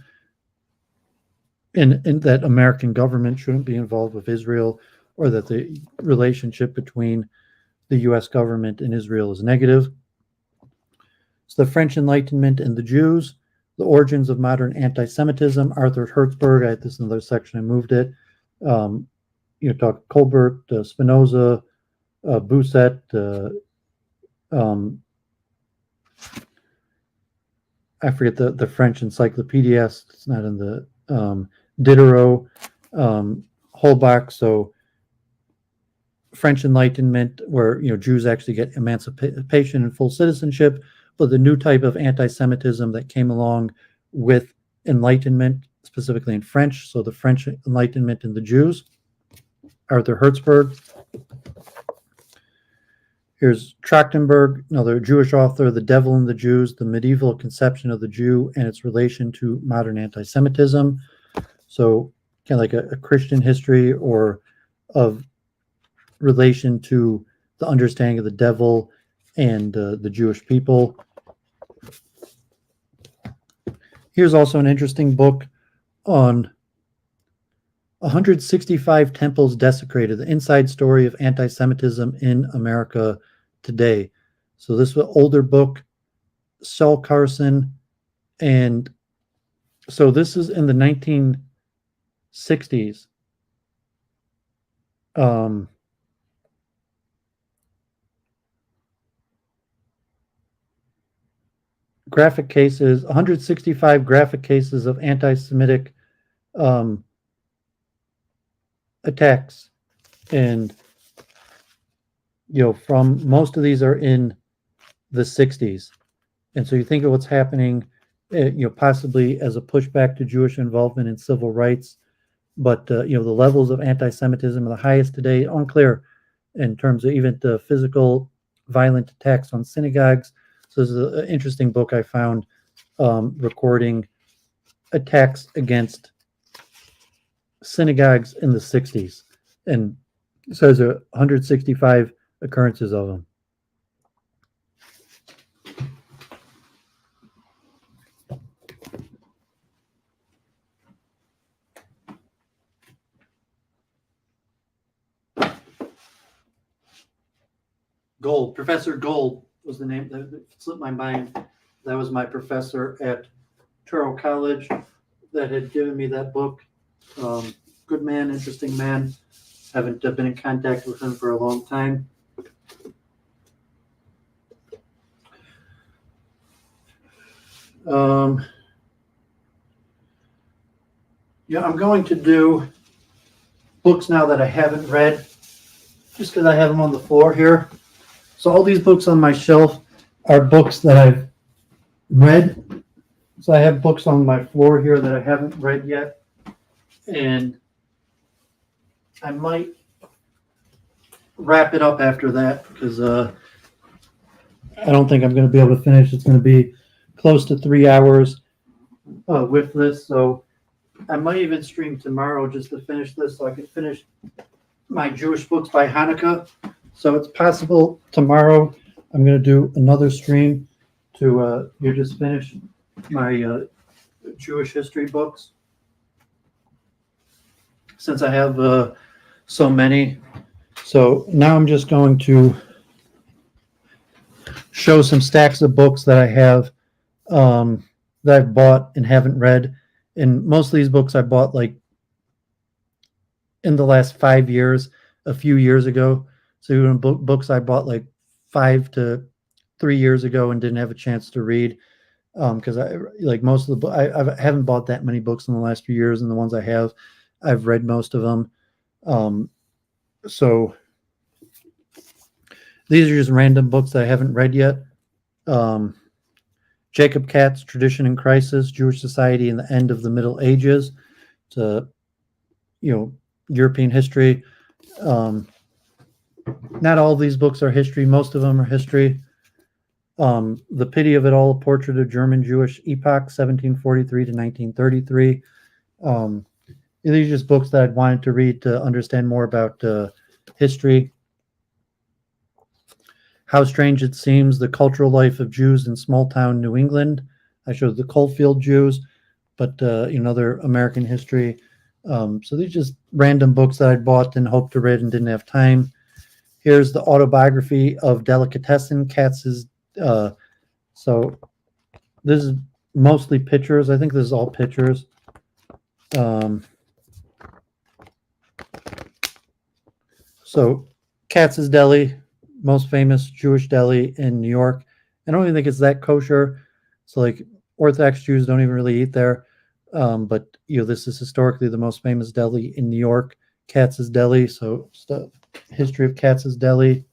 and that American government shouldn't be involved with Israel, or that the relationship between the U.S. government and Israel is negative. So the French Enlightenment and the Jews, the origins of modern anti-Semitism, Arthur Hertzberg. This is another section, I moved it. Talk Colbert, Spinoza, Bousset, I forget the French encyclopedia. It's not in the Diderot, Holbach. So French Enlightenment, where Jews actually get emancipation and full citizenship, but the new type of anti-Semitism that came along with Enlightenment, specifically in French. So the French Enlightenment and the Jews, Arthur Hertzberg. Here's Trachtenberg, another Jewish author, The Devil and the Jews, the Medieval Conception of the Jew and its Relation to Modern Anti-Semitism. So kind of like a Christian history, or of relation to the understanding of the devil and the Jewish people. Here's also an interesting book on 165 temples desecrated, the inside story of anti-Semitism in America today. So this was an older book, Saul Carson, and so this is in the 1960s. Graphic cases, 165 graphic cases of anti-Semitic attacks, and from most of these are in the 60s. And so you think of what's happening, possibly as a pushback to Jewish involvement in civil rights, but the levels of anti-Semitism are the highest today. Unclear in terms of even the physical violent attacks on synagogues. So this is an interesting book I found, recording attacks against synagogues in the 60s, and it says 165 occurrences of them. Gold, Professor Gold was the name that slipped my mind. That was my professor at Touro College that had given me that book. Good man, interesting man. Haven't been in contact with him for a long time. I'm going to do books now that I haven't read, just because I have them on the floor here. So all these books on my shelf are books that I've read. So I have books on my floor here that I haven't read yet. And I might wrap it up after that, because I don't think I'm going to be able to finish. It's going to be close to 3 hours with this. So I might even stream tomorrow just to finish this, so I can finish my Jewish books by Hanukkah. So it's possible tomorrow I'm going to do another stream to just finish my Jewish history books, since I have so many. So now I'm just going to show some stacks of books that I have, that I've bought and haven't read. And most of these books I bought like in the last 5 years, a few years ago. So even books I bought like 5 to 3 years ago and didn't have a chance to read, because I like most of the I haven't bought that many books in the last few years, and the ones I have, I've read most of them. So these are just random books that I haven't read yet. Jacob Katz, Tradition in Crisis, Jewish Society in the End of the Middle Ages. It's a, European history. Not all of these books are history. Most of them are history. The Pity of It All, A Portrait of German Jewish Epoch, 1743 to 1933. These are just books that I'd wanted to read to understand more about history. How Strange It Seems, The Cultural Life of Jews in Small-Town New England. I showed the Coalfield Jews, but other American history. So these are just random books that I bought and hoped to read and didn't have time. Here's the autobiography of Delicatessen, Katz's. So this is mostly pictures. I think this is all pictures. So Katz's Deli, most famous Jewish deli in New York. I don't even think it's that kosher. So like Orthodox Jews don't even really eat there. But this is historically the most famous deli in New York, Katz's Deli. So the history of Katz's Deli.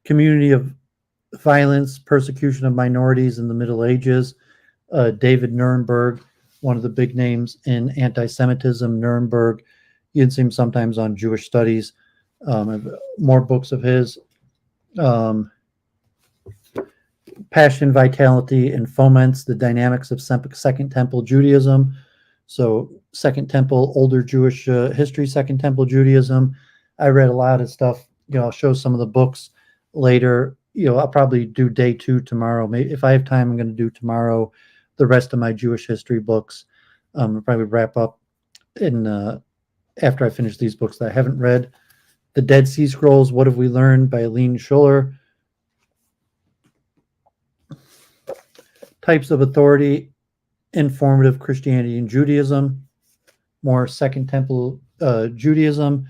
Community of violence, persecution of minorities in the Middle Ages. David Nuremberg, one of the big names in anti-Semitism. Nuremberg, you can see him sometimes on Jewish Studies. I have more books of his. Passion, Vitality, and Foments the Dynamics of Second Temple Judaism. So Second Temple, older Jewish history, Second Temple Judaism. I read a lot of stuff. I'll show some of the books later. I'll probably do day 2 tomorrow. Maybe if I have time, I'm going to do tomorrow the rest of my Jewish history books. I'll probably wrap up after I finish these books that I haven't read. The Dead Sea Scrolls, What Have We Learned by Aline Schuller. Types of Authority, Informative Christianity and Judaism. More Second Temple Judaism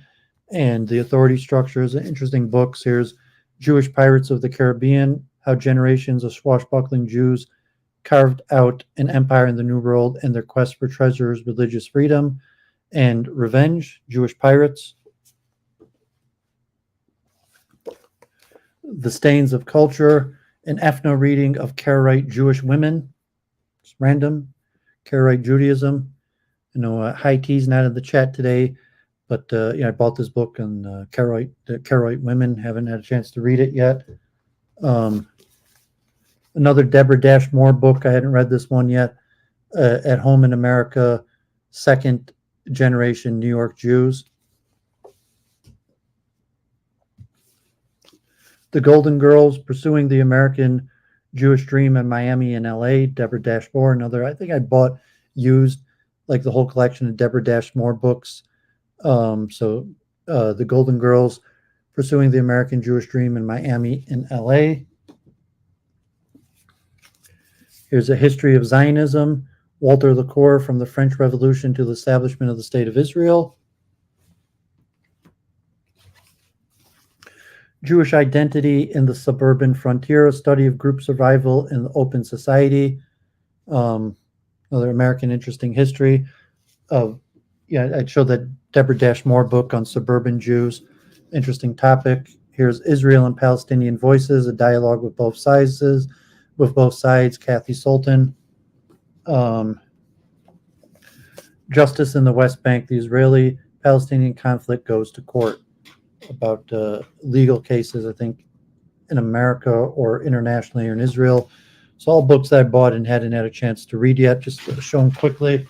and the authority structures. Interesting books. Here's Jewish Pirates of the Caribbean, How Generations of Swashbuckling Jews Carved Out an Empire in the New World and Their Quest for Treasures, Religious Freedom, and Revenge, Jewish Pirates. The Stains of Culture, an ethno-reading of Karaite Jewish women. It's random. Karaite Judaism. I know High T's not in the chat today, but I bought this book on Karaite women. Haven't had a chance to read it yet. Another Deborah Dash Moore book. I hadn't read this one yet. At Home in America, Second Generation New York Jews. The Golden Girls, Pursuing the American Jewish Dream in Miami and LA, Deborah Dash Moore. Another, I think I bought used, like the whole collection of Deborah Dash Moore books. The Golden Girls, Pursuing the American Jewish Dream in Miami and LA. Here's a History of Zionism, Walter LaCour, From the French Revolution to the Establishment of the State of Israel. Jewish Identity in the Suburban Frontier, a study of group survival in the open society. Another American interesting history of, I'd show that Deborah Dash Moore book on suburban Jews. Interesting topic. Here's Israel and Palestinian Voices, a dialogue with both sides, Kathy Sultan. Justice in the West Bank, the Israeli-Palestinian conflict goes to court. About legal cases, I think, in America or internationally or in Israel. So all books that I bought and hadn't had a chance to read yet, just to show them quickly.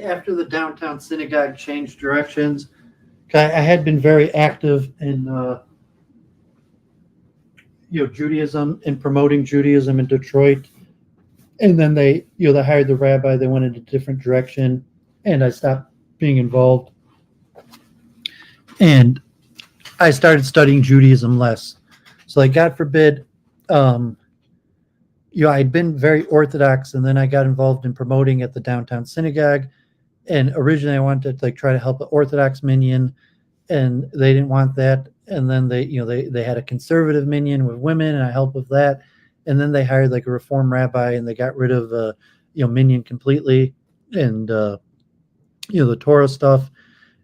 After the downtown synagogue changed directions, I had been very active in Judaism and promoting Judaism in Detroit And then they hired the rabbi. They went in a different direction, and I stopped being involved. And I started studying Judaism less. So, like, God forbid, um, I'd been very Orthodox, and then I got involved in promoting at the downtown synagogue. And originally, I wanted to like try to help the Orthodox minyan, and they didn't want that. And then they had a conservative minyan with women, and I helped with that. And then they hired like a reform rabbi, and they got rid of minyan completely, and the Torah stuff.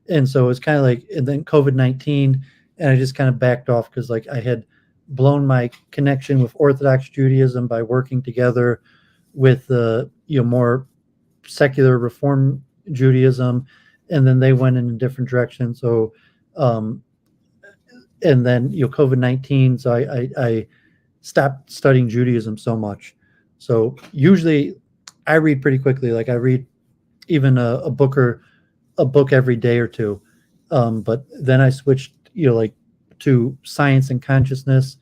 And so it's kind of like, and then COVID-19, and I just kind of backed off because like I had blown my connection with Orthodox Judaism by working together with more secular Reform Judaism, and then they went in a different direction. So, and then COVID-19, so I stopped studying Judaism so much. So usually I read pretty quickly. Like I read even a book every day or two. But then I switched, like to science and consciousness,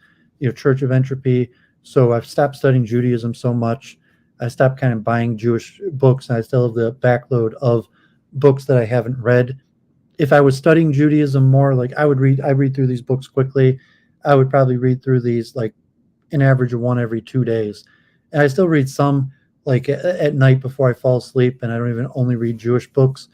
Church of Entropy. So I've stopped studying Judaism so much. I stopped kind of buying Jewish books, and I still have the backload of books that I haven't read. If I was studying Judaism more, like I read through these books quickly. I would probably read through these like an average of one every 2 days. And I still read some like at night before I fall asleep, and I don't even only read Jewish books.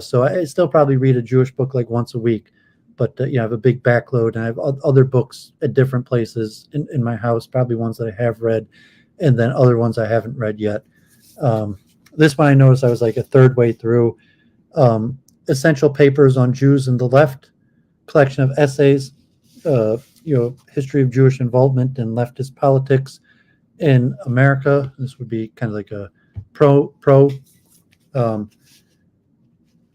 So I still probably read a Jewish book like once a week, but I have a big backload, and I have other books at different places in my house, probably ones that I have read, and then other ones I haven't read yet. This one I noticed I was like a third way through. Essential Papers on Jews and the Left, collection of essays, history of Jewish involvement in leftist politics in America. This would be kind of like a pro.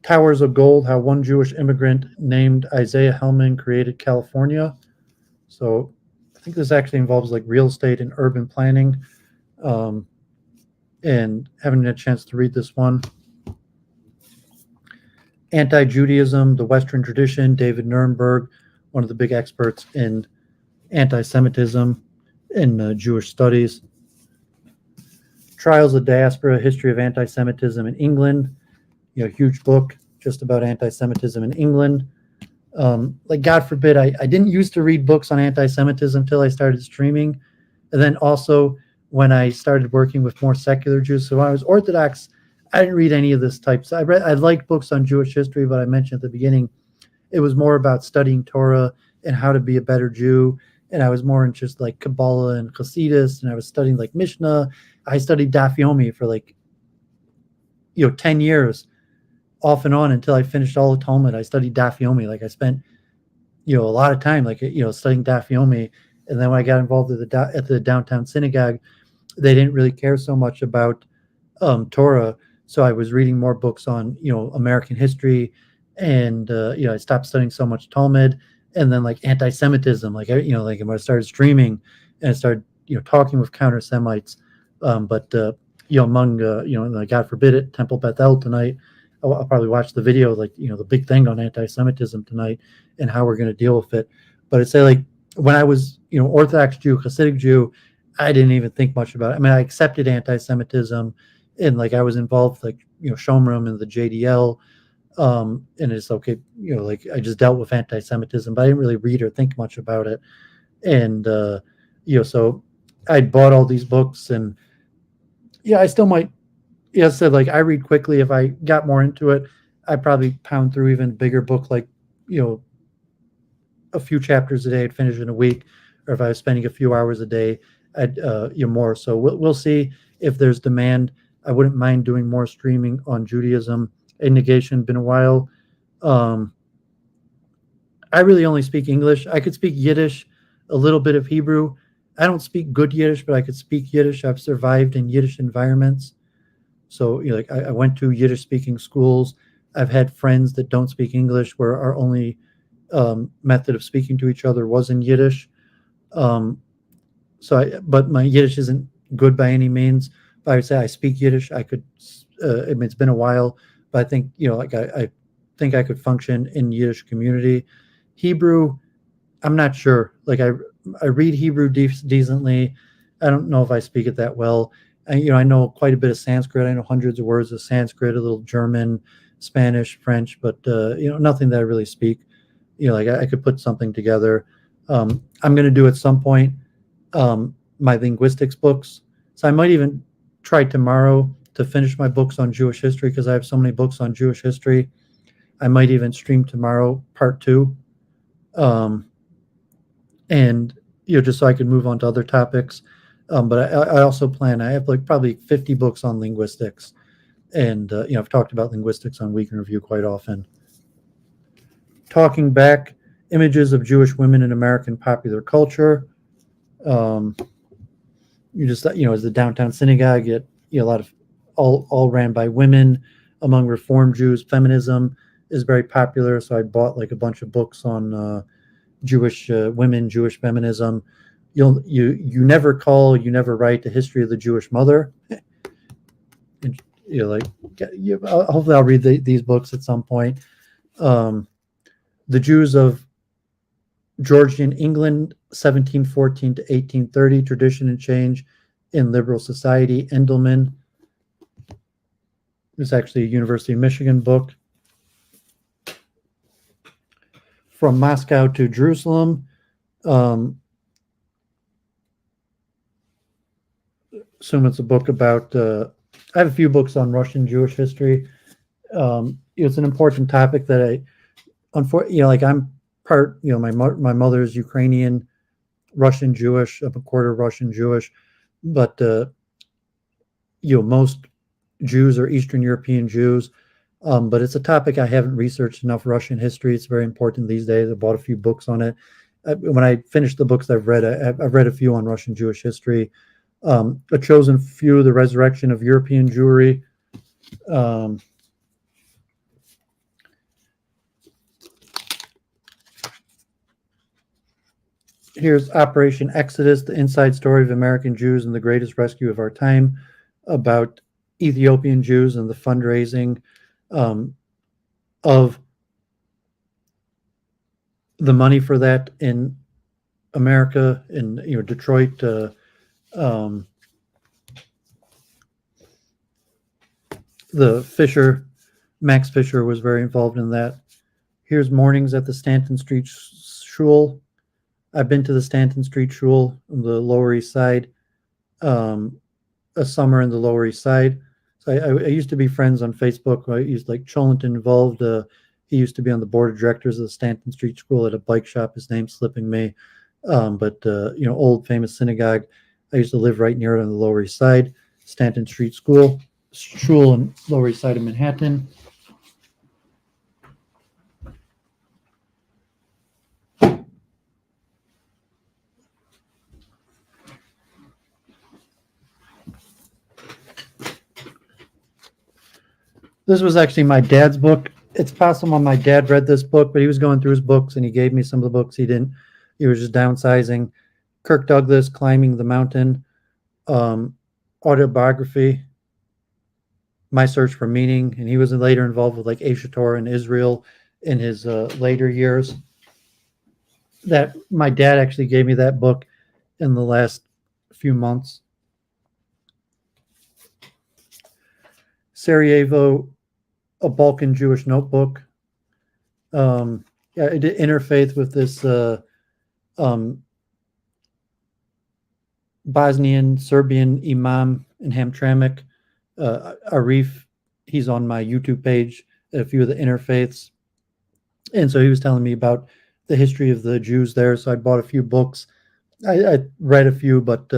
Towers of Gold, How One Jewish Immigrant Named Isaiah Hellman Created California. So I think this actually involves like real estate and urban planning, and having a chance to read this one. Anti-Judaism, the Western Tradition, David Nuremberg, one of the big experts in anti-Semitism in Jewish studies. Trials of Diaspora, History of Anti-Semitism in England, huge book just about anti-Semitism in England. Like God forbid, I didn't used to read books on anti-Semitism until I started streaming. And then also when I started working with more secular Jews. So when I was Orthodox, I didn't read any of this type. So I liked books on Jewish history, but I mentioned at the beginning, it was more about studying Torah and how to be a better Jew. And I was more in just like Kabbalah and Hasidus, and I was studying like Mishnah. I studied Daf Yomi for like 10 years off and on until I finished all the Talmud. I studied Daf Yomi. Like I spent a lot of time like studying Daf Yomi. And then when I got involved at the downtown synagogue, they didn't really care so much about Torah. So I was reading more books on American history, and I stopped studying so much Talmud. And then like anti-Semitism, like like when I started streaming and I started talking with counter Semites, but among God forbid it, Temple Bethel tonight. I'll probably watch the video, like the big thing on anti-Semitism tonight and how we're going to deal with it. But I'd say like when I was Orthodox Jew, Hasidic Jew, I didn't even think much about it. I mean, I accepted anti-Semitism, and like I was involved like Shomrim and the JDL. And it's okay, like I just dealt with anti-Semitism, but I didn't really read or think much about it. And so I bought all these books, and I still might. I said like I read quickly. If I got more into it, I'd probably pound through even bigger book, like a few chapters a day. I'd finish in a week, or if I was spending a few hours a day, I'd more. So we'll see if there's demand. I wouldn't mind doing more streaming on Judaism. In negation, been a while. I really only speak English. I could speak Yiddish, a little bit of Hebrew. I don't speak good Yiddish, but I could speak Yiddish. I've survived in Yiddish environments. So like I went to Yiddish speaking schools. I've had friends that don't speak English where our only method of speaking to each other was in Yiddish. But my Yiddish isn't good by any means. But I would say I speak Yiddish. I could. I mean, it's been a while, but I think like I think I could function in Yiddish community. Hebrew, I'm not sure. Like I read Hebrew decently. I don't know if I speak it that well. And I know quite a bit of Sanskrit. I know hundreds of words of Sanskrit, a little German, Spanish, French, but nothing that I really speak. Like I could put something together. I'm going to do at some point my linguistics books. So I might even try tomorrow to finish my books on Jewish history, because I have so many books on Jewish history. I might even stream tomorrow part 2, and just so I can move on to other topics. But I also plan. I have like probably 50 books on linguistics, and I've talked about linguistics on Week in Review quite often. Talking back, images of Jewish women in American popular culture. You just as the downtown synagogue, a lot of all ran by women. Among Reform Jews, feminism is very popular. So I bought like a bunch of books on Jewish women, Jewish feminism. You never call, you never write the history of the Jewish mother. And, hopefully I'll read these books at some point. The Jews of Georgian England, 1714 to 1830, Tradition and Change in Liberal Society, Endelman. It's actually a University of Michigan book. From Moscow to Jerusalem. Assume it's a book about, I have a few books on Russian Jewish history. It's an important topic that unfortunately, like I'm part, my mother's Ukrainian, Russian Jewish, I'm a quarter Russian Jewish, but most Jews are Eastern European Jews. But it's a topic I haven't researched enough. Russian history, it's very important these days. I bought a few books on it. When I finished the books I've read, I've read a few on Russian Jewish history. A chosen few, The Resurrection of European Jewry. Here's Operation Exodus, the inside story of American Jews and the greatest rescue of our time, about Ethiopian Jews and the fundraising of the money for that in America, in Detroit. Max Fisher was very involved in that. Here's Mornings at the Stanton Street Shul. I've been to the Stanton Street Shul on the Lower East Side, a summer in the Lower East Side. So I used to be friends on Facebook. I used like Cholinton involved. He used to be on the board of directors of the Stanton Street School at a bike shop. His name's slipping me. Old famous synagogue. I used to live right near it on the Lower East Side. Stanton Street Shul in Lower East Side of Manhattan. This was actually my dad's book. It's possible my dad read this book, but he was going through his books and he gave me some of the books he didn't. He was just downsizing. Kirk Douglas, Climbing the Mountain, autobiography, My Search for Meaning. And he was later involved with like Aish Torah in Israel in his later years. That my dad actually gave me that book in the last few months. Sarajevo, a Balkan Jewish notebook. I did interfaith with this Bosnian Serbian imam in Hamtramck, Arif. He's on my YouTube page, a few of the interfaiths. And so he was telling me about the history of the Jews there. So I bought a few books. I read a few, but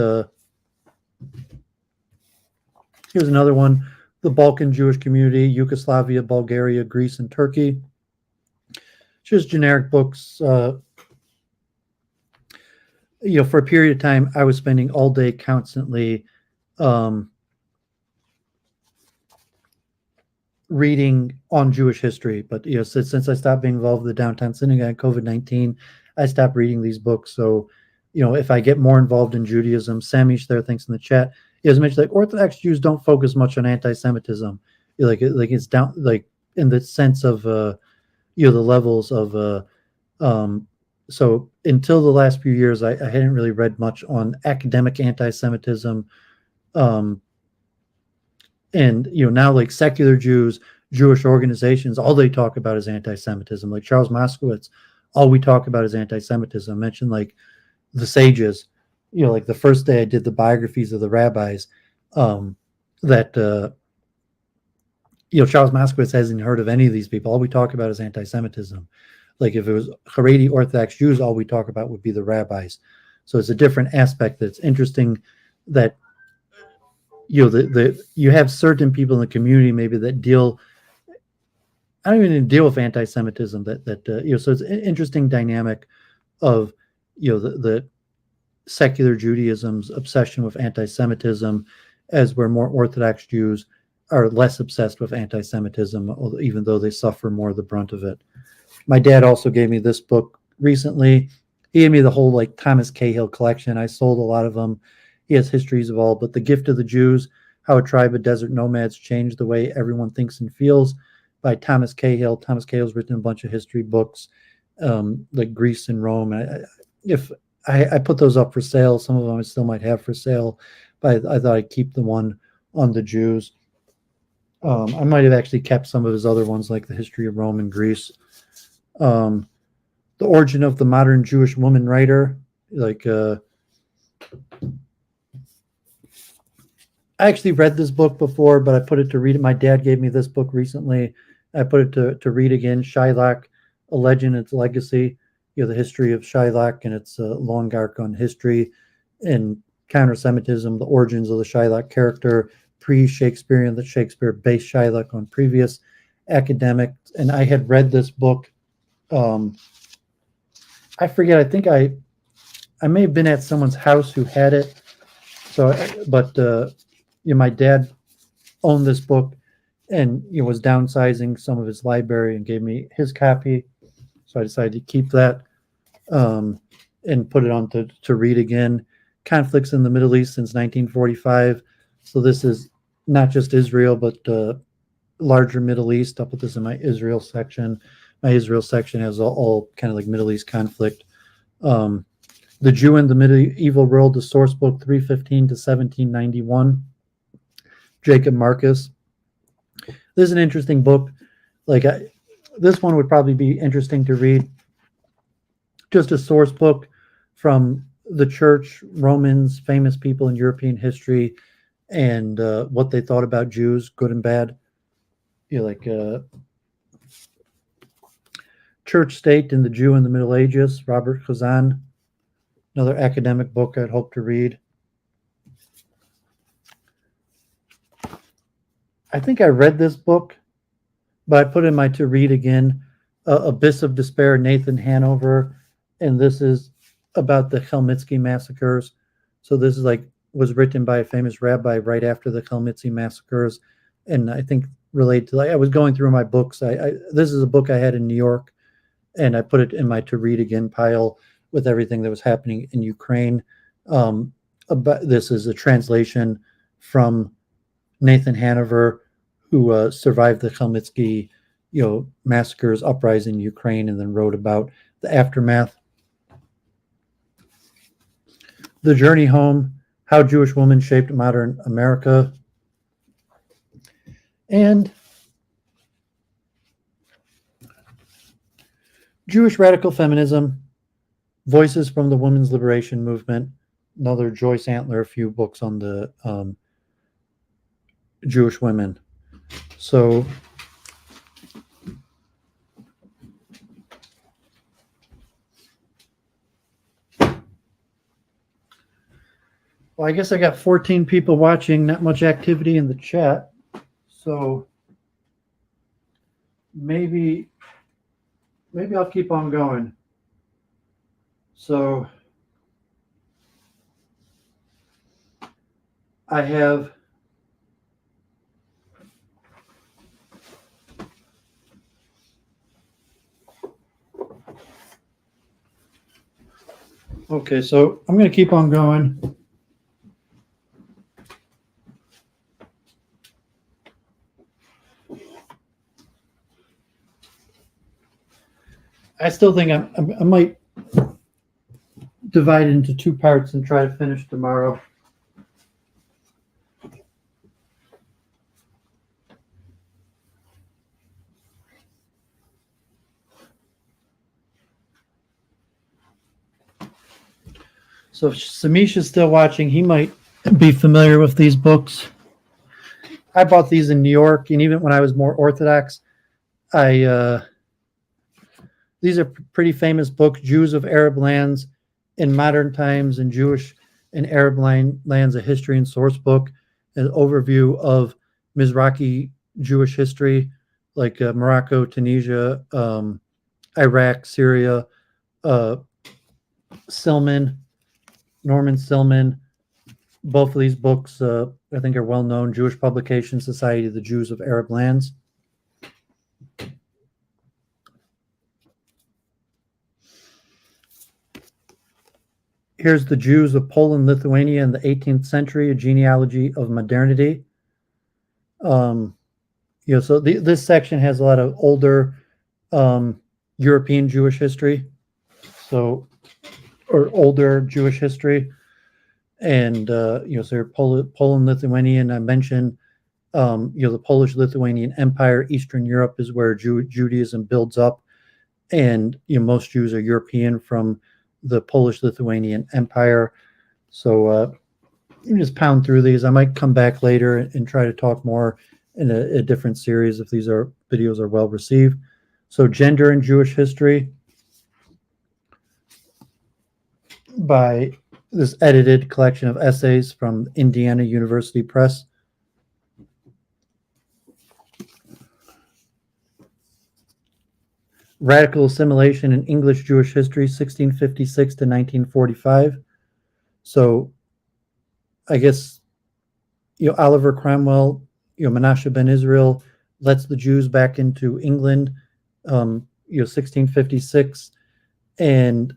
here's another one. The Balkan Jewish Community, Yugoslavia, Bulgaria, Greece, and Turkey. Just generic books. For a period of time, I was spending all day constantly reading on Jewish history. But since I stopped being involved with the downtown synagogue, COVID-19, I stopped reading these books. So, if I get more involved in Judaism, Samish there thinks in the chat. He has mentioned like Orthodox Jews don't focus much on anti-Semitism, like it's down like in the sense of the levels of so until the last few years I hadn't really read much on academic anti-Semitism, And, now like secular Jews, Jewish organizations, all they talk about is anti-Semitism. Like Charles Moskowitz, all we talk about is anti-Semitism. I mentioned like the sages, like the first day I did the biographies of the rabbis, that Charles Moskowitz hasn't heard of any of these people. All we talk about is anti-Semitism. Like if it was Haredi Orthodox Jews, all we talk about would be the rabbis. So it's a different aspect that's interesting, that you have certain people in the community maybe that deal. I don't even deal with anti-Semitism. So it's an interesting dynamic of the secular Judaism's obsession with anti-Semitism, as where more Orthodox Jews are less obsessed with anti-Semitism, even though they suffer more of the brunt of it. My dad also gave me this book recently. He gave me the whole like Thomas Cahill collection. I sold a lot of them. He has histories of all, but The Gift of the Jews, How a Tribe of Desert Nomads Changed the Way Everyone Thinks and Feels, by Thomas Cahill. Thomas Cahill's written a bunch of history books, like Greece and Rome. If I put those up for sale, some of them I still might have for sale, but I thought I'd keep the one on the Jews. I might have actually kept some of his other ones, like the history of Rome and Greece. The Origin of the Modern Jewish Woman Writer, like I actually read this book before, but I put it to read it. My dad gave me this book recently. I put it to read again. Shylock, A Legend, Its Legacy. The history of Shylock and its long arc on history and counter-Semitism, the origins of the Shylock character, pre-Shakespearean, that Shakespeare based Shylock on previous academics. And I had read this book. I forget. I think I may have been at someone's house who had it. My dad owned this book and was downsizing some of his library and gave me his copy. So I decided to keep that and put it on to read again. Conflicts in the Middle East since 1945. So this is not just Israel, but larger Middle East. I'll put this in my Israel section. My Israel section has all kind of like Middle East conflict. The Jew in the Medieval World, the source book 315 to 1791. Jacob Marcus. This is an interesting book. This one would probably be interesting to read. Just a source book from the church, Romans, famous people in European history, and what they thought about Jews, good and bad. Church State and the Jew in the Middle Ages, Robert Khazan. Another academic book I'd hope to read. I think I read this book, but I put in my to read again, Abyss of Despair, Nathan Hanover, and this is about the Chmielnicki massacres. So this is was written by a famous rabbi right after the Chmielnicki massacres, and I think related to I was going through my books. This is a book I had in New York, and I put it in my to read again pile with everything that was happening in Ukraine. This is a translation from Nathan Hanover, who survived the Chmielnicki, massacres, uprising in Ukraine, and then wrote about the aftermath. The Journey Home, How Jewish Women Shaped Modern America. And Jewish Radical Feminism, Voices from the Women's Liberation Movement. Another Joyce Antler, a few books on the Jewish women. So I guess I got 14 people watching, not much activity in the chat. So maybe I'll keep on going. So I have okay, so I'm going to keep on going. I still think I might divide it into two parts and try to finish tomorrow. So if Samish is still watching, he might be familiar with these books. I bought these in New York, and even when I was more Orthodox, these are pretty famous books, Jews of Arab Lands in Modern Times and Jewish and Arab Lands, a History and Source Book, an overview of Mizrahi Jewish history, like Morocco, Tunisia, Iraq, Syria, Silman, Norman Silman. Both of these books, I think, are well-known. Jewish Publication, Society of the Jews of Arab Lands. Here's the Jews of Poland, Lithuania in the 18th century, a genealogy of modernity. So this section has a lot of older European Jewish history, or older Jewish history. And, so Poland, Lithuania, and I mentioned, the Polish-Lithuanian Empire, Eastern Europe is where Judaism builds up. And, most Jews are European from the Polish-Lithuanian Empire. So you can just pound through these. I might come back later and try to talk more in a different series if these videos are well received. So Gender in Jewish History by this edited collection of essays from Indiana University Press. Radical Assimilation in English Jewish History, 1656 to 1945. So I guess, Oliver Cromwell, Menashe ben Israel lets the Jews back into England, 1656. And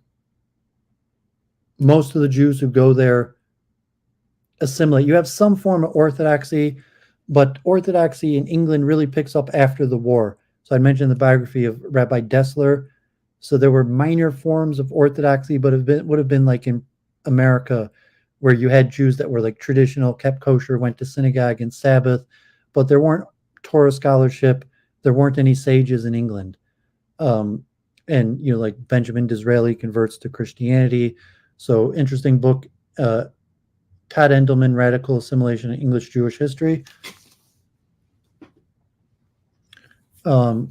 most of the Jews who go there assimilate. You have some form of Orthodoxy, but Orthodoxy in England really picks up after the war. So I mentioned the biography of Rabbi Dessler. So there were minor forms of Orthodoxy, but would have been like in America, where you had Jews that were like traditional, kept kosher, went to synagogue and Sabbath, but there weren't Torah scholarship. There weren't any sages in England. And, like Benjamin Disraeli converts to Christianity. So interesting book, Todd Endelman, Radical Assimilation in English Jewish History. The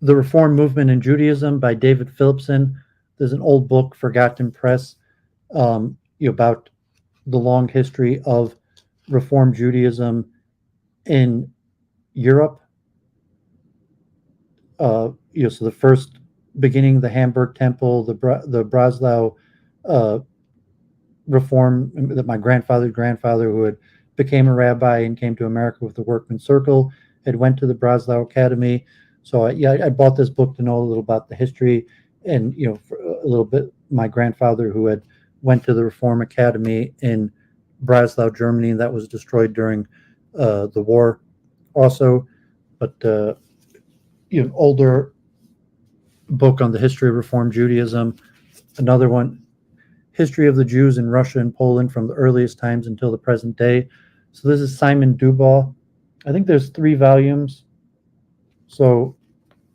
Reform Movement in Judaism by David Phillipson. There's an old book, Forgotten Press, about the long history of Reform Judaism in Europe. So the first beginning, the Hamburg Temple, the Breslau Reform, that my grandfather, who had became a rabbi and came to America with the Workman Circle, had went to the Breslau Academy. So I bought this book to know a little about the history, and for a little bit, my grandfather, who had went to the Reform Academy in Breslau, Germany, that was destroyed during the war also. But older book on the history of Reform Judaism. Another one, History of the Jews in Russia and Poland from the earliest times until the present day. So this is Simon Dubois. I think there's 3 volumes. So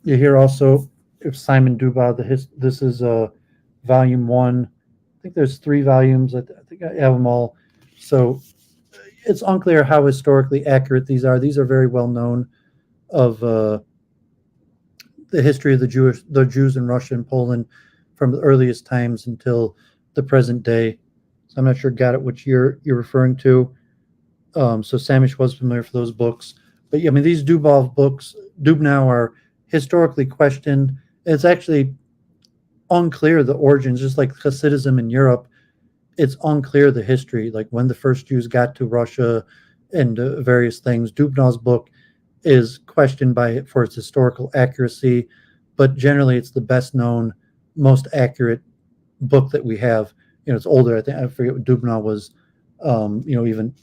you hear also if Simon Dubois, this is volume 1. I think there's 3 volumes. I think I have them all. So it's unclear how historically accurate these are. These are very well known of the history of the Jews in Russia and Poland from the earliest times until the present day. So I'm not sure, got it, which you're referring to. So Samish was familiar for those books. But yeah, I mean, these Dubnow books, are historically questioned. It's actually unclear the origins, just like Hasidism in Europe. It's unclear the history, like when the first Jews got to Russia and various things. Dubnow's book is questioned for its historical accuracy, but generally it's the best known, most accurate book that we have. It's older. I forget what Dubnow was. Even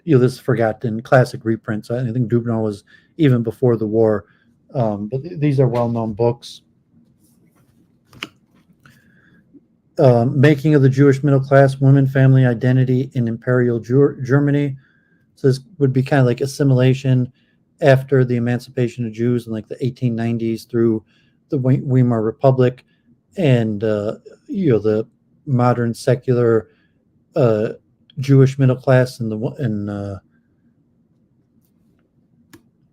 this is forgotten, classic reprints. I think Dubnow was even before the war. But these are well-known books. Making of the Jewish Middle Class, Women, Family, Identity in Imperial Germany. So this would be kind of like assimilation after the emancipation of Jews in like the 1890s through the Weimar Republic, and the modern secular Jewish middle class and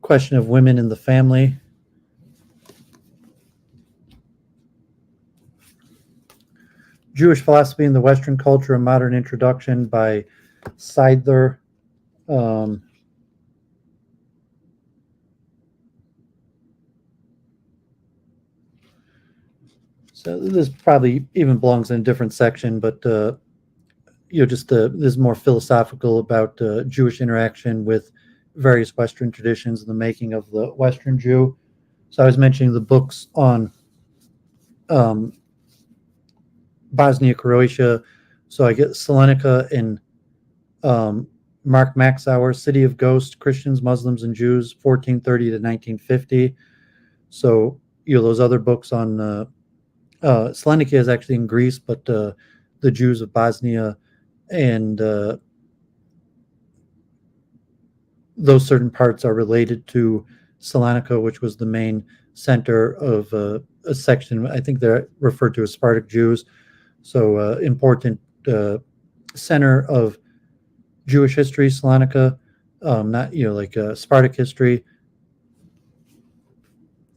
question of women in the family. Jewish Philosophy in the Western Culture, a Modern Introduction by Seidler. So this probably even belongs in a different section, but this is more philosophical about Jewish interaction with various Western traditions and the making of the Western Jew. So I was mentioning the books on Bosnia, Croatia. So I get Salonika and Mark Maxauer, City of Ghosts, Christians, Muslims, and Jews, 1430 to 1950. So, those other books on Salonika is actually in Greece, but the Jews of Bosnia and those certain parts are related to Salonika, which was the main center of a section. I think they're referred to as Spartic Jews. So important center of Jewish history, Salonika, not like Spartic history.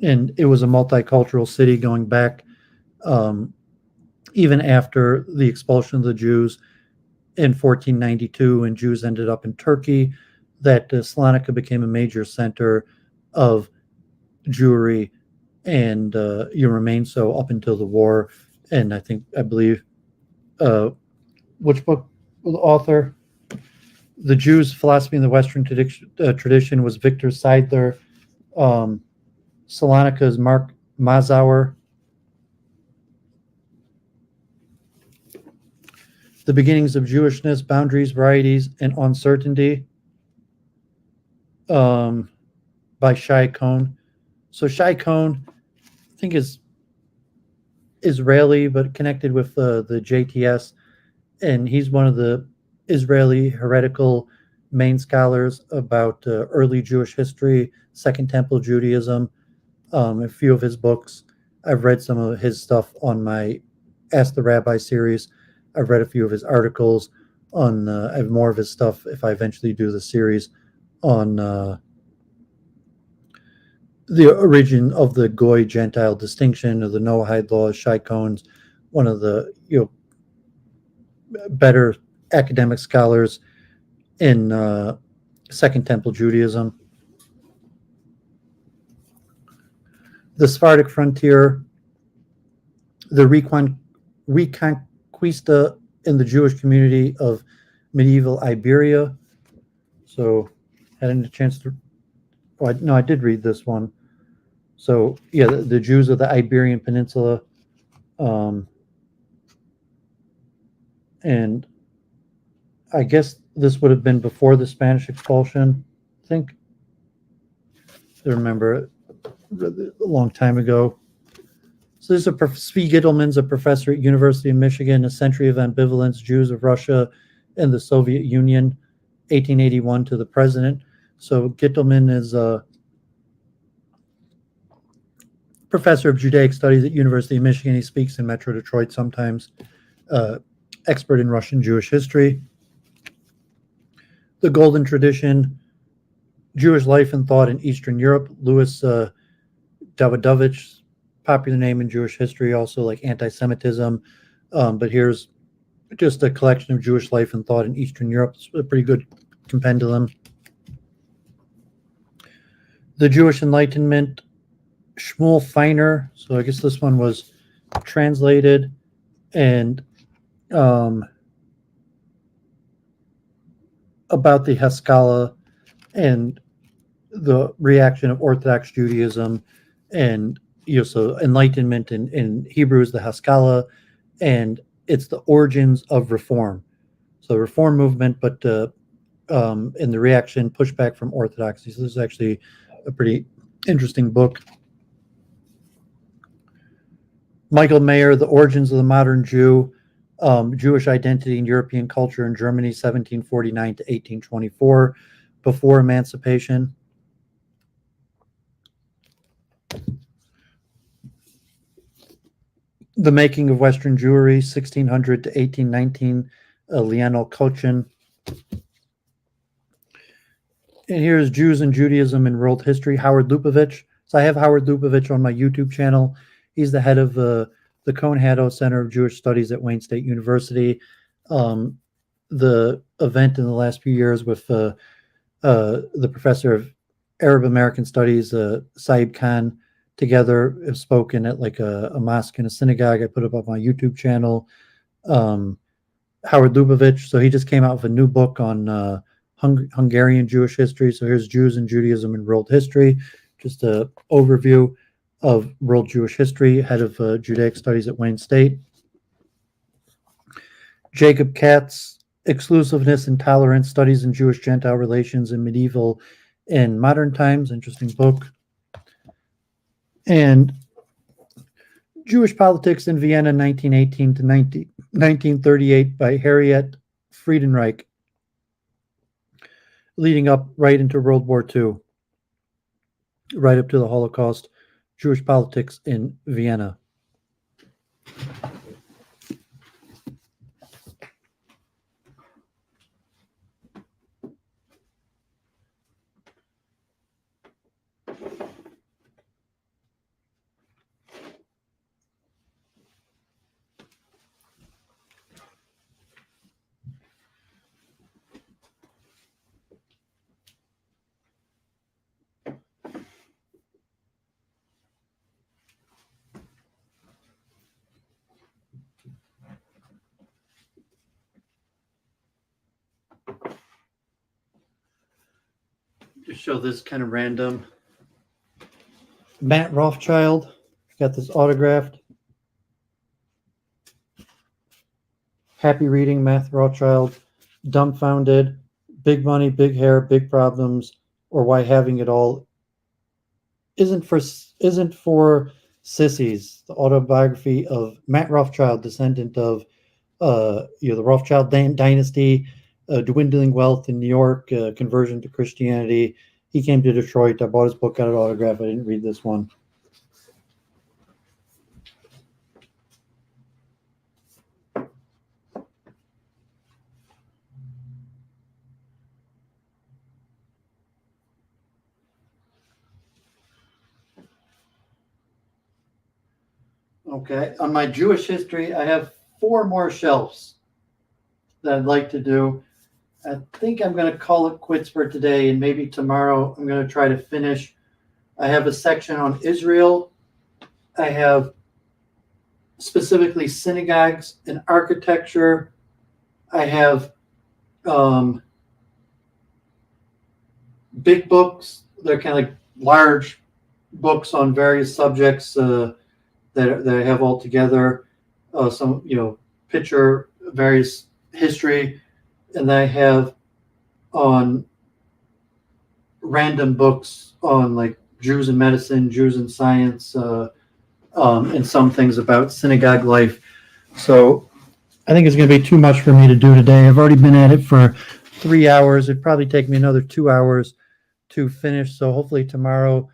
And it was a multicultural city going back even after the expulsion of the Jews in 1492, and Jews ended up in Turkey, that Salonika became a major center of Jewry, and you remain so up until the war. And I believe, which book was the author? The Jews' Philosophy in the Western Tradition was Victor Seidler. Salonika's Mark Mazauer. The Beginnings of Jewishness, Boundaries, Varieties, and Uncertainty by Shai Cohn. So Shai Cohn, I think, is Israeli, but connected with the JTS, and he's one of the Israeli heretical main scholars about early Jewish history, Second Temple Judaism. A few of his books. I've read some of his stuff on my Ask the Rabbi series. I've read a few of his articles on. I have more of his stuff if I eventually do the series on the origin of the Goy-Gentile distinction of the Noahide law. Shai Cohn's one of the better academic scholars in Second Temple Judaism. The Sephardic Frontier, the Reconquista in the Jewish community of medieval Iberia. So, I hadn't a chance to. I did read this one. So, the Jews of the Iberian Peninsula, and I guess this would have been before the Spanish expulsion. I think. I remember a long time ago. So this is Zvi Gittelman's a professor at University of Michigan, A Century of Ambivalence, Jews of Russia and the Soviet Union, 1881 to the present. So Gittelman is a professor of Judaic Studies at University of Michigan. He speaks in Metro Detroit sometimes, expert in Russian Jewish history. The Golden Tradition, Jewish Life and Thought in Eastern Europe, Louis Davidovich, popular name in Jewish history, also like Anti-Semitism. But here's just a collection of Jewish life and thought in Eastern Europe. It's a pretty good compendium. The Jewish Enlightenment, Shmuel Feiner. So I guess this one was translated, and about the Haskalah and the reaction of Orthodox Judaism, and so Enlightenment in Hebrew is the Haskalah, and it's the origins of Reform. So the Reform movement, but in the reaction, pushback from Orthodoxy. So this is actually a pretty interesting book. Michael Mayer, The Origins of the Modern Jew, Jewish Identity and European Culture in Germany, 1749 to 1824, before emancipation. The Making of Western Jewry, 1600 to 1819, Lionel Cochin. And here's Jews and Judaism in World History, Howard Lupovich. So I have Howard Lupovich on my YouTube channel. He's the head of the Cohen-Haddo Center of Jewish Studies at Wayne State University. The event in the last few years with the professor of Arab American Studies, Saib Khan, together have spoken at like a mosque and a synagogue. I put it up on my YouTube channel. Howard Lubavitch, so he just came out with a new book on Hungarian Jewish history. So here's Jews and Judaism in World History, just an overview of world Jewish history, head of Judaic Studies at Wayne State. Jacob Katz, Exclusiveness and Tolerance, Studies in Jewish-Gentile Relations in Medieval and Modern Times, interesting book. And Jewish Politics in Vienna, 1918 to 1938 by Harriet Friedenreich, leading up right into World War II, right up to the Holocaust, Jewish Politics in Vienna. Just show this kind of random. Matt Rothschild, got this autographed. Happy reading, Matt Rothschild. Dumbfounded, Big Money, Big Hair, Big Problems, or Why Having It All isn't for sissies. The autobiography of Matt Rothschild, descendant of the Rothschild dynasty, dwindling wealth in New York, conversion to Christianity. He came to Detroit. I bought his book, got an autograph. I didn't read this one. Okay, on my Jewish history, I have 4 more shelves that I'd like to do. I think I'm going to call it quits for today, and maybe tomorrow I'm going to try to finish. I have a section on Israel. I have specifically synagogues and architecture. I have big books. They're kind of like large books on various subjects that I have all together. Some, picture, various history. And I have on random books on like Jews in medicine, Jews in science, and some things about synagogue life. So I think it's going to be too much for me to do today. I've already been at it for 3 hours. It'd probably take me another 2 hours to finish. So hopefully tomorrow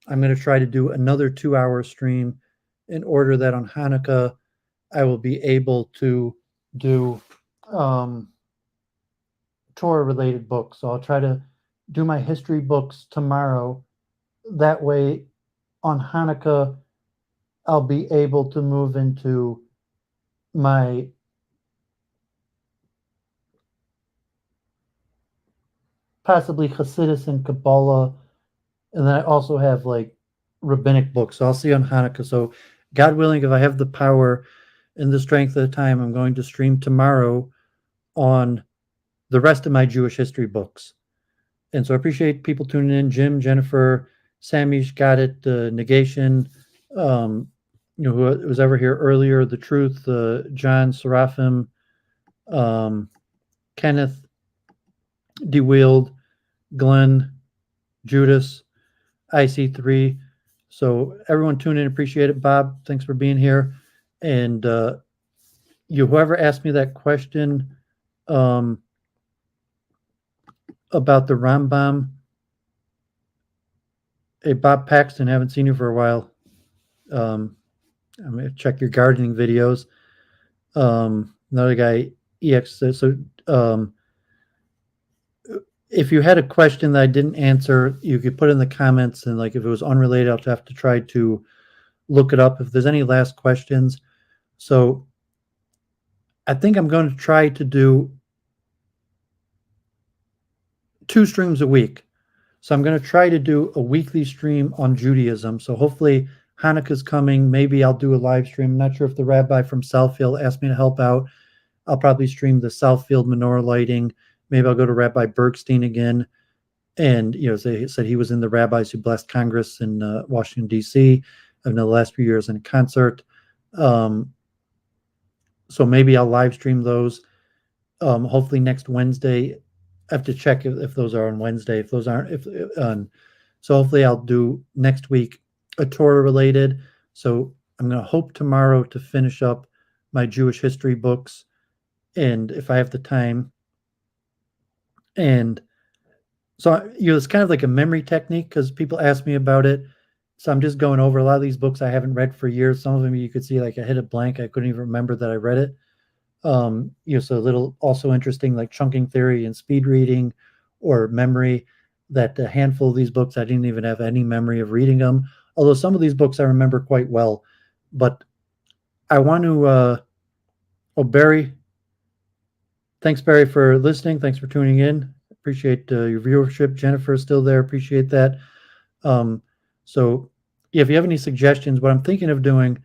I'm going to try to do another 2-hour stream in order that on Hanukkah I will be able to do Torah-related books. So I'll try to do my history books tomorrow. That way, on Hanukkah, I'll be able to move into my possibly Hasidus and Kabbalah, and then I also have like rabbinic books. So I'll see you on Hanukkah. So God willing, if I have the power and the strength of the time, I'm going to stream tomorrow on the rest of my Jewish history books. And so I appreciate people tuning in. Jim, Jennifer, Samish, Got It, Negation, who was ever here earlier, The Truth, John, Seraphim, Kenneth, DeWield, Glenn, Judas, IC3. So everyone tune in, appreciate it. Bob, thanks for being here. And whoever asked me that question about the Rambam, hey, Bob Paxton, haven't seen you for a while. I'm going to check your gardening videos. Another guy, EX. Um, if you had a question that I didn't answer, you could put in the comments, and like if it was unrelated, I'll have to try to look it up. If there's any last questions, so I think I'm going to try to do 2 streams a week. So I'm going to try to do a weekly stream on Judaism. So hopefully Hanukkah's coming. Maybe I'll do a live stream. I'm not sure if the rabbi from Southfield asked me to help out. I'll probably stream the Southfield menorah lighting. Maybe I'll go to Rabbi Bergstein again. And, they said he was in the rabbis who blessed Congress in Washington, D.C. in the last few years in a concert. So maybe I'll live stream those. Hopefully next Wednesday. I have to check if those are on Wednesday. If those aren't, so hopefully I'll do next week a Torah related. So I'm going to hope tomorrow to finish up my Jewish history books, and if I have the time. And so it's kind of like a memory technique because people ask me about it. So I'm just going over a lot of these books I haven't read for years. Some of them you could see like I hit a blank. I couldn't even remember that I read it. So a little also interesting like chunking theory and speed reading or memory, that a handful of these books I didn't even have any memory of reading them, although some of these books I remember quite well. But I want to Barry, thanks Barry for listening. Thanks for tuning in. Appreciate your viewership. Jennifer is still there. Appreciate that. So if you have any suggestions, what I'm thinking of doing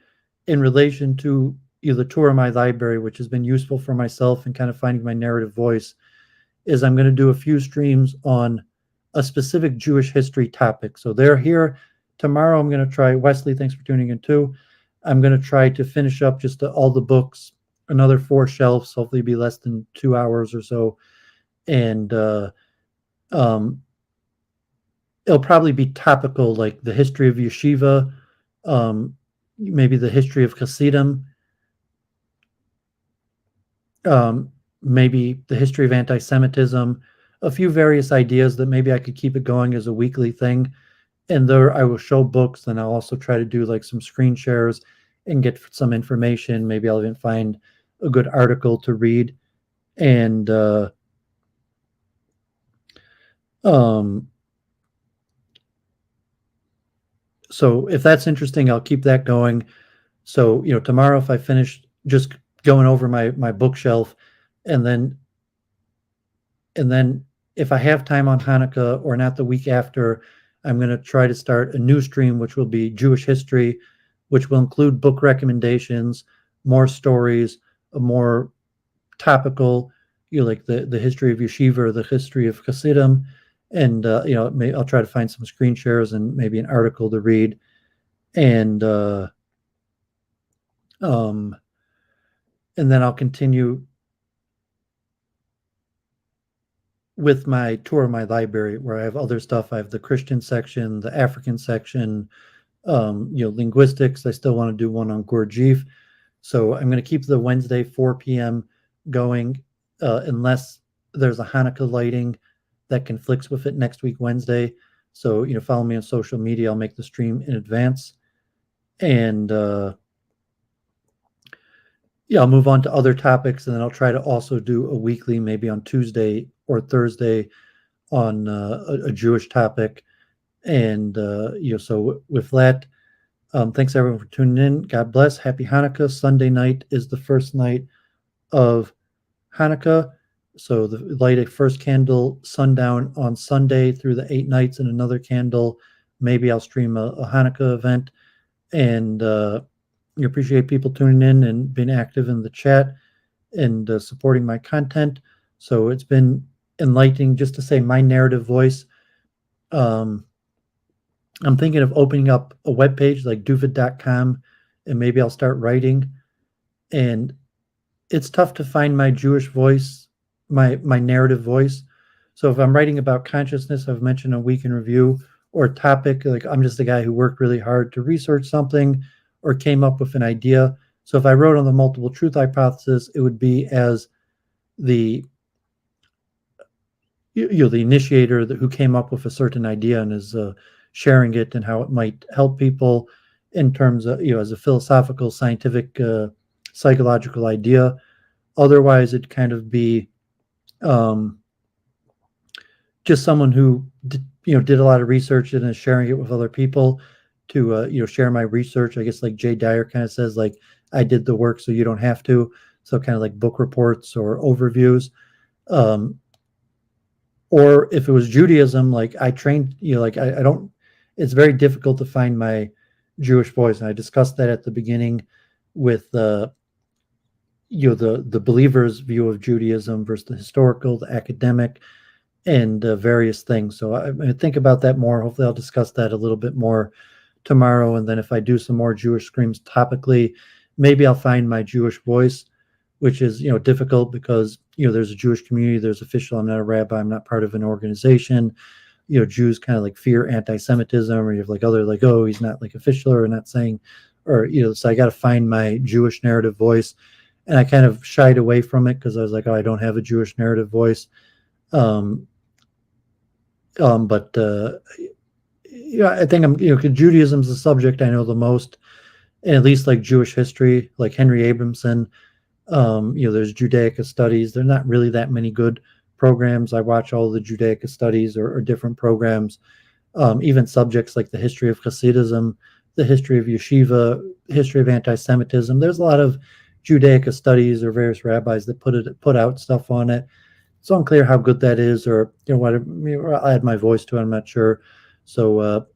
in relation to the Torah My Library, which has been useful for myself and kind of finding my narrative voice, is I'm going to do a few streams on a specific Jewish history topic. So they're here tomorrow. I'm going to try. Wesley, thanks for tuning in too. I'm going to try to finish up just all the books, another 4 shelves, hopefully be less than 2 hours or so. And it'll probably be topical, like the history of Yeshiva, maybe the history of Hasidim, maybe the history of anti-Semitism, a few various ideas that maybe I could keep it going as a weekly thing. And there I will show books, and I'll also try to do like some screen shares and get some information. Maybe I'll even find a good article to read. And so if that's interesting, I'll keep that going. So, tomorrow if I finish just going over my bookshelf, and then if I have time on Hanukkah or not the week after, I'm going to try to start a new stream, which will be Jewish history, which will include book recommendations, more stories, a more topical, like the history of Yeshiva or the history of Hasidim. And, I'll try to find some screen shares and maybe an article to read. And then I'll continue with my tour of my library, where I have other stuff. I have the Christian section, the African section, linguistics. I still want to do one on Gurdjieff. So I'm going to keep the Wednesday 4 p.m. going, unless there's a Hanukkah lighting that conflicts with it next week, Wednesday. So, follow me on social media. I'll make the stream in advance. And I'll move on to other topics, and then I'll try to also do a weekly, maybe on Tuesday or Thursday, on a Jewish topic. And, so with that, thanks everyone for tuning in. God bless. Happy Hanukkah. Sunday night is the first night of Hanukkah. So light a first candle sundown on Sunday through the 8 nights, and another candle. Maybe I'll stream a Hanukkah event. And you appreciate people tuning in and being active in the chat and supporting my content. So it's been enlightening just to say my narrative voice. I'm thinking of opening up a webpage like doofit.com, and maybe I'll start writing. And it's tough to find my Jewish voice, my narrative voice. So if I'm writing about consciousness, I've mentioned a week in review, or a topic, like I'm just a guy who worked really hard to research something or came up with an idea. So if I wrote on the multiple truth hypothesis, it would be as the the initiator who came up with a certain idea and is sharing it and how it might help people. in terms of, as a philosophical, scientific, psychological idea. Otherwise, it'd kind of be just someone who did a lot of research and is sharing it with other people to share my research. I guess like Jay Dyer kind of says, like, I did the work so you don't have to. So kind of like book reports or overviews. Or if it was Judaism, like I trained, like I don't, it's very difficult to find my Jewish voice. And I discussed that at the beginning with the believer's view of Judaism versus the historical, the academic, and various things. So I think about that more. Hopefully I'll discuss that a little bit more tomorrow. And then if I do some more Jewish screams topically, maybe I'll find my Jewish voice, which is, difficult because, there's a Jewish community, there's official, I'm not a rabbi, I'm not part of an organization. Jews kind of like fear anti-Semitism, or you have like other, like, oh, he's not like official or not saying, or, so I got to find my Jewish narrative voice. And I kind of shied away from it because I was like, oh, I don't have a Jewish narrative voice. But I think I'm, because Judaism's the subject I know the most, and at least like Jewish history, like Henry Abramson. There's Judaica studies. There are not really that many good programs. I watch all the Judaica studies or different programs, even subjects like the history of Hasidism, the history of Yeshiva, history of anti-Semitism. There's a lot of Judaica studies or various rabbis that put out stuff on it. It's unclear how good that is, or what. I'll add my voice to it. I'm not sure. So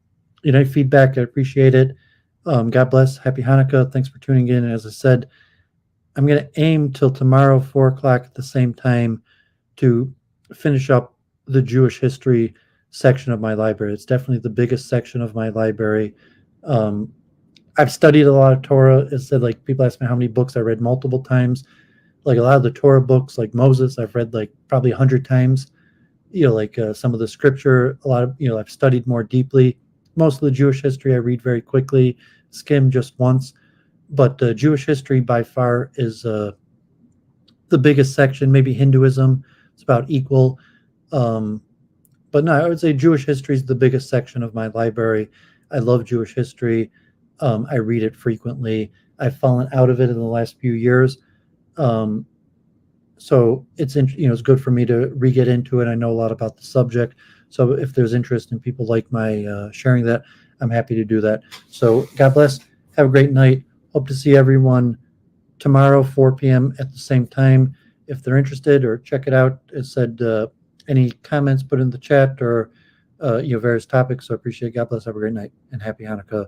feedback, I appreciate it. God bless. Happy Hanukkah. Thanks for tuning in. And as I said, I'm going to aim till tomorrow, 4:00 at the same time, to finish up the Jewish history section of my library. It's definitely the biggest section of my library. I've studied a lot of Torah. It said, like, people ask me how many books I read multiple times. Like a lot of the Torah books, like Moses, I've read like probably 100 times. Some of the scripture, a lot of, I've studied more deeply. Most of the Jewish history I read very quickly, skim just once. But Jewish history by far is the biggest section. Maybe Hinduism, it's about equal. But no, I would say Jewish history is the biggest section of my library. I love Jewish history. I read it frequently. I've fallen out of it in the last few years. So it's good for me to re-get into it. I know a lot about the subject. So if there's interest in people like my sharing that, I'm happy to do that. So God bless. Have a great night. Hope to see everyone tomorrow, 4 p.m. at the same time. If they're interested or check it out, it said any comments put in the chat or various topics. So I appreciate it. God bless. Have a great night and happy Hanukkah.